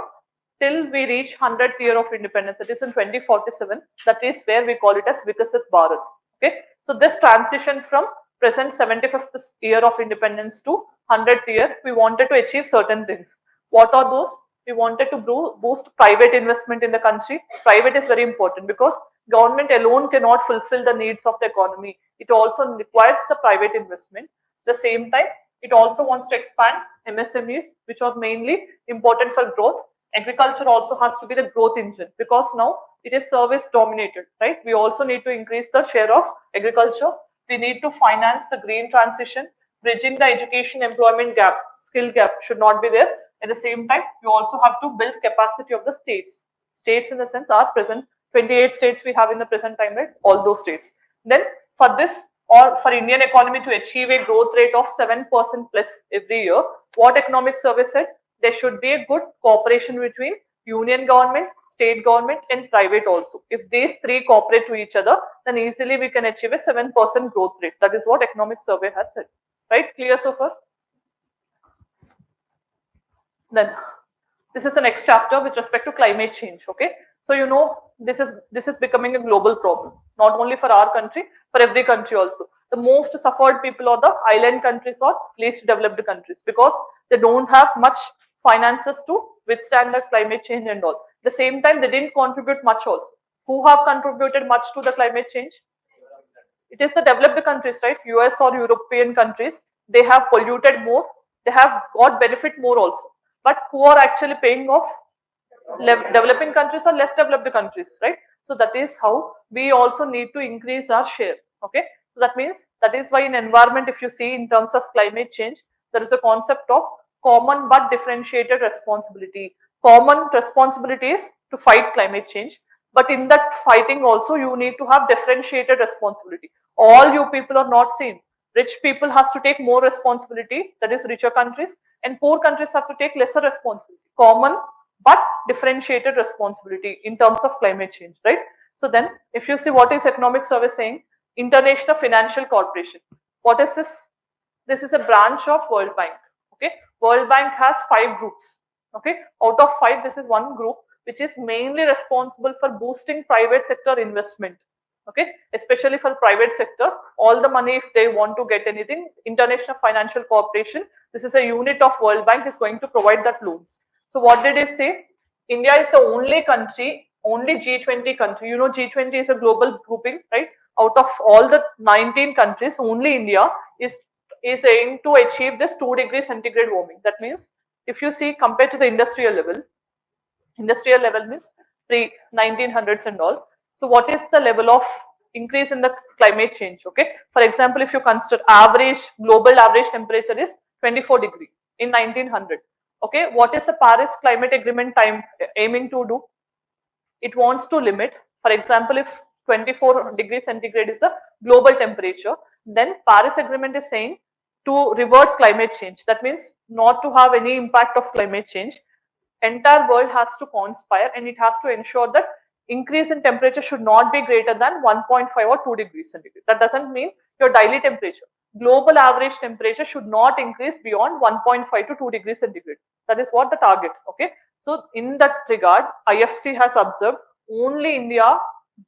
till we reach 100th year of independence. It is in 2047. That is where we call it as Viksit Bharat. Okay. So this transition from present 75th year of independence to 100th year, we wanted to achieve certain things. What are those? We wanted to boost private investment in the country. Private is very important because government alone cannot fulfill the needs of the economy. It also requires the private investment. At the same time, it also wants to expand MSMEs, which are mainly important for growth. Agriculture also has to be the growth engine because now it is service dominated, right? We also need to increase the share of agriculture. We need to finance the green transition, bridging the education employment gap, skill gap should not be there. At the same time, we also have to build capacity of the states. States in the sense are present, 28 states we have in the present time, right? All those states. Then for this, or for Indian economy to achieve a growth rate of 7% plus every year, what economic survey said? There should be a good cooperation between union government, state government and private also. If these three cooperate to each other, then easily we can achieve a 7% growth rate. That is what economic survey has said. Right? Clear so far? Then this is the next chapter with respect to climate change. Okay. So you know this is becoming a global problem, not only for our country, for every country also. The most suffered people are the island countries or least developed countries because they don't have much finances to withstand the climate change and all. At the same time, they didn't contribute much also. Who have contributed much to the climate change? It is the developed countries, right? US or European countries. They have polluted more. They have got benefit more also. But who are actually paying off? Developing countries or less developed countries, right? So that is how we also need to increase our share. Okay. So that means that is why in environment, if you see in terms of climate change, there is a concept of common but differentiated responsibility. Common responsibility is to fight climate change, but in that fighting also you need to have differentiated responsibility. All you people are not same. Rich people has to take more responsibility, that is richer countries, and poor countries have to take lesser responsibility. Common but differentiated responsibility in terms of climate change, right? So then if you see what is economic survey saying, International Financial Corporation. What is this? This is a branch of World Bank. Okay, World Bank has 5 groups. Okay, out of 5, this is one group which is mainly responsible for boosting private sector investment. Okay, especially for private sector, all the money if they want to get anything, International Financial Corporation, this is a unit of World Bank, is going to provide that loans. So what did it say? India is the only country, only G20 country. You know G20 is a global grouping, right? Out of all the 19 countries, only India is aiming to achieve this 2 degrees centigrade warming. That means if you see compared to the industrial level means pre 1900s and all. So what is the level of increase in the climate change? Okay, for example, if you consider global average temperature is 24 degree in 1900. Okay, what is the Paris Climate Agreement time aiming to do? It wants to limit, for example, if 24 degrees centigrade is the global temperature, then Paris Agreement is saying to revert climate change. That means not to have any impact of climate change. Entire world has to conspire and it has to ensure that increase in temperature should not be greater than 1.5 or 2 degrees centigrade. That doesn't mean your daily temperature. Global average temperature should not increase beyond 1.5 to 2 degrees centigrade. That is what the target. Okay. So in that regard, IFC has observed only India,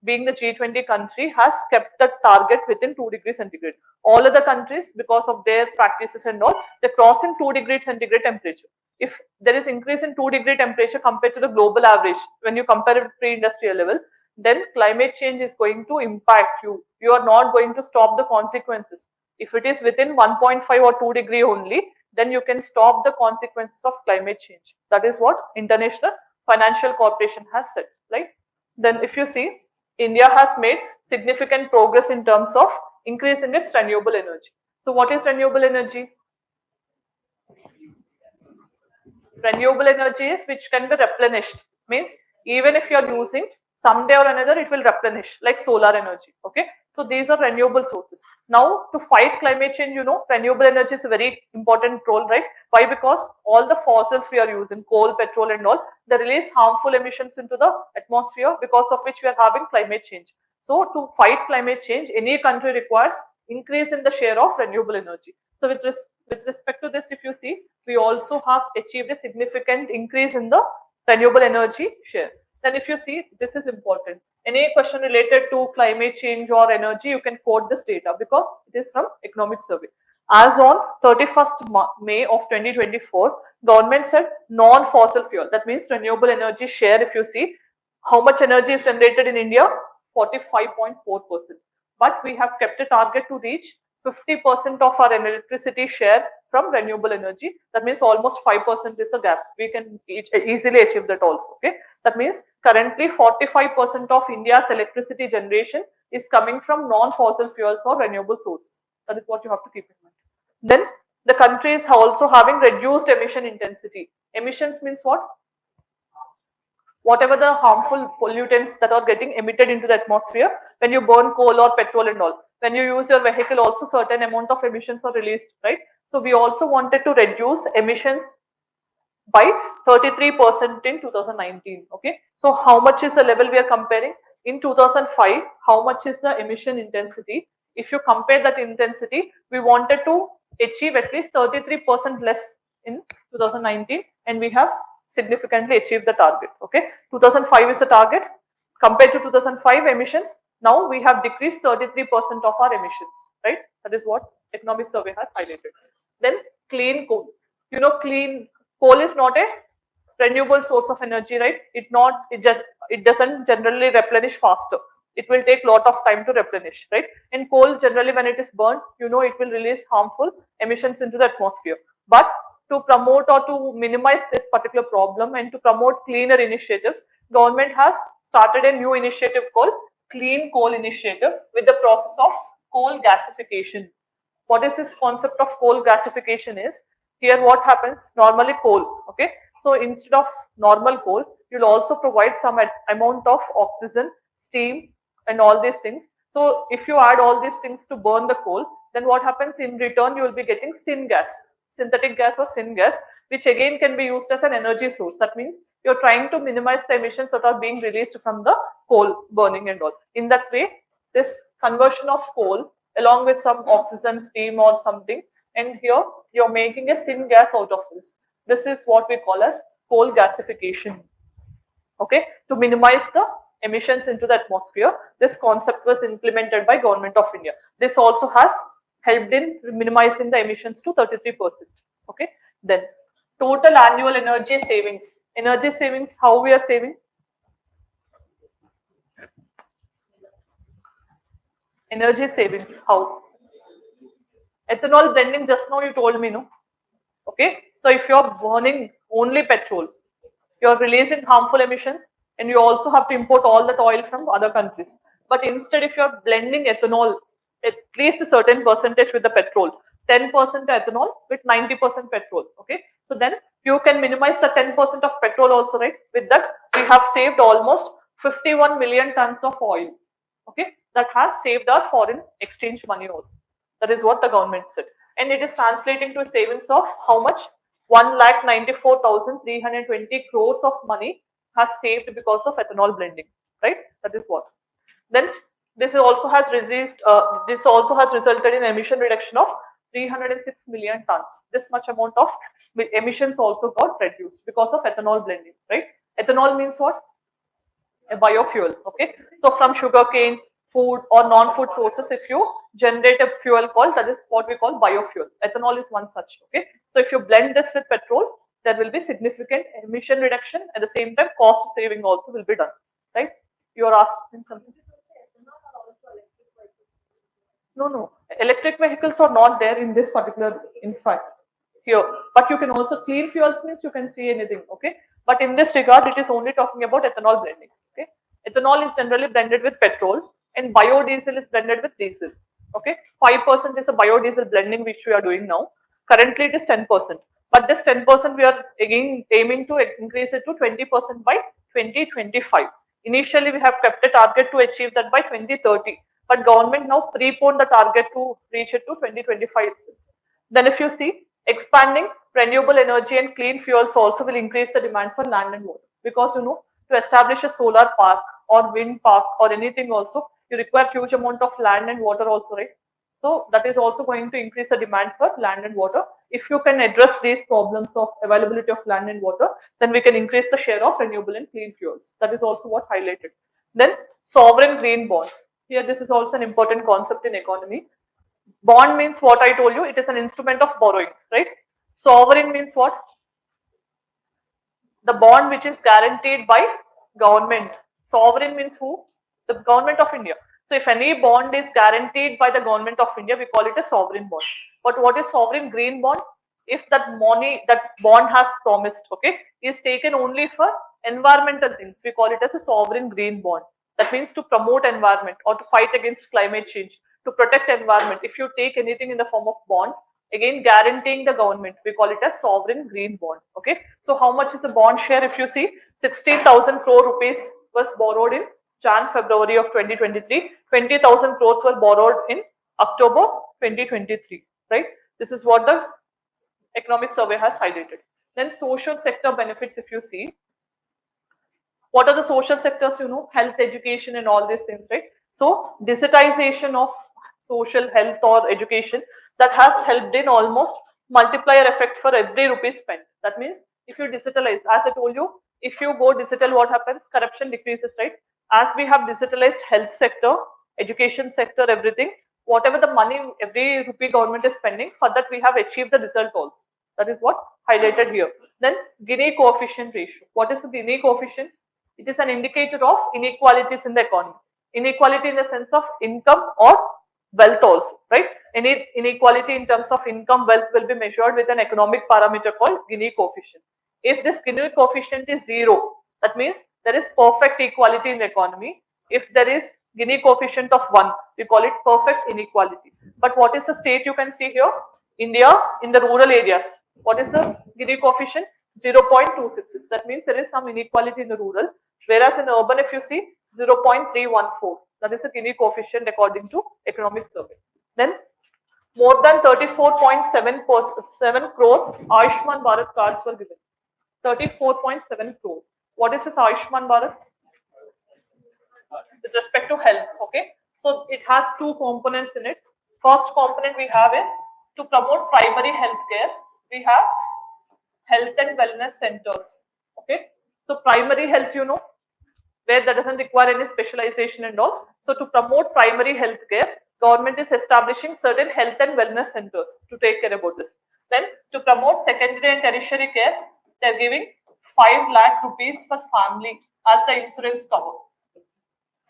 being the G20 country, has kept the target within 2 degrees centigrade. All other countries, because of their practices and all, they're crossing 2 degrees centigrade temperature. If there is increase in 2 degree temperature compared to the global average, when you compare it pre-industrial level, then climate change is going to impact you. You are not going to stop the consequences. If it is within 1.5 or 2 degree only, then you can stop the consequences of climate change. That is what International Financial Corporation has said, right? Then if you see, India has made significant progress in terms of increase in its renewable energy. So what is renewable energy? Renewable energy is which can be replenished. Means even if you are using, someday or another it will replenish, like solar energy. Okay, so these are renewable sources. Now to fight climate change, you know, renewable energy is a very important role, right? Why? Because all the fossils we are using, coal, petrol and all, they release harmful emissions into the atmosphere, because of which we are having climate change. So to fight climate change, any country requires increase in the share of renewable energy. So with With respect to this, if you see, we also have achieved a significant increase in the renewable energy share. Then if you see, this is important. Any question related to climate change or energy, you can quote this data because it is from economic survey. As on 31st May of 2024, government said non-fossil fuel. That means renewable energy share, if you see, how much energy is generated in India? 45.4%. But we have kept a target to reach 50% of our electricity share from renewable energy. That means almost 5% is the gap. We can easily achieve that also. Okay. That means currently 45% of India's electricity generation is coming from non-fossil fuels or renewable sources. That is what you have to keep in mind. Then the country is also having reduced emission intensity. Emissions means what? Whatever the harmful pollutants that are getting emitted into the atmosphere when you burn coal or petrol and all. When you use your vehicle, also certain amount of emissions are released, right? So we also wanted to reduce emissions by 33% in 2019. Okay, so how much is the level we are comparing? In 2005, how much is the emission intensity? If you compare that intensity, we wanted to achieve at least 33% less in 2019, and we have significantly achieved the target. Okay, 2005 is the target. Compared to 2005 emissions, now we have decreased 33% of our emissions, right? That is what economic survey has highlighted. Then clean coal. You know, clean coal is not a renewable source of energy, right? It doesn't generally replenish faster. It will take lot of time to replenish, right? And coal generally when it is burned, you know, it will release harmful emissions into the atmosphere. But to promote or to minimize this particular problem and to promote cleaner initiatives, government has started a new initiative called Clean Coal Initiative with the process of coal gasification. What is this concept of coal gasification is, here what happens, normally coal, okay, so instead of normal coal, you'll also provide some amount of oxygen, steam and all these things. So if you add all these things to burn the coal, then what happens, in return you will be getting synthetic gas or syngas, which again can be used as an energy source. That means you're trying to minimize the emissions that are being released from the coal burning and all. In that way, this conversion of coal along with some oxygen, steam or something, and here you're making a syngas out of this. This is what we call as coal gasification. Okay, to minimize the emissions into the atmosphere, this concept was implemented by Government of India. This also has helped in minimizing the emissions to 33%. Okay, then total annual energy savings. Energy savings, how we are saving? Energy savings, how? Ethanol blending, just now you told me, no? Okay, so if you're burning only petrol, you're releasing harmful emissions and you also have to import all that oil from other countries. But instead, if you're blending ethanol, at least a certain percentage with the petrol, 10% ethanol with 90% petrol, okay, so then you can minimize the 10% of petrol also, right? With that, we have saved almost 51 million tons of oil, okay, that has saved our foreign exchange money also. That is what the government said. And it is translating to savings of how much? 1,94,320 crores of money has saved because of ethanol blending, right? That is what. Then this also has resulted in emission reduction of 306 million tons. This much amount of emissions also got reduced because of ethanol blending, right? Ethanol means what? A biofuel, okay? So from sugarcane, food or non-food sources, if you generate a fuel called, that is what we call biofuel. Ethanol is one such, okay? So if you blend this with petrol, there will be significant emission reduction. At the same time, cost saving also will be done, right? You are asking something. No. Electric vehicles are not there in this particular, in fact, here. But you can also, clean fuels means you can see anything, okay? But in this regard, it is only talking about ethanol blending, okay? Ethanol is generally blended with petrol and biodiesel is blended with diesel, okay? 5% is a biodiesel blending which we are doing now. Currently, it is 10%. But this 10% we are again aiming to increase it to 20% by 2025. Initially, we have kept a target to achieve that by 2030. But government now preponed the target to reach it to 2025 itself. Then if you see, expanding renewable energy and clean fuels also will increase the demand for land and water. Because you know, to establish a solar park or wind park or anything also, you require huge amount of land and water also, right? So that is also going to increase the demand for land and water. If you can address these problems of availability of land and water, then we can increase the share of renewable and clean fuels. That is also what highlighted. Then sovereign green bonds. Here this is also an important concept in economy. Bond means what I told you, it is an instrument of borrowing, right? Sovereign means what? The bond which is guaranteed by government. Sovereign means who? The government of India. So if any bond is guaranteed by the government of India, we call it a sovereign bond. But what is sovereign green bond? If that money, that bond has promised, okay, is taken only for environmental things, we call it as a sovereign green bond. That means to promote environment or to fight against climate change, to protect environment. If you take anything in the form of bond, again guaranteeing the government, we call it as sovereign green bond. Okay, so how much is the bond share? If you see, 16,000 crore rupees was borrowed in February of 2023, 20,000 crores were borrowed in October 2023, right? This is what the economic survey has highlighted. Then social sector benefits, if you see, what are the social sectors? Health, education and all these things, right? So digitization of social health or education, that has helped in almost multiplier effect for every rupee spent. That means if you digitalize, as I told you, if you go digital, what happens? Corruption decreases, right? As we have digitalized health sector, education sector, everything, whatever the money every rupee government is spending, for that we have achieved the result also. That is what highlighted here. Then Gini coefficient ratio. What is the Gini coefficient? It is an indicator of inequalities in the economy. Inequality in the sense of income or wealth also, right? Any inequality in terms of income, wealth will be measured with an economic parameter called Gini coefficient. If this Gini coefficient is 0, that means there is perfect equality in the economy. If there is Gini coefficient of 1, we call it perfect inequality. But what is the state you can see here? India in the rural areas. What is the Gini coefficient? 0.266. That means there is some inequality in the rural. Whereas in urban, if you see, 0.314. That is the Gini coefficient according to economic survey. Then more than 34.7 crore Ayushman Bharat cards were given. 34.7 crore. What is this Ayushman Bharat? With respect to health, okay? So it has two components in it. First component we have is to promote primary health care. We have health and wellness centers, okay? So primary health, where that doesn't require any specialization and all. So to promote primary health care, government is establishing certain health and wellness centers to take care about this. Then to promote secondary and tertiary care, they are giving 5 lakh rupees per family as the insurance cover.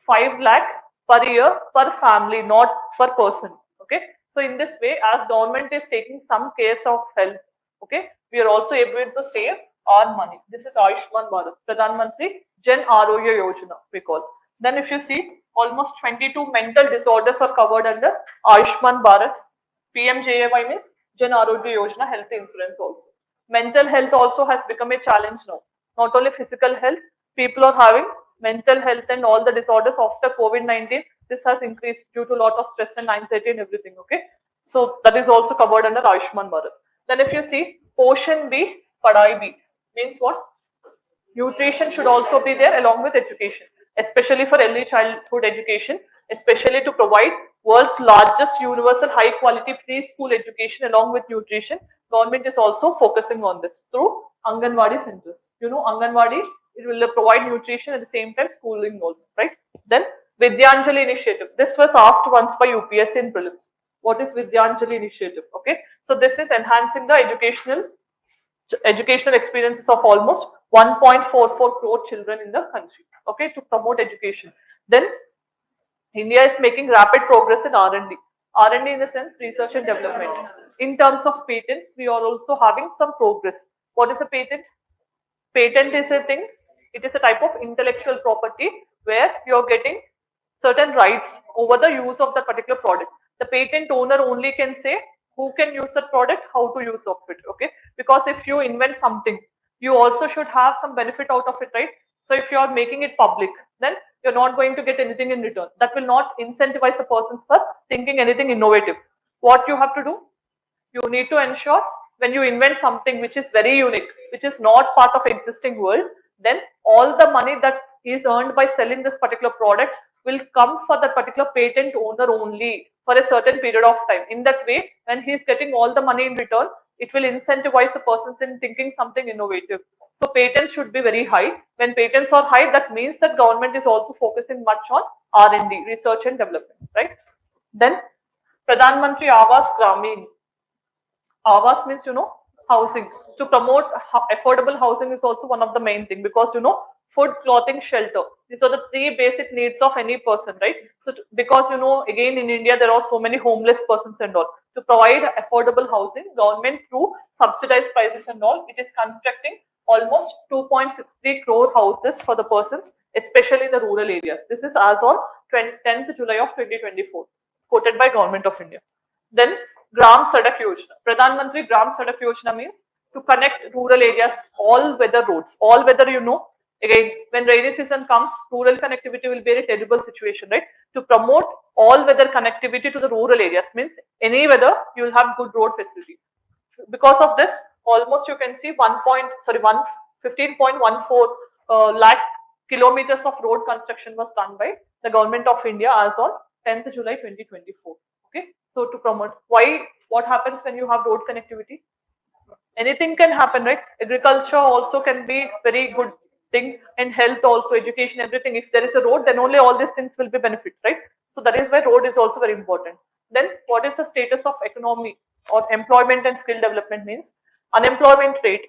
5 lakh per year per family, not per person. Okay. So in this way, as government is taking some care of health, okay, we are also able to save our money. This is Ayushman Bharat, Pradhan Mantri Jan Arogya Yojana, we call. Then if you see, almost 22 mental disorders are covered under Ayushman Bharat. PMJAY means Jan Arogya Yojana, health insurance also. Mental health also has become a challenge now. Not only physical health, people are having mental health and all the disorders after COVID-19. This has increased due to a lot of stress and anxiety and everything, okay? So that is also covered under Ayushman Bharat. Then if you see, Poshan B, Padai B, means what? Nutrition should also be there along with education, especially for early childhood education, especially to provide world's largest universal high quality preschool education along with nutrition. Government is also focusing on this through Anganwadi centers. Anganwadi, it will provide nutrition at the same time schooling also, right? Then Vidyanjali initiative. This was asked once by UPSC in prelims. What is Vidyanjali initiative? Okay, so this is enhancing the educational experiences of almost 1.44 crore children in the country, okay, to promote education. Then India is making rapid progress in R&D. R&D in the sense research and development. In terms of patents, we are also having some progress. What is a patent? Patent is a thing, it is a type of intellectual property where you are getting certain rights over the use of that particular product. The patent owner only can say who can use that product, how to use of it, okay? Because if you invent something, you also should have some benefit out of it, right? So if you are making it public, then you're not going to get anything in return. That will not incentivize a person for thinking anything innovative. What you have to do? You need to ensure when you invent something which is very unique, which is not part of existing world, then all the money that is earned by selling this particular product will come for that particular patent owner only for a certain period of time. In that way, when he is getting all the money in return, it will incentivize the persons in thinking something innovative. So patents should be very high. When patents are high, that means that government is also focusing much on R&D, research and development, right? Then Pradhan Mantri Awas Gramin. Awas means, housing. To promote affordable housing is also one of the main thing, because, food, clothing, shelter. These are the three basic needs of any person, right? So because, again in India there are so many homeless persons and all. To provide affordable housing, government through subsidized prices and all, it is constructing almost 2.63 crore houses for the persons, especially in the rural areas. This is as on 10th July of 2024, quoted by Government of India. Then Gram Sadak Yojana. Pradhan Mantri Gram Sadak Yojana means to connect rural areas, all weather roads. All weather, again, when rainy season comes, rural connectivity will be a terrible situation, right? To promote all weather connectivity to the rural areas means any weather you will have good road facility. Because of this, almost you can see 15.14 lakh kilometers of road construction was done by the Government of India as on 10th July 2024. Okay, so to promote, what happens when you have road connectivity? Anything can happen, right? Agriculture also can be very good thing, and health also, education, everything. If there is a road, then only all these things will be benefit, right? So that is why road is also very important. Then what is the status of economy or employment and skill development means? Unemployment rate,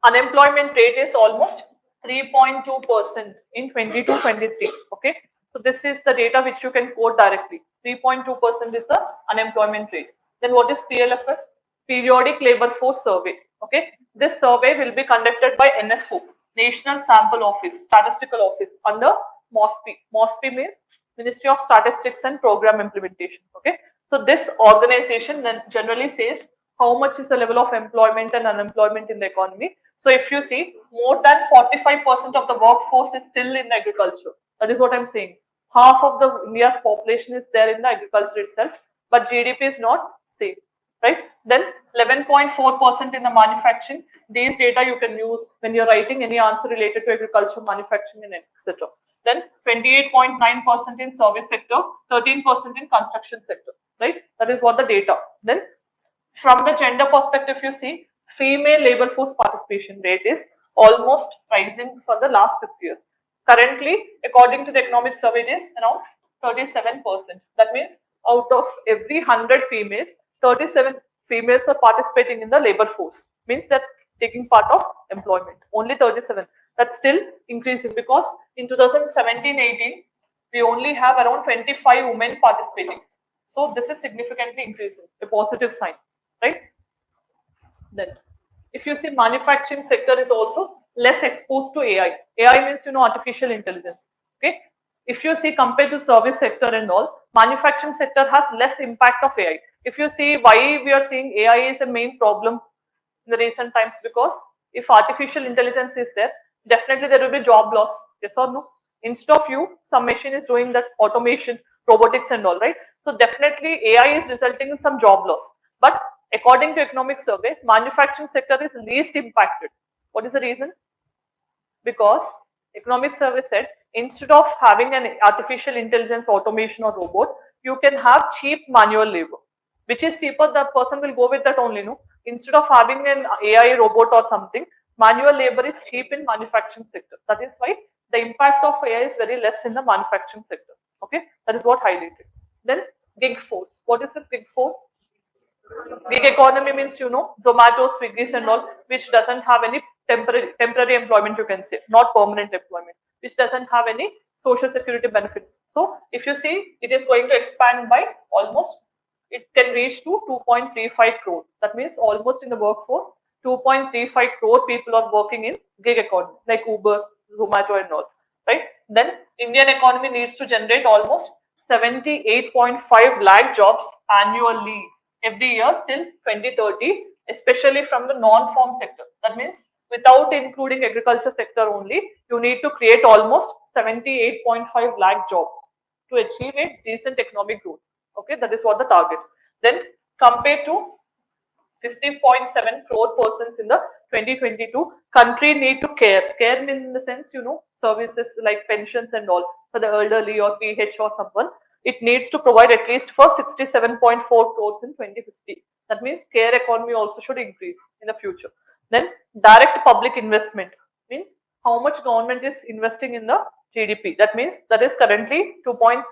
unemployment rate is almost 3.2% in 22-23. Okay, so this is the data which you can quote directly. 3.2% is the unemployment rate. Then what is PLFS? Periodic Labor Force Survey. Okay, this survey will be conducted by NSO, National Sample Office, Statistical Office, under MOSPI. MOSPI means Ministry of Statistics and Program Implementation. Okay, so this organization then generally says how much is the level of employment and unemployment in the economy. So if you see, more than 45% of the workforce is still in agriculture. That is what I'm saying. Half of the India's population is there in the agriculture itself, but GDP is not same, right? Then 11.4% in the manufacturing. These data you can use when you're writing any answer related to agriculture, manufacturing, and etc. Then 28.9% in service sector, 13% in construction sector, right? That is what the data. Then from the gender perspective, you see, female labor force participation rate is almost rising for the last 6 years. Currently, according to the economic survey, it is around 37%. That means out of every 100 females, 37 females are participating in the labor force. Means that taking part of employment. Only 37. That's still increasing, because in 2017-18, we only have around 25 women participating. So this is significantly increasing, a positive sign, right? Then, if you see, manufacturing sector is also less exposed to AI. AI means, artificial intelligence. Okay. If you see, compared to service sector and all, manufacturing sector has less impact of AI. If you see why we are seeing AI is a main problem in the recent times, because if artificial intelligence is there, definitely there will be job loss. Yes or no? Instead of you, some machine is doing that automation, robotics and all, right? So definitely AI is resulting in some job loss. But according to economic survey, manufacturing sector is least impacted. What is the reason? Because economic survey said, instead of having an artificial intelligence, automation or robot, you can have cheap manual labor. Which is cheaper, the person will go with that only, no? Instead of having an AI robot or something, manual labor is cheap in manufacturing sector. That is why the impact of AI is very less in the manufacturing sector. Okay, that is what highlighted. Then gig force. What is this gig force? Gig economy means, Zomato, Swiggy's and all, which doesn't have any temporary employment, you can say, not permanent employment, which doesn't have any social security benefits. So if you see, it is going to expand by almost, it can reach to 2.35 crore. That means almost in the workforce, 2.35 crore people are working in gig economy, like Uber, Zomato and all, right? Then Indian economy needs to generate almost 78.5 lakh jobs annually every year till 2030, especially from the non-farm sector. That means without including agriculture sector only, you need to create almost 78.5 lakh jobs to achieve a decent economic growth. Okay, that is what the target. Then compared to 50.7 crore persons in the 2022. Country need to care in the sense, services like pensions and all for the elderly or PH or someone. It needs to provide at least for 67.4 crores in 2050. That means care economy also should increase in the future. Then direct public investment means how much government is investing in the GDP. That means that is currently 2%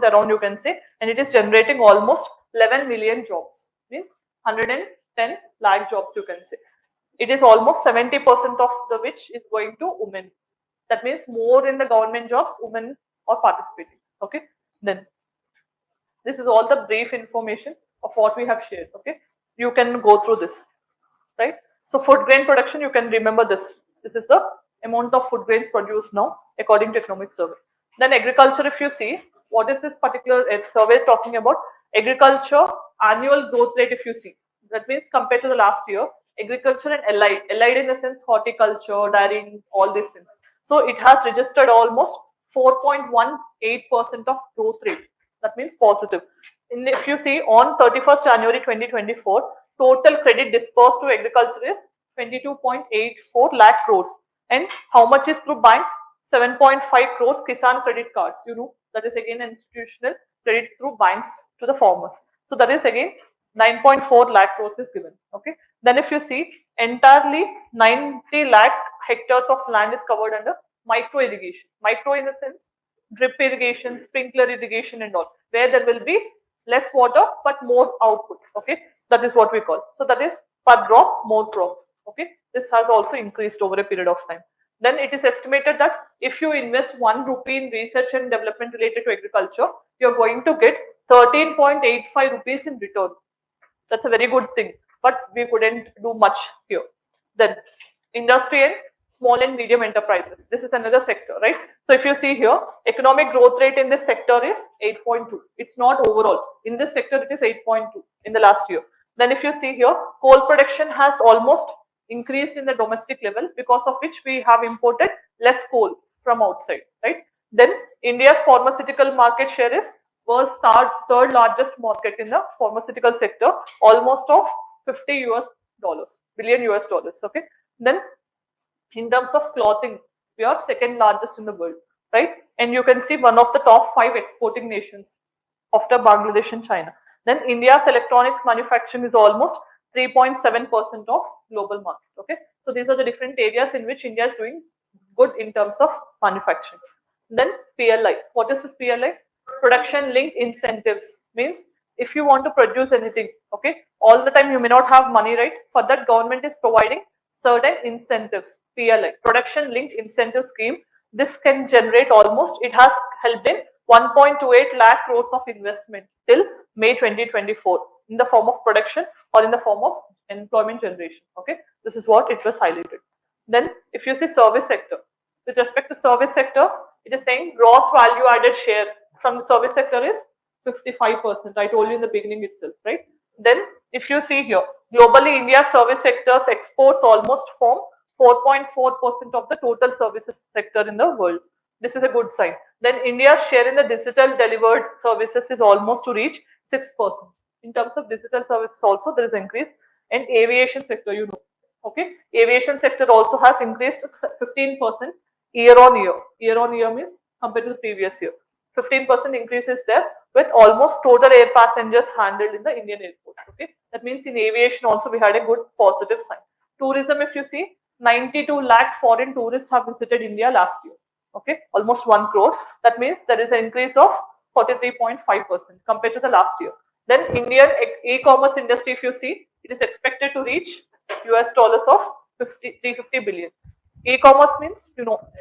around, you can say, and it is generating almost 11 million jobs, means 110 lakh jobs, you can say. It is almost 70% of the which is going to women. That means more in the government jobs, women are participating. Okay, then this is all the brief information of what we have shared. Okay, you can go through this, right? So food grain production, you can remember this. This is the amount of food grains produced now according to economic survey. Then agriculture, if you see, what is this particular survey talking about? Agriculture annual growth rate, if you see, that means compared to the last year, agriculture and allied in the sense horticulture, dairying, all these things. So it has registered almost 4.18% of growth rate. That means positive. If you see on 31st January 2024, total credit disbursed to agriculture is 22.84 lakh crores. And how much is through banks? 7.5 crores Kisan credit cards. That is again institutional credit through banks to the farmers. So that is again 9.4 lakh crores is given. Okay. Then if you see, entirely 90 lakh hectares of land is covered under micro irrigation. Micro in the sense drip irrigation, sprinkler irrigation and all, where there will be less water but more output. Okay, that is what we call. So that is per drop, more crop. Okay, this has also increased over a period of time. Then it is estimated that if you invest 1 rupee in research and development related to agriculture, you are going to get 13.85 rupees in return. That's a very good thing, but we couldn't do much here. Then industry and small and medium enterprises. This is another sector, right? So if you see here, economic growth rate in this sector is 8.2. It's not overall. In this sector, it is 8.2 in the last year. Then if you see here, coal production has almost increased in the domestic level, because of which we have imported less coal from outside, right? Then India's pharmaceutical market share is world's third largest market in the pharmaceutical sector, almost of 50 billion US dollars. Okay. Then in terms of clothing, we are second largest in the world, right? And you can see one of the top 5 exporting nations after Bangladesh and China. Then India's electronics manufacturing is almost 3.7% of global market. Okay, so these are the different areas in which India is doing good in terms of manufacturing. Then PLI. What is this PLI? Production linked incentives. Means if you want to produce anything, okay, all the time you may not have money, right? For that, government is providing certain incentives. PLI, production linked incentive scheme. This can generate almost, it has helped in 1.28 lakh crores of investment till May 2024 in the form of production or in the form of employment generation. Okay, this is what it was highlighted. Then if you see service sector, with respect to service sector, it is saying gross value added share from the service sector is 55%. I told you in the beginning itself, right? Then if you see here, globally India's service sector's exports almost form 4.4% of the total services sector in the world. This is a good sign. Then India's share in the digital delivered services is almost to reach 6%. In terms of digital services also there is increase. And aviation sector, okay, aviation sector also has increased 15% year on year. Year on year means compared to the previous year. 15% increase is there, with almost total air passengers handled in the Indian airports. Okay, that means in aviation also we had a good positive sign. Tourism, if you see, 92 lakh foreign tourists have visited India last year. Okay, almost 1 crore. That means there is an increase of 43.5% compared to the last year. Then Indian e-commerce industry, if you see, it is expected to reach US dollars of 350 billion. E-commerce means,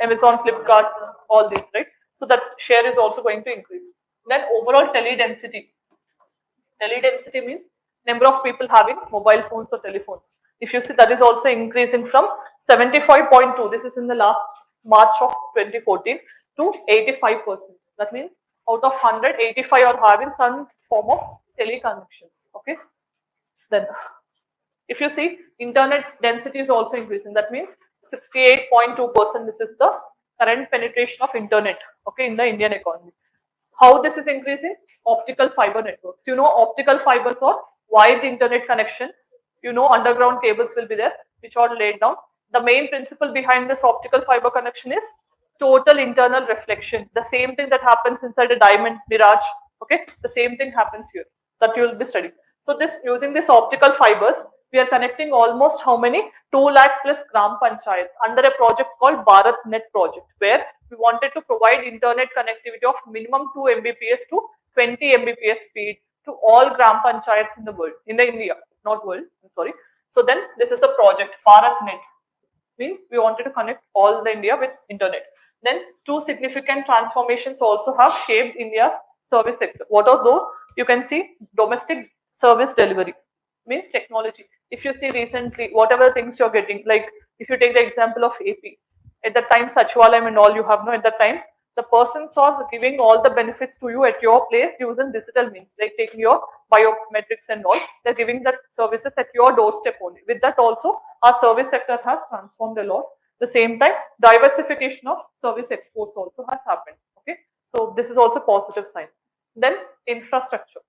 Amazon, Flipkart, all these, right? So that share is also going to increase. Then overall tele density. Tele density means number of people having mobile phones or telephones. If you see, that is also increasing from 75.2. This is in the last March of 2014 to 85%. That means out of 100, 85 are having some form of teleconnections. Okay. Then if you see, internet density is also increasing. That means 68.2%. This is the current penetration of internet, okay, in the Indian economy. How this is increasing? Optical fiber networks. Optical fibers are Why the internet connections? You know, underground cables will be there, which are laid down. The main principle behind this optical fiber connection is total internal reflection. The same thing that happens inside a diamond mirage, okay? The same thing happens here that you will be studying. So this, using this optical fibers, we are connecting almost how many? 2 lakh plus gram panchayats under a project called Bharat Net project, where we wanted to provide internet connectivity of minimum 2 Mbps to 20 Mbps speed to all gram panchayats in the world, in the India, not world, I'm sorry. So then this is the project Bharat Net, means we wanted to connect all the India with internet. Then two significant transformations also have shaped India's service sector. What are those? You can see domestic service delivery, means technology. If you see recently, whatever things you're getting, like if you take the example of AP, at the time Sachivalayam and all, you have no, at that time the persons are giving all the benefits to you at your place using digital means, like taking your biometrics and all. They're giving that services at your doorstep only. With that also, our service sector has transformed a lot. The same time, diversification of service exports also has happened. Okay, so this is also positive sign. Then infrastructure.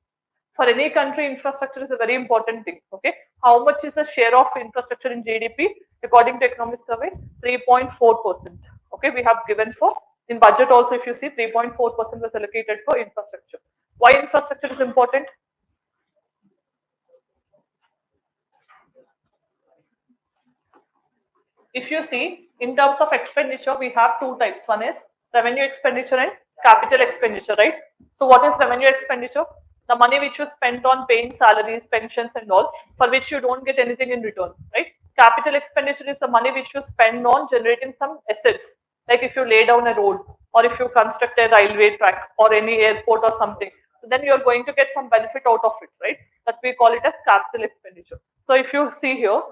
For any country, infrastructure is a very important thing. Okay, how much is the share of infrastructure in GDP? According to economic survey, 3.4%. Okay, we have given for in budget also. If you see, 3.4% was allocated for infrastructure. Why infrastructure is important? If you see, in terms of expenditure, we have two types. One is revenue expenditure and capital expenditure, right? So what is revenue expenditure? The money which you spend on paying salaries, pensions and all, for which you don't get anything in return, right? Capital expenditure is the money which you spend on generating some assets, like if you lay down a road or if you construct a railway track or any airport or something, then you are going to get some benefit out of it, right? That we call it as capital expenditure. So if you see here,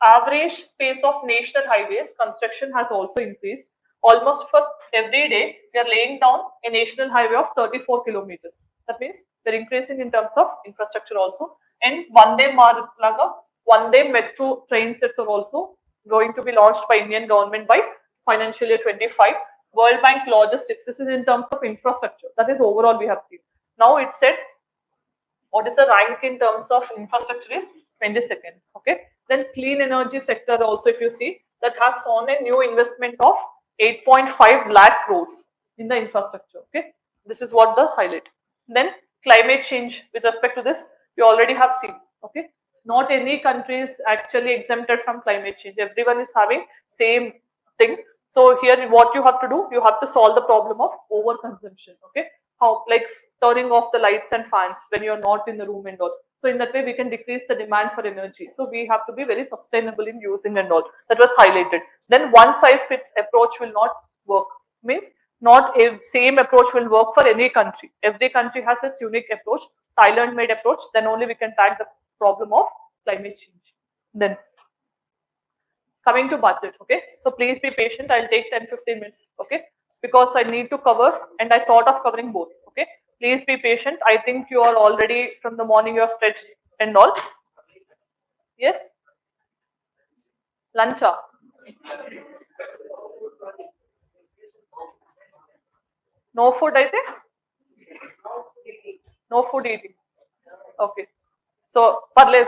average pace of national highways construction has also increased. Almost for every day, we are laying down a national highway of 34 kilometers. That means they're increasing in terms of infrastructure also. And one day metro train sets are also going to be launched by Indian government by financial year 25. World Bank logistics, this is in terms of infrastructure. That is overall we have seen. Now it said, what is the rank in terms of infrastructure is 22nd. Okay, then clean energy sector also, if you see, that has shown a new investment of 8.5 lakh crores in the infrastructure. Okay, this is what the highlight. Then climate change, with respect to this, we already have seen. Okay, not any country is actually exempted from climate change. Everyone is having same thing. So here what you have to do, you have to solve the problem of overconsumption. Okay, how, like turning off the lights and fans when you're not in the room and all. So in that way, we can decrease the demand for energy. So we have to be very sustainable in using and all. That was highlighted. Then one size fits approach will not work. Means not a same approach will work for any country. Every country has its unique approach, Thailand made approach. Then only we can tackle the problem of climate change. Then coming to budget. Okay, so please be patient. I'll take 10-15 minutes. Okay, because I need to cover and I thought of covering both. Okay, please be patient. I think you are already from the morning you're stretched and all. Yes, lunch. No food, I think. No food eating. Okay, so parle.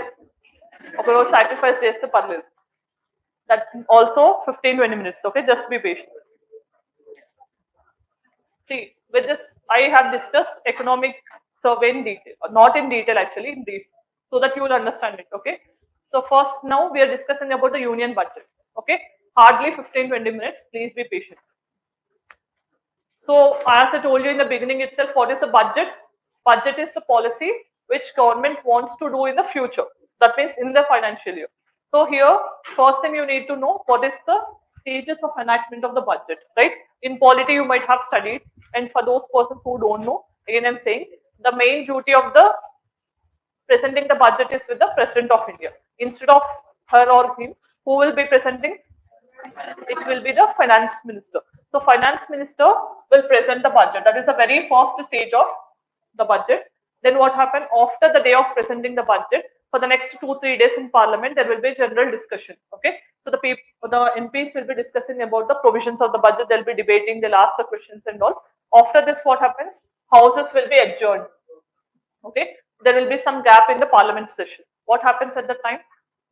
Okay, वो sacrifice చేస్తే parle. That also 15-20 minutes. Okay, just be patient. See, with this, I have discussed economic survey in detail, not in detail actually, in brief, so that you will understand it. Okay, so first now we are discussing about the union budget. Okay, hardly 15-20 minutes. Please be patient. So as I told you in the beginning itself, what is a budget? Budget is the policy which government wants to do in the future. That means in the financial year. So here, first thing you need to know, what is the stages of enactment of the budget, right? In polity, you might have studied, and for those persons who don't know, again I'm saying, the main duty of the presenting the budget is with the President of India. Instead of her or him, who will be presenting? It will be the finance minister. So finance minister will present the budget. That is the very first stage of the budget. Then what happened after the day of presenting the budget? For the next 2-3 days in parliament, there will be general discussion. Okay, so the MPs will be discussing about the provisions of the budget. They'll be debating, they'll ask the questions and all. After this, what happens? Houses will be adjourned. Okay, there will be some gap in the parliament session. What happens at the time?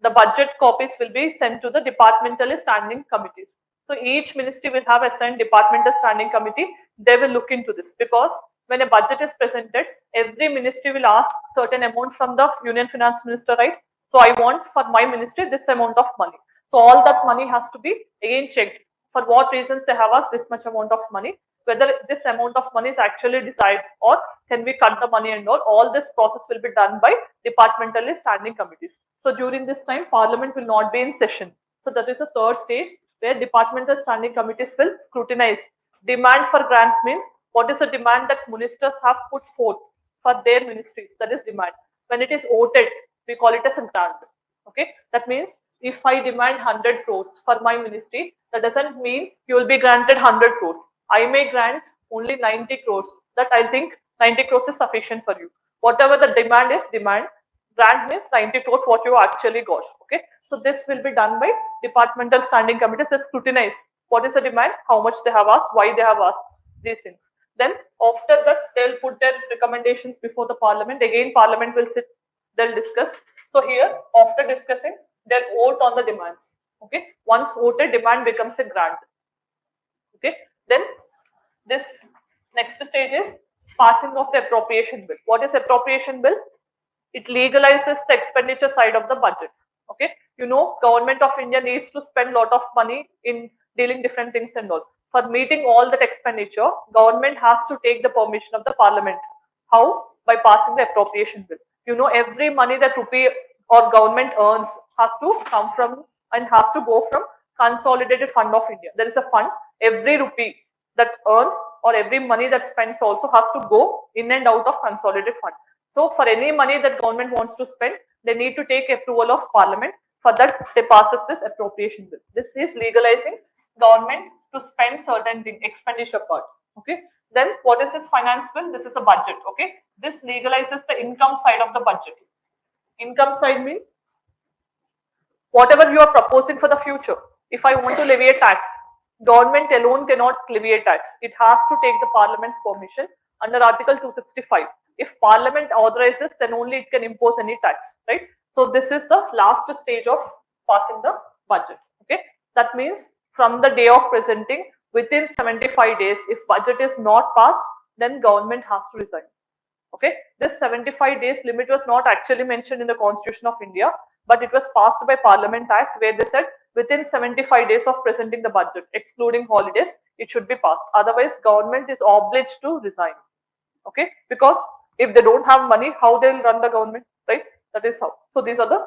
The budget copies will be sent to the departmental standing committees. So each ministry will have assigned departmental standing committee. They will look into this, because when a budget is presented, every ministry will ask certain amount from the union finance minister, right? So I want for my ministry this amount of money. So all that money has to be again checked. For what reasons they have asked this much amount of money, whether this amount of money is actually desired, or can we cut the money and all this process will be done by departmentally standing committees. So during this time, parliament will not be in session. So that is the third stage, where departmental standing committees will scrutinize. Demand for grants means what is the demand that ministers have put forth for their ministries, that is demand. When it is voted, we call it as a grant. Okay, that means if I demand 100 crores for my ministry, that doesn't mean you will be granted 100 crores. I may grant only 90 crores, that I think 90 crores is sufficient for you. Whatever the demand is, demand, grant means 90 crores what you actually got. Okay, so this will be done by departmental standing committees. They scrutinize what is the demand, how much they have asked, why they have asked these things. Then after that, they'll put their recommendations before the parliament. Again, parliament will sit, they'll discuss. So here, after discussing, they'll vote on the demands. Okay, once voted, demand becomes a grant. Okay, then this next stage is passing of the appropriation bill. What is appropriation bill? It legalizes the expenditure side of the budget. Okay, you know, government of India needs to spend lot of money in dealing different things and all. For meeting all that expenditure, government has to take the permission of the parliament. How? By passing the appropriation bill. You know, every money that rupee or government earns has to come from and has to go from consolidated fund of India. There is a fund. Every rupee that earns or every money that spends also has to go in and out of consolidated fund. So for any money that government wants to spend, they need to take approval of parliament. For that, they passes this appropriation bill. This is legalizing government to spend certain thing, expenditure part. Okay. Then what is this finance bill? This is a budget. Okay. This legalizes the income side of the budget. Income side means whatever you are proposing for the future. If I want to levy a tax, government alone cannot levy a tax. It has to take the parliament's permission under Article 265. If parliament authorizes, then only it can impose any tax, right? So this is the last stage of passing the budget. Okay, that means from the day of presenting, within 75 days, if budget is not passed, then government has to resign. Okay, this 75 days limit was not actually mentioned in the Constitution of India, but it was passed by Parliament Act, where they said within 75 days of presenting the budget, excluding holidays, it should be passed. Otherwise, government is obliged to resign. Okay, because if they don't have money, how they'll run the government, right? That is how. So these are the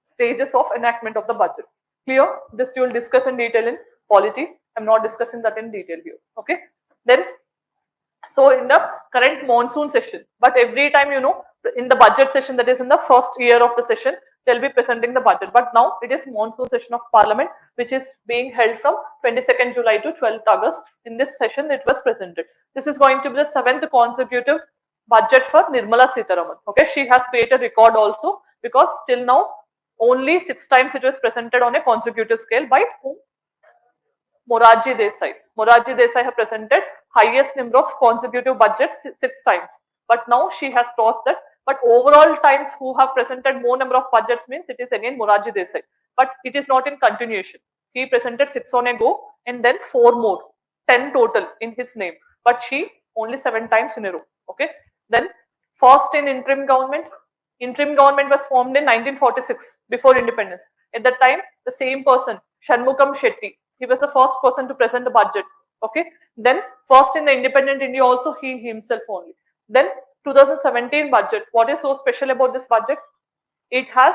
stages of enactment of the budget. Clear? This you will discuss in detail in polity. I'm not discussing that in detail here. Okay. Then, so in the current monsoon session, but every time, you know, in the budget session, that is in the first year of the session, they'll be presenting the budget. But now it is monsoon session of parliament, which is being held from 22nd July to 12th August. In this session, it was presented. This is going to be the 7th consecutive budget for Nirmala Sitharaman. Okay, she has created record also, because till now only 6 times it was presented on a consecutive scale by whom? Morarji Desai. Morarji Desai have presented highest number of consecutive budgets 6 times. But now she has crossed that. But overall times who have presented more number of budgets means it is again Morarji Desai. But it is not in continuation. He presented 6 on a go and then 4 more. 10 total in his name. But she only 7 times in a row. Okay. Then first in interim government. Interim government was formed in 1946 before independence. At that time, the same person, Shanmugam Shetty, he was the first person to present the budget. Okay. Then first in the independent India also he himself only. Then 2017 budget. What is so special about this budget? It has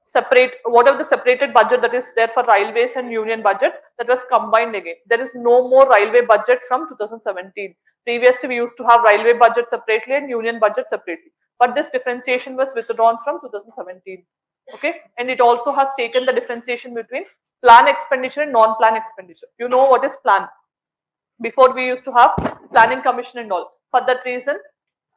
separate, whatever the separated budget that is there for railways and union budget, that was combined again. There is no more railway budget from 2017. Previously we used to have railway budget separately and union budget separately. But this differentiation was withdrawn from 2017. Okay. And it also has taken the differentiation between plan expenditure and non-plan expenditure. You know what is plan? Before we used to have planning commission and all. For that reason,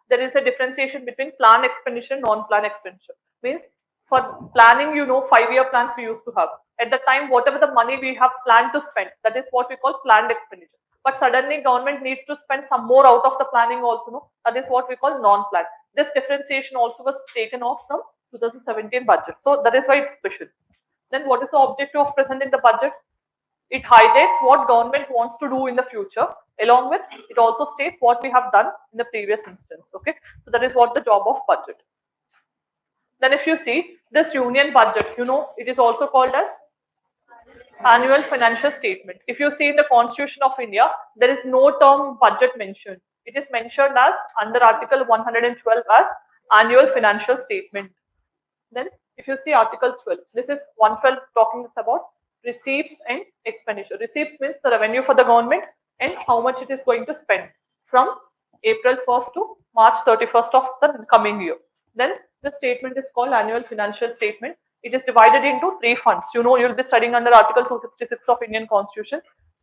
there is a differentiation between plan expenditure and non-plan expenditure. Means for planning, you know, 5-year plans we used to have. At the time, whatever the money we have planned to spend, that is what we call planned expenditure. but suddenly government needs to spend some more out of the planning also, no? That is what we call non-plan. This differentiation also was taken off from 2017 budget. So that is why it's special. Then what is the objective of presenting the budget? It highlights what government wants to do in the future. Along with it also states what we have done in the previous instance. Okay, so that is what the job of budget. Then if you see this union budget, it is also called as annual financial statement. If you see in the Constitution of India, there is no term budget mentioned. It is mentioned as under Article 112 as annual financial statement. Then if you see Article 12, this is 112 talking about receipts and expenditure. Receipts means the revenue for the government and how much it is going to spend from April 1st to March 31st of the coming year. Then the statement is called annual financial statement. It is divided into three funds. You'll be studying under Article 266 of Indian Constitution.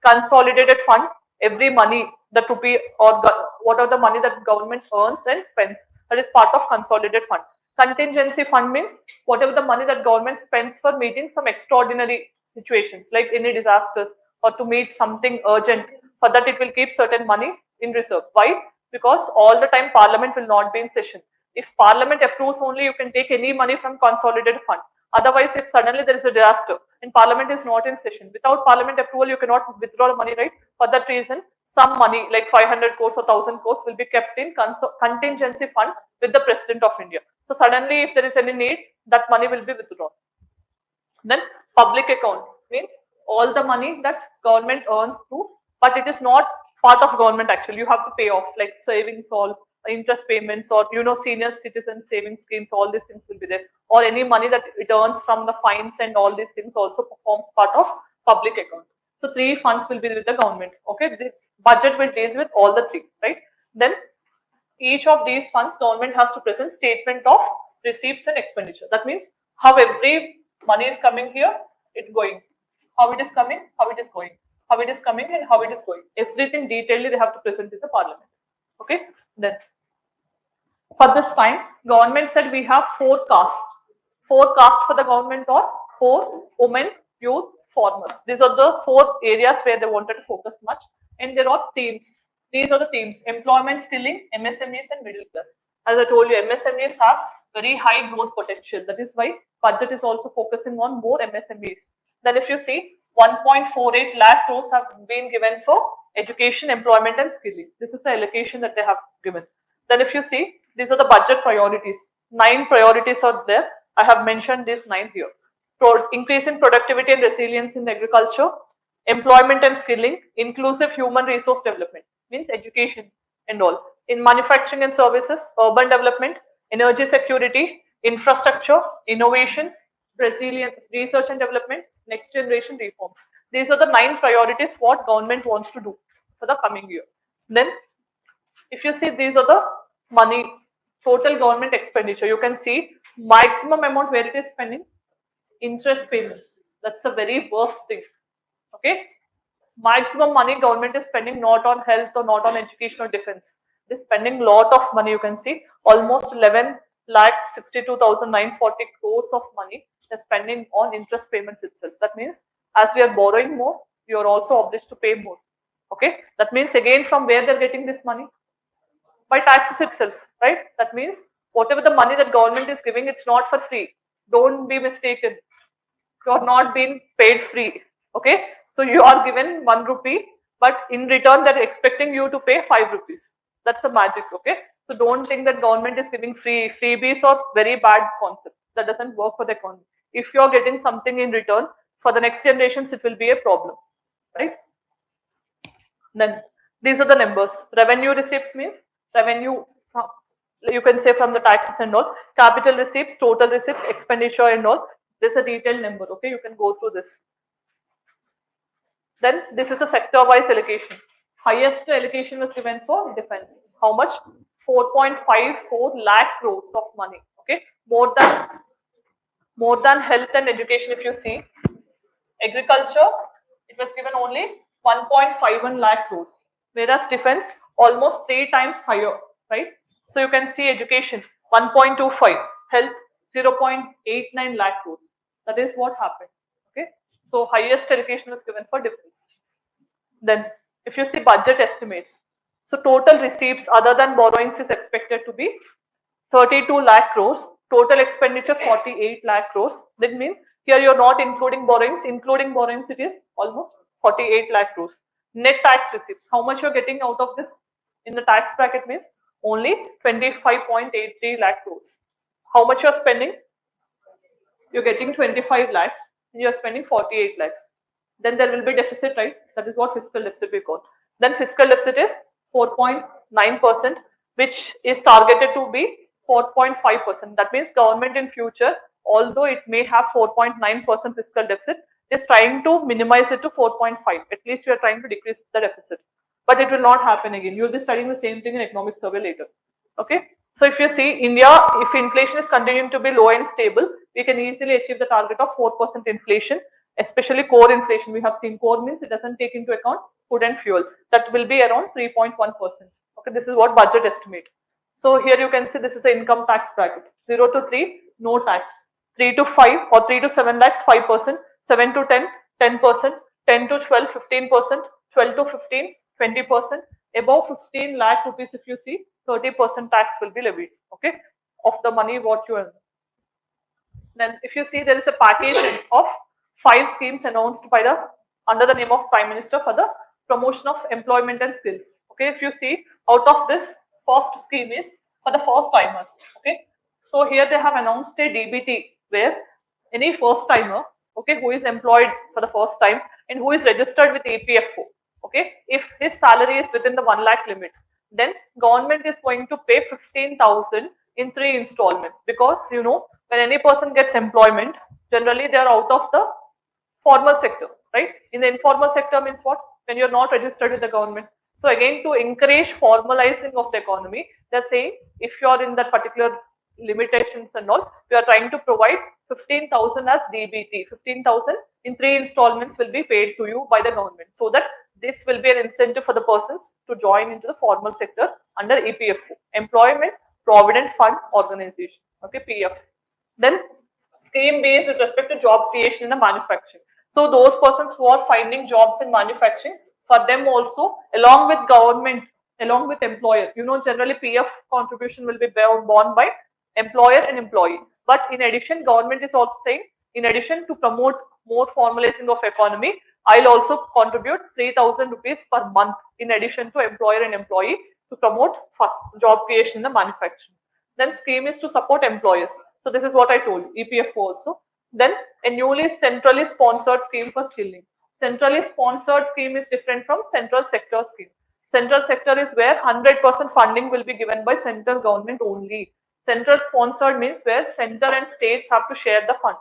Consolidated fund, every money that rupee or what are the money that government earns and spends, that is part of consolidated fund. Contingency fund means whatever the money that government spends for meeting some extraordinary situations like any disasters or to meet something urgent. For that it will keep certain money in reserve. Why? Because all the time parliament will not be in session. If parliament approves only, you can take any money from consolidated fund. Otherwise, if suddenly there is a disaster and parliament is not in session, without parliament approval, you cannot withdraw the money, right? For that reason, some money like 500 crores or 1000 crores will be kept in contingency fund with the President of India. So suddenly, if there is any need, that money will be withdrawn. Then public account means all the money that government earns through, but it is not part of government actually. You have to pay off like savings, all interest payments, or senior citizen savings schemes. All these things will be there, or any money that it earns from the fines and all these things also performs part of public account. So three funds will be with the government. Okay, the budget will deal with all the three, right? Then each of these funds, government has to present statement of receipts and expenditure. That means how every money is coming here, it's going. How it is coming, how it is going. How it is coming and how it is going. Everything detailedly they have to present in the parliament. Okay. Then for this time, government said we have four castes. Four castes for the government or four women, youth, farmers. These are the four areas where they wanted to focus much. And there are themes. These are the themes: employment, skilling, MSMEs, and middle class. As I told you, MSMEs have very high growth potential. That is why budget is also focusing on more MSMEs. Then if you see, 1.48 lakh crores have been given for education, employment, and skilling. This is the allocation that they have given. Then if you see, these are the budget priorities. 9 priorities are there. I have mentioned these 9 here. Increase in productivity and resilience in agriculture, employment and skilling, inclusive human resource development, means education and all. In manufacturing and services, urban development, energy security, infrastructure, innovation, resilience, research and development, next generation reforms. These are the 9 priorities what government wants to do for the coming year. Then if you see, these are the money, total government expenditure. You can see maximum amount where it is spending, interest payments. That's the very worst thing. Okay, maximum money government is spending not on health or not on education or defense. It is spending lot of money. You can see almost 11 lakh 62,940 crores of money they're spending on interest payments itself. That means as we are borrowing more, you are also obliged to pay more. Okay, that means again from where they're getting this money? By taxes itself, right? That means whatever the money that government is giving, it's not for free. Don't be mistaken. You are not being paid free. Okay, so you are given 1 rupee, but in return they're expecting you to pay 5 rupees. That's the magic. Okay, so don't think that government is giving freebies or very bad concept. That doesn't work for the economy. If you are getting something in return, for the next generations it will be a problem, right? Then these are the numbers. Revenue receipts means revenue from, you can say from the taxes and all. Capital receipts, total receipts, expenditure and all. This is a detailed number. Okay, you can go through this. Then this is a sector-wise allocation. Highest allocation was given for defense. How much? 4.54 lakh crores of money. Okay, more than health and education. If you see, agriculture, it was given only 1.51 lakh crores, whereas defense almost 3 times higher, right? So you can see education 1.25, health 0.89 lakh crores. That is what happened. Okay, so highest allocation was given for defense. Then If you see budget estimates, so total receipts other than borrowings is expected to be 32 lakh crores, total expenditure 48 lakh crores. That means here you are not including borrowings. Including borrowings, it is almost 48 lakh crores. Net tax receipts, how much you are getting out of this in the tax bracket means only 25.83 lakh crores. How much you are spending? You're getting 25 lakhs and you're spending 48 lakhs. Then there will be deficit, right? That is what fiscal deficit we call. Then fiscal deficit is 4.9%, which is targeted to be 4.5%. That means government in future, although it may have 4.9% fiscal deficit, is trying to minimize it to 4.5. At least we are trying to decrease the deficit. But it will not happen again. You will be studying the same thing in economic survey later. Okay. So if you see India, if inflation is continuing to be low and stable, we can easily achieve the target of 4% inflation, especially core inflation. We have seen core means it doesn't take into account food and fuel. That will be around 3.1%. Okay, this is what budget estimate. So here you can see this is an income tax bracket. 0 to 3, no tax. 3 to 5 or 3 to 7 lakhs, 5%. 7 to 10, 10%. 10 to 12, 15%. 12 to 15, 20%. Above 15 lakh rupees, if you see, 30% tax will be levied, okay, of the money what you earn. Then if you see, there is a package of 5 schemes announced by the under the name of Prime Minister for the promotion of employment and skills. Okay, if you see, out of this first scheme is for the first timers. Okay, so here they have announced a DBT where any first timer, okay, who is employed for the first time and who is registered with EPFO, okay, if his salary is within the 1 lakh limit, then government is going to pay 15,000 in 3 installments, because you know when any person gets employment, generally they are out of the formal sector, right? In the informal sector means what? When you're not registered with the government. So again, to encourage formalizing of the economy, they're saying if you're in that particular limitations and all, we are trying to provide 15,000 as DBT. 15,000 in 3 installments will be paid to you by the government, so that this will be an incentive for the persons to join into the formal sector under EPFO, Employment Provident Fund Organization, okay, PF. Then scheme based with respect to job creation in the manufacturing. So those persons who are finding jobs in manufacturing, for them also, along with government, along with employer, you know, generally PF contribution will be borne by employer and employee. But in addition, government is also saying, in addition to promote more formalizing of economy, I'll also contribute 3,000 rupees per month in addition to employer and employee to promote first job creation in the manufacturing. Then scheme is to support employers. So this is what I told you, EPFO also. Then a newly centrally sponsored scheme for skilling. Centrally sponsored scheme is different from central sector scheme. Central sector is where 100% funding will be given by central government only. Central sponsored means where center and states have to share the fund.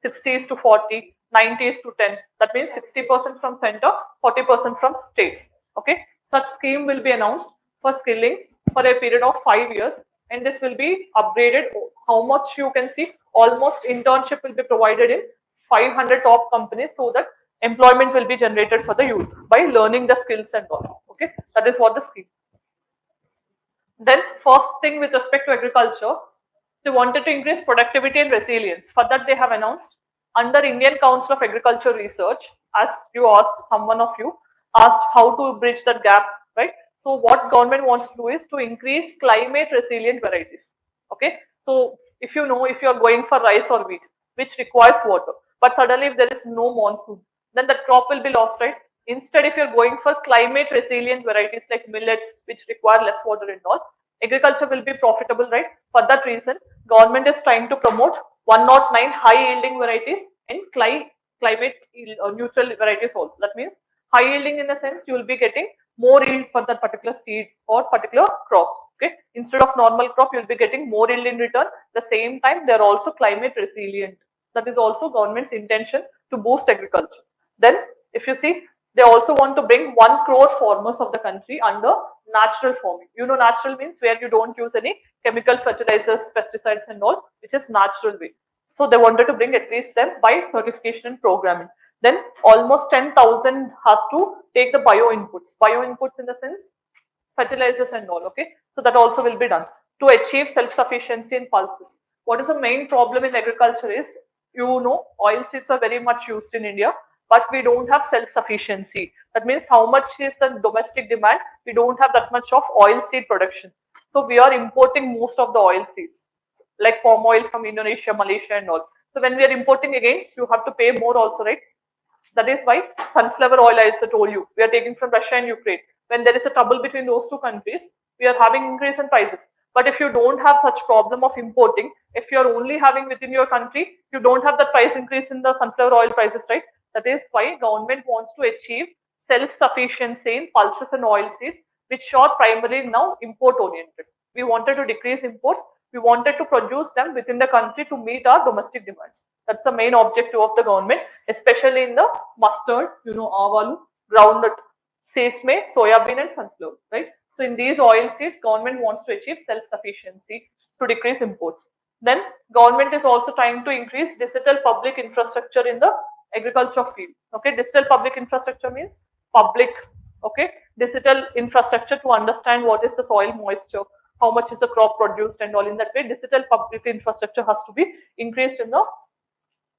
60 is to 40, 90 is to 10. That means 60% from center, 40% from states. Okay. Such scheme will be announced for skilling for a period of 5 years, and this will be upgraded. How much you can see, almost internship will be provided in 500 top companies, so that employment will be generated for the youth by learning the skills and all. Okay, that is what the scheme. Then first thing with respect to agriculture, they wanted to increase productivity and resilience. For that they have announced under Indian Council of Agriculture Research, as you asked, someone of you asked how to bridge that gap, right? So what government wants to do is to increase climate resilient varieties. Okay, so if you know, if you are going for rice or wheat, which requires water, but suddenly if there is no monsoon, then the crop will be lost, right? Instead, if you're going for climate resilient varieties like millets, which require less water and all, agriculture will be profitable, right? For that reason, government is trying to promote 109 high yielding varieties and climate neutral varieties also. That means high yielding in the sense you will be getting more yield for that particular seed or particular crop. Okay, instead of normal crop, you will be getting more yield in return. At the same time, they are also climate resilient. That is also government's intention to boost agriculture. Then, if you see, they also want to bring 1 crore farmers of the country under natural farming. You know, natural means where you don't use any chemical fertilizers, pesticides and all, which is natural way. So they wanted to bring at least them by certification and programming. Then almost 10,000 has to take the bio inputs. Bio inputs in the sense fertilizers and all. Okay, so that also will be done to achieve self-sufficiency in pulses. What is the main problem in agriculture is, you know, oil seeds are very much used in India, but we don't have self-sufficiency. That means how much is the domestic demand? We don't have that much of oil seed production. So we are importing most of the oil seeds, like palm oil from Indonesia, Malaysia and all. So when we are importing again, you have to pay more also, right? That is why sunflower oil, I also told you, we are taking from Russia and Ukraine. When there is a trouble between those two countries, we are having increase in prices. But if you don't have such problem of importing, if you are only having within your country, you don't have the price increase in the sunflower oil prices, right? That is why government wants to achieve self-sufficiency in pulses and oil seeds, which are primarily now import oriented. We wanted to decrease imports. We wanted to produce them within the country to meet our domestic demands. That's the main objective of the government, especially in the mustard, avalu, groundnut, sesame, soya bean and sunflower, right? So in these oil seeds, government wants to achieve self-sufficiency to decrease imports. Then government is also trying to increase digital public infrastructure in the agriculture field. Okay, digital public infrastructure means public, okay, digital infrastructure to understand what is the soil moisture, how much is the crop produced and all. In that way, digital public infrastructure has to be increased in the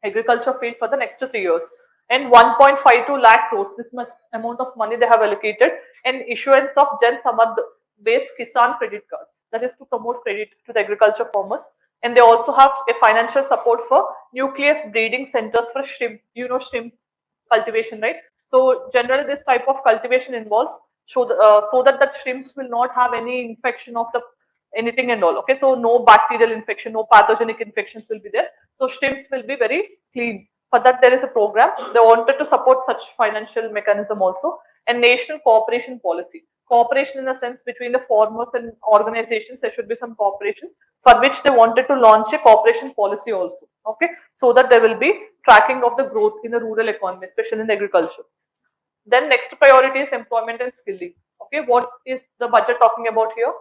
agriculture field for the next 3 years. And 1.52 lakh crores, this much amount of money they have allocated, and issuance of Jan Samarth based Kisan credit cards, that is to promote credit to the agriculture farmers. And they also have a financial support for nucleus breeding centers for shrimp, shrimp cultivation, right? So generally this type of cultivation involves so that the shrimps will not have any infection of the anything and all. Okay, so no bacterial infection, no pathogenic infections will be there. So shrimps will be very clean. For that there is a program. They wanted to support such financial mechanism also. And national cooperation policy. Cooperation in the sense between the farmers and organizations, there should be some cooperation, for which they wanted to launch a cooperation policy also. Okay, so that there will be tracking of the growth in the rural economy, especially in the agriculture. Then next priority is employment and skilling. Okay, what is the budget talking about here?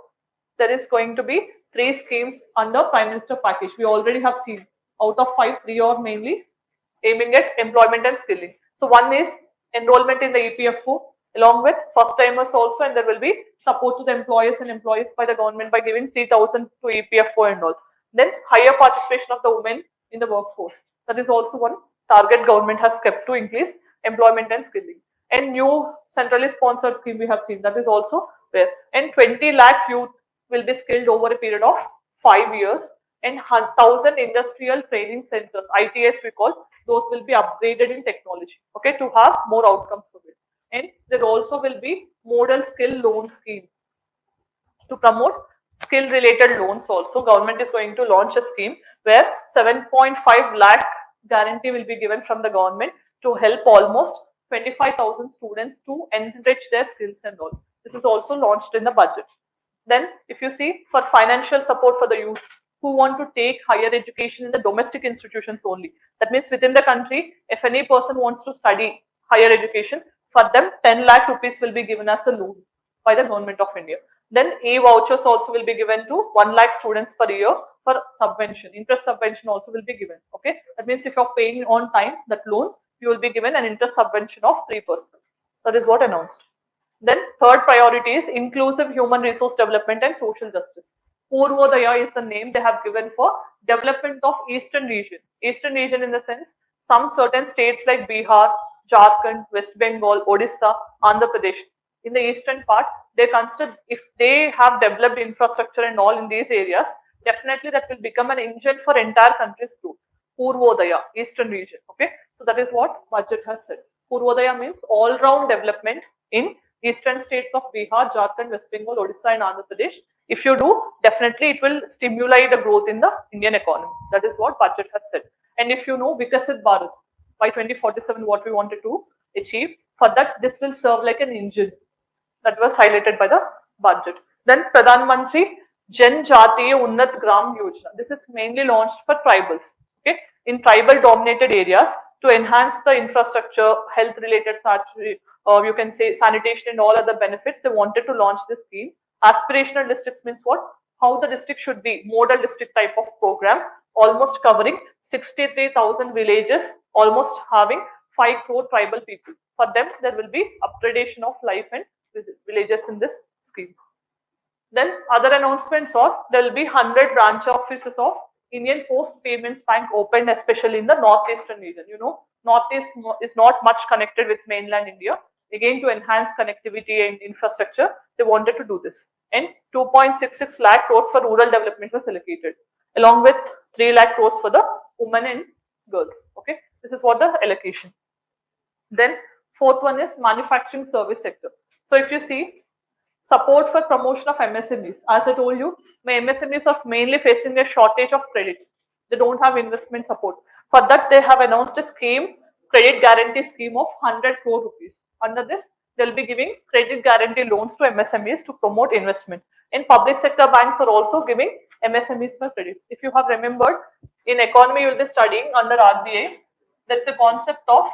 There is going to be 3 schemes under Prime Minister package. We already have seen out of 5, 3 are mainly aiming at employment and skilling. So one is enrollment in the EPFO along with first timers also, and there will be support to the employers and employees by the government by giving 3,000 to EPFO and all. Then higher participation of the women in the workforce. That is also one target government has kept to increase employment and skilling. And new centrally sponsored scheme we have seen, that is also there. And 20 lakh youth will be skilled over a period of 5 years, and 1,000 industrial training centers, ITS we call, those will be upgraded in technology, okay, to have more outcomes from it. And there also will be model skill loan scheme to promote skill related loans also. Government is going to launch a scheme where 7.5 lakh guarantee will be given from the government to help almost 25,000 students to enrich their skills and all. This is also launched in the budget. Then if you see, for financial support for the youth who want to take higher education in the domestic institutions only, that means within the country, if any person wants to study higher education, for them 10 lakh rupees will be given as a loan by the government of India. Then e-vouchers also will be given to 1 lakh students per year for subvention. Interest subvention also will be given. Okay, that means if you're paying on time that loan, you will be given an interest subvention of 3%. That is what announced. Then third priority is inclusive human resource development and social justice. Purvodaya is the name they have given for development of eastern region. Eastern region in the sense some certain states like Bihar, Jharkhand, West Bengal, Odisha, Andhra Pradesh. In the eastern part, they consider if they have developed infrastructure and all in these areas, definitely that will become an engine for entire country's growth. Purvodaya, eastern region. Okay, so that is what budget has said. Purvodaya means all-round development in eastern states of Bihar, Jharkhand, West Bengal, Odisha and Andhra Pradesh. If you do, definitely it will stimulate the growth in the Indian economy. That is what budget has said. And if you know Viksit Bharat, by 2047 what we wanted to achieve, for that this will serve like an engine. That was highlighted by the budget. Then Pradhan Mantri Jan Jatiya Unnat Gram Yojana. This is mainly launched for tribals. Okay, in tribal dominated areas to enhance the infrastructure, health related you can say sanitation and all other benefits. They wanted to launch this scheme. Aspirational districts means what? How the district should be, model district type of program, almost covering 63,000 villages, almost having 5 crore tribal people. For them, there will be upgradation of life and villages in this scheme. Then other announcements are there will be 100 branch offices of Indian Post Payments Bank opened especially in the northeastern region. You know, northeast is not much connected with mainland India. Again, to enhance connectivity and infrastructure, they wanted to do this. And 2.66 lakh crores for rural development was allocated, along with 3 lakh crores for the women and girls. Okay, this is what the allocation. Then fourth one is manufacturing service sector. So if you see, support for promotion of MSMEs. As I told you, my MSMEs are mainly facing a shortage of credit. They don't have investment support. For that, they have announced a scheme, credit guarantee scheme of 100 crore rupees. Under this, they'll be giving credit guarantee loans to MSMEs to promote investment. And public sector banks are also giving MSMEs for credits. If you have remembered, in economy, you'll be studying under RBI. That's the concept of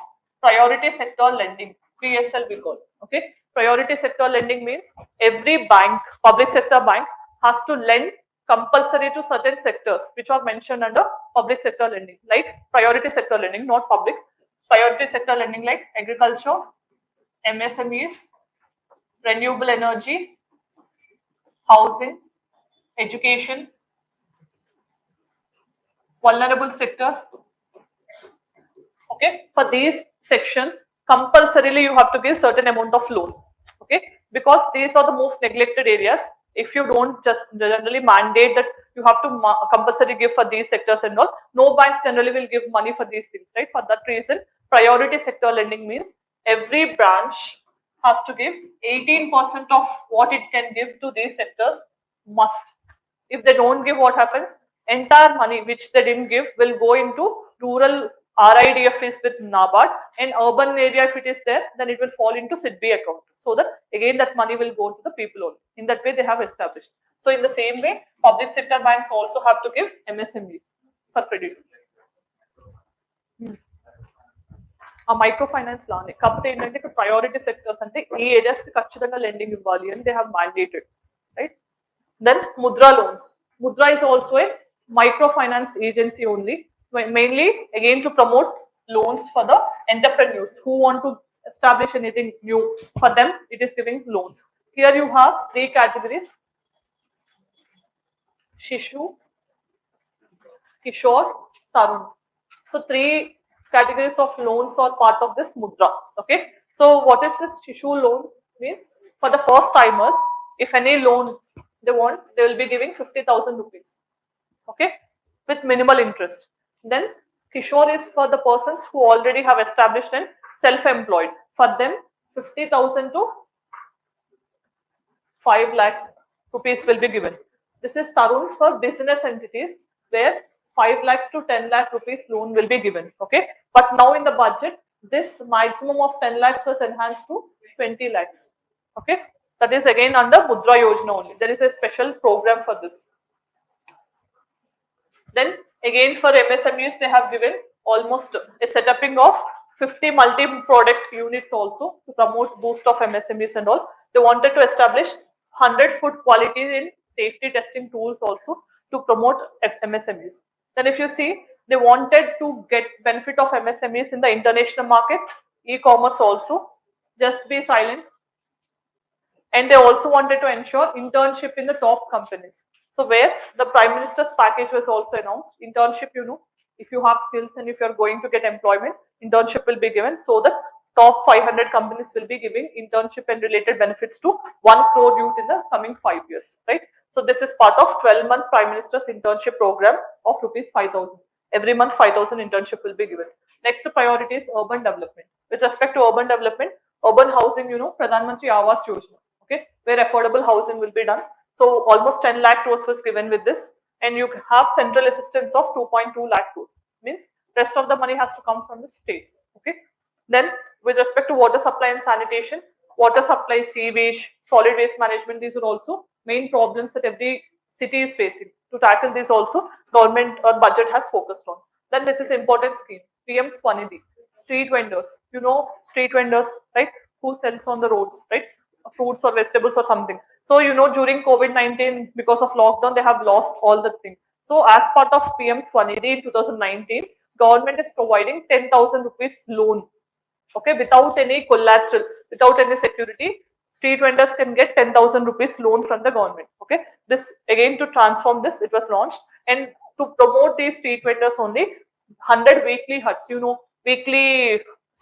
priority sector lending, PSL we call. Okay, priority sector lending means every bank, public sector bank, has to lend compulsory to certain sectors which are mentioned under public sector lending, like priority sector lending, not public. Priority sector lending like agriculture, MSMEs, renewable energy, housing, education, vulnerable sectors. Okay, for these sections, compulsorily you have to give certain amount of loan. Okay, because these are the most neglected areas. If you don't just generally mandate that you have to compulsory give for these sectors and all, no banks generally will give money for these things, right? For that reason, priority sector lending means every branch has to give 18% of what it can give to these sectors must. If they don't give, what happens? Entire money which they didn't give will go into rural RIDFs with NABARD, and urban area, if it is there, then it will fall into SIDBI account. So that again that money will go to the people only. In that way they have established. So in the same way, public sector banks also have to give MSMEs for credit. ఆ micro finance లానే కాకపోతే ఏంటంటే ఇక్కడ priority sectors అంటే ఈ areas కి ఖచ్చితంగా lending ఇవ్వాలి అని they have mandated, right? Then Mudra loans. Mudra is also a microfinance agency only, mainly again to promote loans for the entrepreneurs who want to establish anything new. For them, it is giving loans. Here you have three categories: Shishu, Kishore, Tarun. So three categories of loans are part of this Mudra. Okay. So what is this Shishu loan? Means for the first timers, if any loan they want, they will be giving 50,000 rupees. Okay, with minimal interest. Then Kishore is for the persons who already have established and self-employed. For them, 50,000 to 5 lakh rupees will be given. This is Tarun for business entities, where 5 lakhs to 10 lakh rupees loan will be given. Okay, but now in the budget, this maximum of 10 lakhs was enhanced to 20 lakhs. Okay, that is again under Mudra Yojana only. There is a special program for this. Then again for MSMEs, they have given almost a setuping of 50 multi-product units also to promote boost of MSMEs and all. They wanted to establish 100 food quality in safety testing tools also to promote MSMEs. Then if you see, they wanted to get benefit of MSMEs in the international markets, e-commerce also. Just be silent. And they also wanted to ensure internship in the top companies. So where the Prime Minister's package was also announced. Internship, you know, if you have skills and if you are going to get employment, internship will be given. So the top 500 companies will be giving internship and related benefits to 1 crore youth in the coming 5 years, right? So this is part of 12-month Prime Minister's internship program of rupees 5,000. Every month 5,000 internship will be given. Next priority is urban development. With respect to urban development, urban housing, you know, Pradhan Mantri Awas Yojana. Okay, where affordable housing will be done. So almost 10 lakh crores was given with this, and you have central assistance of 2.2 lakh crores. Means rest of the money has to come from the states. Okay. Then with respect to water supply and sanitation, water supply, sewage, solid waste management, these are also main problems that every city is facing. To tackle this also, government or budget has focused on. Then this is important scheme, PM Swanidhi. Street vendors, you know, street vendors, right? Who sells on the roads, right? Fruits or vegetables or something. So you know, during COVID-19, because of lockdown, they have lost all the things. So as part of PM Swanidhi in 2019, government is providing 10,000 rupees loan. Okay, without any collateral, without any security, street vendors can get 10,000 rupees loan from the government. Okay, this again to transform this, it was launched, and to promote these street vendors only, 100 weekly huts, weekly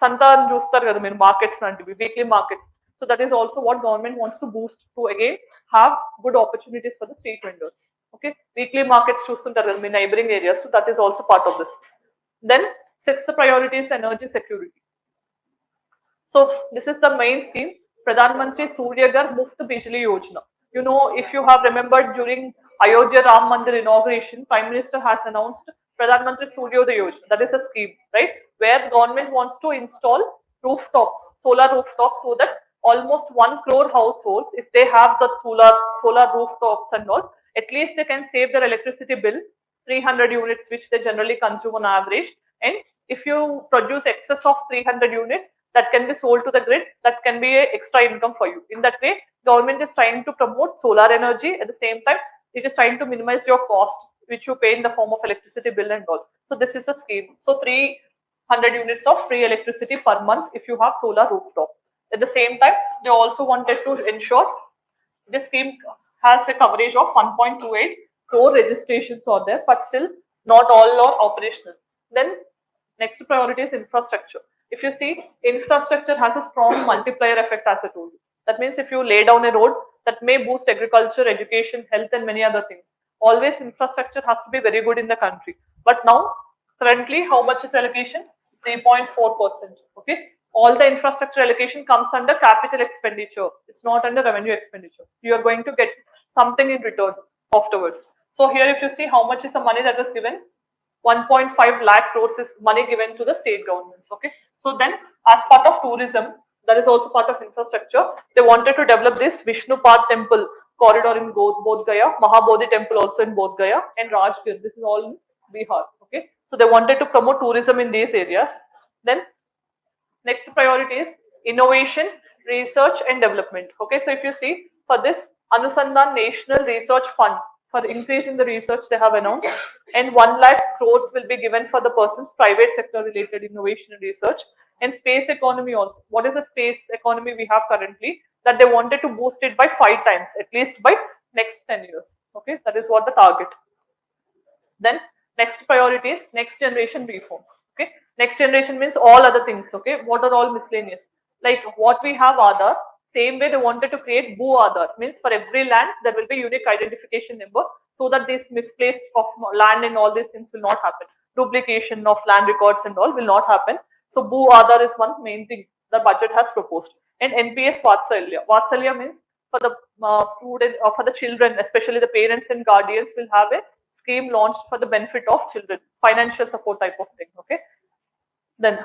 santan చూస్తారు కదా మీరు markets లాంటివి, weekly markets. So that is also what government wants to boost to again have good opportunities for the street vendors. Okay, weekly markets చూస్తుంటారు కదా మీ neighboring areas, so that is also part of this. Then sixth priority is energy security. So this is the main scheme, Pradhan Mantri Surya Ghar Muft Bijli Yojana. If you have remembered during Ayodhya Ram Mandir inauguration, Prime Minister has announced Pradhan Mantri Suryodaya Yojana. That is a scheme, right? Where government wants to install rooftops, solar rooftops, so that almost 1 crore households, if they have the solar rooftops and all, at least they can save their electricity bill, 300 units, which they generally consume on average. And if you produce excess of 300 units, that can be sold to the grid, that can be a extra income for you. In that way, government is trying to promote solar energy. At the same time, it is trying to minimize your cost, which you pay in the form of electricity bill and all. So this is a scheme. So 300 units of free electricity per month if you have solar rooftop. At the same time, they also wanted to ensure this scheme has a coverage of 1.28 crore registrations are there, but still not all are operational. Then next priority is infrastructure. If you see, infrastructure has a strong multiplier effect, as I told you. That means if you lay down a road, that may boost agriculture, education, health, and many other things. Always infrastructure has to be very good in the country. But now, currently, how much is allocation? 3.4%. Okay. All the infrastructure allocation comes under capital expenditure. It's not under revenue expenditure. You are going to get something in return afterwards. So here, if you see how much is the money that was given, 1.5 lakh crores is money given to the state governments. Okay. So then, as part of tourism, that is also part of infrastructure, they wanted to develop this Vishnupad temple corridor in Bodh Gaya, Mahabodhi temple also in Bodh Gaya, and Rajgir. This is all in Bihar. Okay. So they wanted to promote tourism in these areas. Then next priority is innovation, research, and development. Okay. So if you see, for this Anusandhan National Research Fund, for increasing the research, they have announced, and 1 lakh crores will be given for the person's private sector related innovation and research. And space economy also. What is the space economy we have currently? That they wanted to boost it by 5 times, at least by next 10 years. Okay, that is what the target. Then next priority is next generation reforms. Okay, next generation means all other things. Okay, what are all miscellaneous? Like what we have Aadhaar, same way they wanted to create Bhu Aadhaar, means for every land there will be unique identification number, so that this misplace of land and all these things will not happen. Duplication of land records and all will not happen. So Bhu Aadhaar is one main thing the budget has proposed. And NPS Vatsalya. Vatsalya means for the student or for the children, especially the parents and guardians, will have a scheme launched for the benefit of children, financial support type of thing. Okay. Then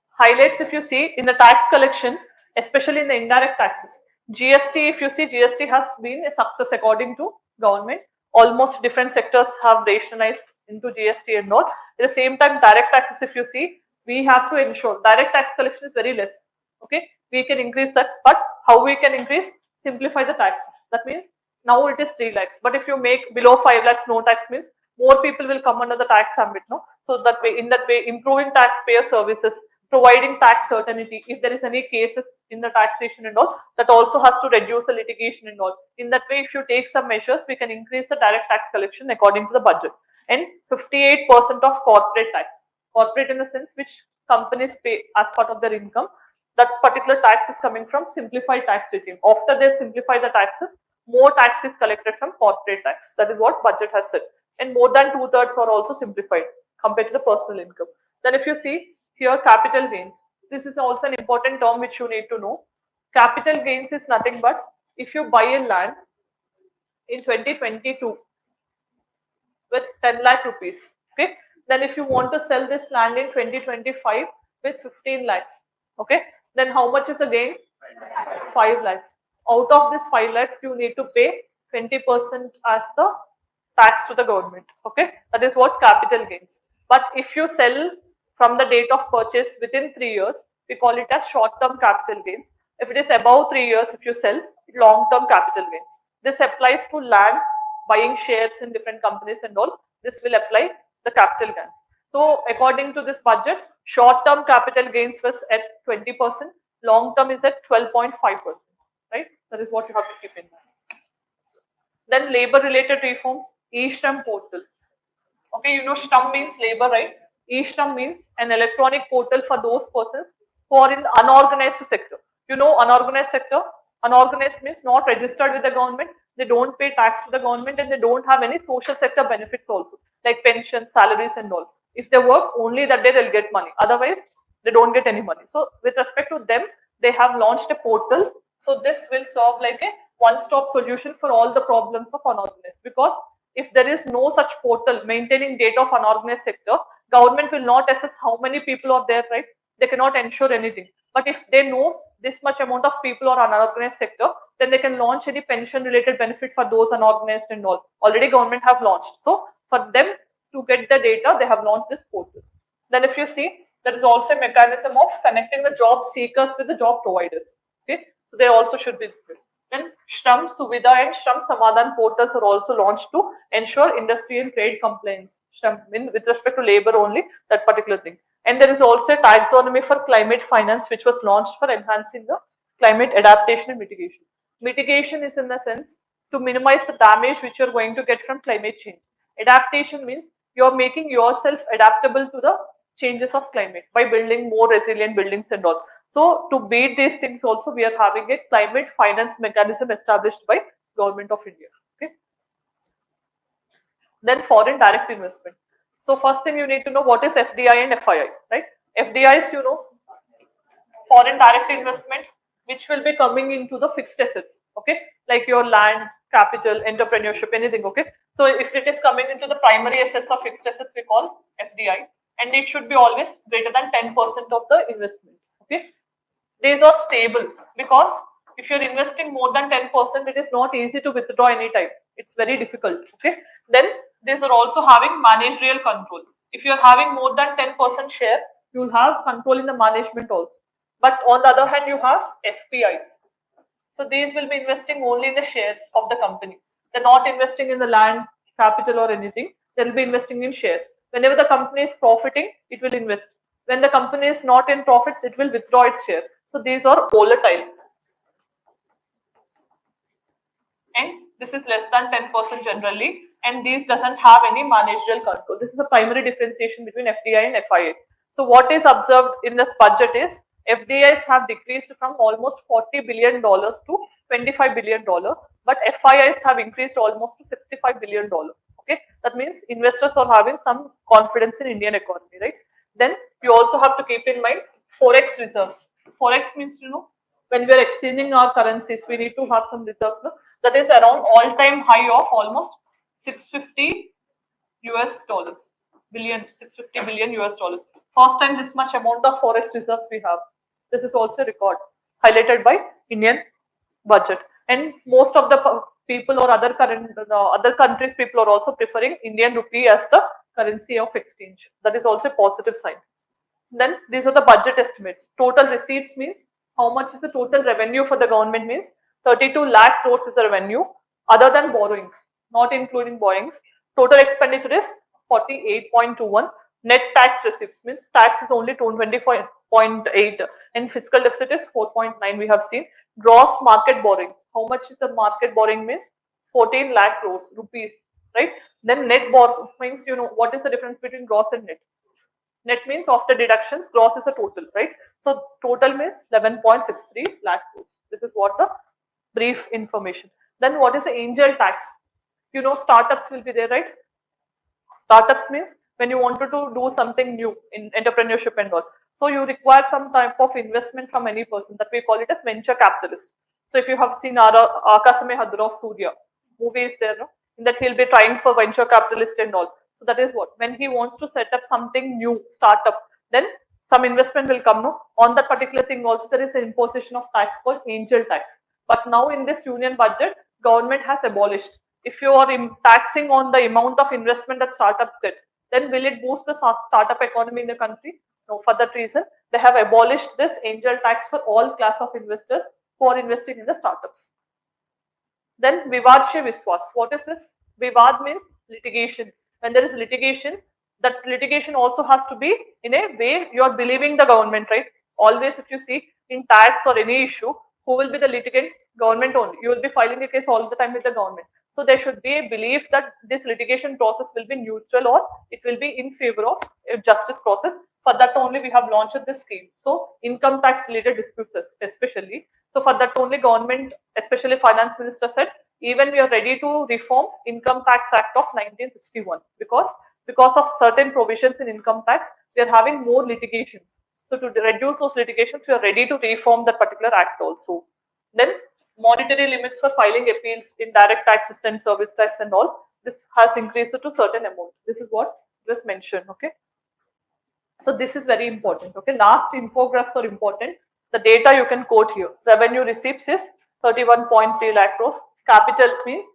highlights, if you see in the tax collection, especially in the indirect taxes, GST, if you see, GST has been a success according to government. Almost different sectors have rationalized into GST and all. At the same time, direct taxes, if you see, we have to ensure direct tax collection is very less. Okay, we can increase that, but how we can increase? Simplify the taxes. That means now it is 3 lakhs, but if you make below 5 lakhs no tax, means more people will come under the tax ambit. No, so that way, in that way, improving taxpayer services, providing tax certainty. If there is any cases in the taxation and all, that also has to reduce the litigation and all. In that way, if you take some measures, we can increase the direct tax collection according to the budget. And 58% of corporate tax, corporate in the sense which companies pay as part of their income, that particular tax is coming from simplified tax regime. After they simplify the taxes, more tax is collected from corporate tax. That is what budget has said. And more than 2/3 are also simplified compared to the personal income. Then if you see here, capital gains. This is also an important term which you need to know. Capital gains is nothing but if you buy a land in 2022 with 10 lakh rupees. Okay. Then if you want to sell this land in 2025 with 15 lakhs. Okay. Then how much is the gain? 5 lakhs. Out of this 5 lakhs, you need to pay 20% as the tax to the government. Okay. That is what capital gains. But if you sell from the date of purchase within 3 years, we call it as short-term capital gains. If it is above 3 years, if you sell, long-term capital gains. This applies to land, buying shares in different companies and all. This will apply the capital gains. So according to this budget, short-term capital gains was at 20%, long-term is at 12.5%, right? That is what you have to keep in mind. Then labor related reforms, e-Shram portal. Okay, you know Shram means labor, right? E-Shram means an electronic portal for those persons who are in the unorganized sector. You know unorganized sector? Unorganized means not registered with the government, they don't pay tax to the government and they don't have any social sector benefits also, like pensions, salaries and all. If they work, only that day they'll get money. Otherwise, they don't get any money. So with respect to them, they have launched a portal. So this will serve like a one-stop solution for all the problems of unorganized, because if there is no such portal maintaining data of unorganized sector, government will not assess how many people are there, right? They cannot ensure anything. But if they know this much amount of people are unorganized sector, then they can launch any pension related benefit for those unorganized and all. Already government have launched. So for them to get the data, they have launched this portal. Then if you see, there is also a mechanism of connecting the job seekers with the job providers. Okay, so they also should be this. Then Shram Suvidha and Shram Samadhan portals are also launched to ensure industry and trade compliance. Shram, with respect to labor only, that particular thing. And there is also a taxonomy for climate finance, which was launched for enhancing the climate adaptation and mitigation. Mitigation is in the sense to minimize the damage which you are going to get from climate change. Adaptation means you are making yourself adaptable to the changes of climate by building more resilient buildings and all. So to beat these things also, we are having a climate finance mechanism established by Government of India. Okay. Then foreign direct investment. So first thing you need to know what is FDI and FII, right? FDI is, you know, foreign direct investment, which will be coming into the fixed assets, okay, like your land, capital, entrepreneurship, anything, okay. So if it is coming into the primary assets or fixed assets, we call FDI, and it should be always greater than 10% of the investment, okay. These are stable because if you're investing more than 10%, it is not easy to withdraw anytime. It's very difficult, okay. Then these are also having managerial control. If you're having more than 10% share, you'll have control in the management also. But on the other hand, you have FPIs. So these will be investing only in the shares of the company. They're not investing in the land, capital or anything. They'll be investing in shares. Whenever the company is profiting, it will invest. When the company is not in profits, it will withdraw its share. So these are volatile. And this is less than 10% generally. And these doesn't have any managerial control. This is a primary differentiation between FDI and FIA. So what is observed in this budget is FDIs have decreased from almost $40 billion to $25 billion, but FIIs have increased almost to $65 billion. Okay, that means investors are having some confidence in Indian economy, right? Then you also have to keep in mind forex reserves. Forex means, you know, when we are exchanging our currencies, we need to have some reserves. No? That is around all-time high of almost 650 US dollars. 650 billion US dollars. First time this much amount of forex reserves we have. This is also a record highlighted by Indian budget. And most of the people or other countries people are also preferring Indian rupee as the currency of exchange. That is also a positive sign. Then these are the budget estimates. Total receipts means how much is the total revenue for the government means 32 lakh crores is the revenue other than borrowings, not including borrowings. Total expenditure is 48.21. Net tax receipts means tax is only 20.8 and fiscal deficit is 4.9 we have seen. Gross market borrowings. How much is the market borrowing means 14 lakh crores rupees, right? Then net borrowings, you know, what is the difference between gross and net? Net means after deductions, gross is a total, right? So total means 11.63 lakh crores. This is what the brief information. Then what is the angel tax? You know, startups will be there, right? Startups means when you wanted to do something new in entrepreneurship and all. So you require some type of investment from any person, that we call it as venture capitalist. So if you have seen Akasame Hadra of Surya, movie is there, no? In that he'll be trying for venture capitalist and all. So that is what, when he wants to set up something new, startup, then some investment will come, no? On that particular thing also there is an imposition of tax called angel tax. But now in this union budget, government has abolished. If you are taxing on the amount of investment that startups get, then will it boost the startup economy in the country? No, for that reason, they have abolished this angel tax for all class of investors who are investing in the startups. Then Vivad se Viswas. What is this? Vivad means litigation. When there is litigation, that litigation also has to be in a way you are believing the government, right? Always if you see in tax or any issue, who will be the litigant? Government only. You will be filing a case all the time with the government. So there should be a belief that this litigation process will be neutral or it will be in favor of a justice process. For that only we have launched this scheme. So income tax related disputes especially. So for that only government, especially finance minister said, even we are ready to reform Income Tax Act of 1961 because of certain provisions in income tax, we are having more litigations. So to reduce those litigations, we are ready to reform that particular act also. Then monetary limits for filing appeals in direct taxes and service tax and all, this has increased to certain amount. This is what was mentioned. Okay. So this is very important. Okay. Last infographs are important. The data you can quote here. Revenue receipts is 31.3 lakh crores. Capital means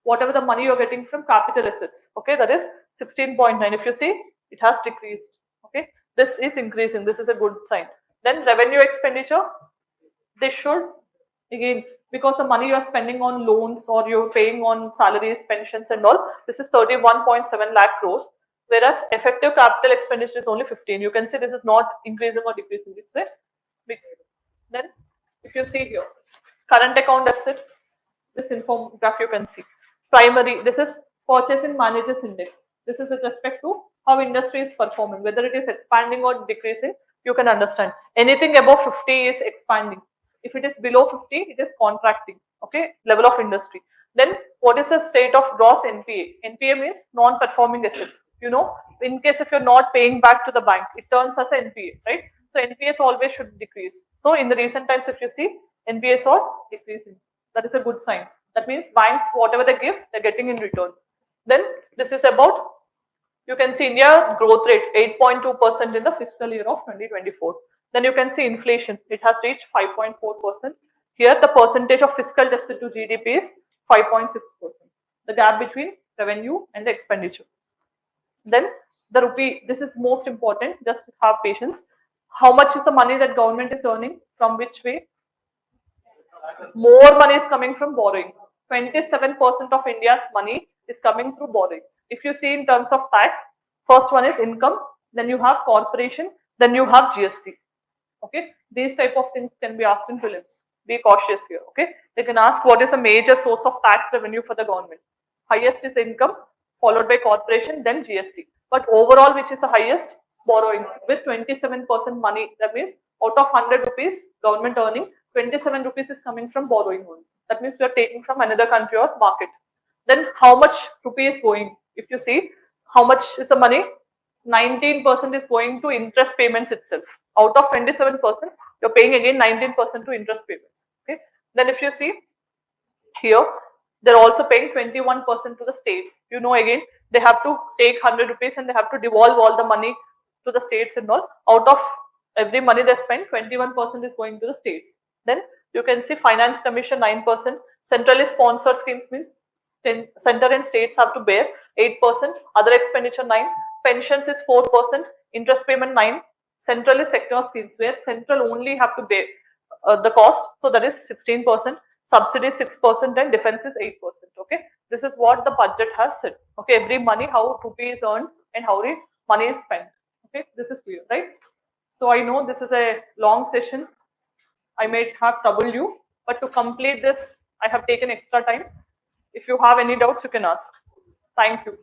whatever the money you're getting from capital assets. Okay. That is 16.9. If you see, it has decreased. Okay. This is increasing. This is a good sign. Then revenue expenditure, they should again, because the money you are spending on loans or you're paying on salaries, pensions and all, this is 31.7 lakh crores, whereas effective capital expenditure is only 15. You can see this is not increasing or decreasing, it's a mix. Then if you see here, current account deficit, this infograph you can see. Primary, this is purchasing managers index. This is with respect to how industry is performing, whether it is expanding or decreasing, you can understand. Anything above 50 is expanding. If it is below 50, it is contracting. Okay, level of industry. Then what is the state of gross NPA? NPA means non-performing assets. You know, in case if you're not paying back to the bank, it turns as an NPA, right? So NPAs always should decrease. So in the recent times, if you see, NPAs are decreasing. That is a good sign. That means banks, whatever they give, they're getting in return. Then this is about, you can see India growth rate 8.2% in the fiscal year of 2024. Then you can see inflation, it has reached 5.4%. Here the percentage of fiscal deficit to GDP is 5.6%. The gap between revenue and the expenditure. Then the rupee, this is most important, just have patience. How much is the money that government is earning? From which way? More money is coming from borrowings. 27% of India's money is coming through borrowings. If you see in terms of tax, first one is income, then you have corporation, then you have GST. Okay, these type of things can be asked in prelims. Be cautious here. Okay, they can ask what is a major source of tax revenue for the government. Highest is income, followed by corporation, then GST. But overall, which is the highest? Borrowings with 27% money. That means out of 100 rupees government earning, 27 rupees is coming from borrowing only. That means we are taking from another country or market. Then how much rupee is going? If you see, how much is the money? 19% is going to interest payments itself. Out of 27%, you're paying again 19% to interest payments. Okay. Then if you see here, they're also paying 21% to the states. You know, again, they have to take 100 rupees and they have to devolve all the money to the states and all. Out of every money they spend, 21% is going to the states. Then you can see finance commission 9%. Centrally sponsored schemes means center and states have to bear 8%. Other expenditure 9%. Pensions is 4%. Interest payment 9%. Centrally sector schemes where central only have to bear the cost. So that is 16%. Subsidy 6% and defense is 8%. Okay, this is what the budget has said. Okay, every money how rupee is earned and how the money is spent. Okay, this is clear, right? So I know this is a long session. I might have troubled you, but to complete this, I have taken extra time. If you have any doubts, you can ask. Thank you.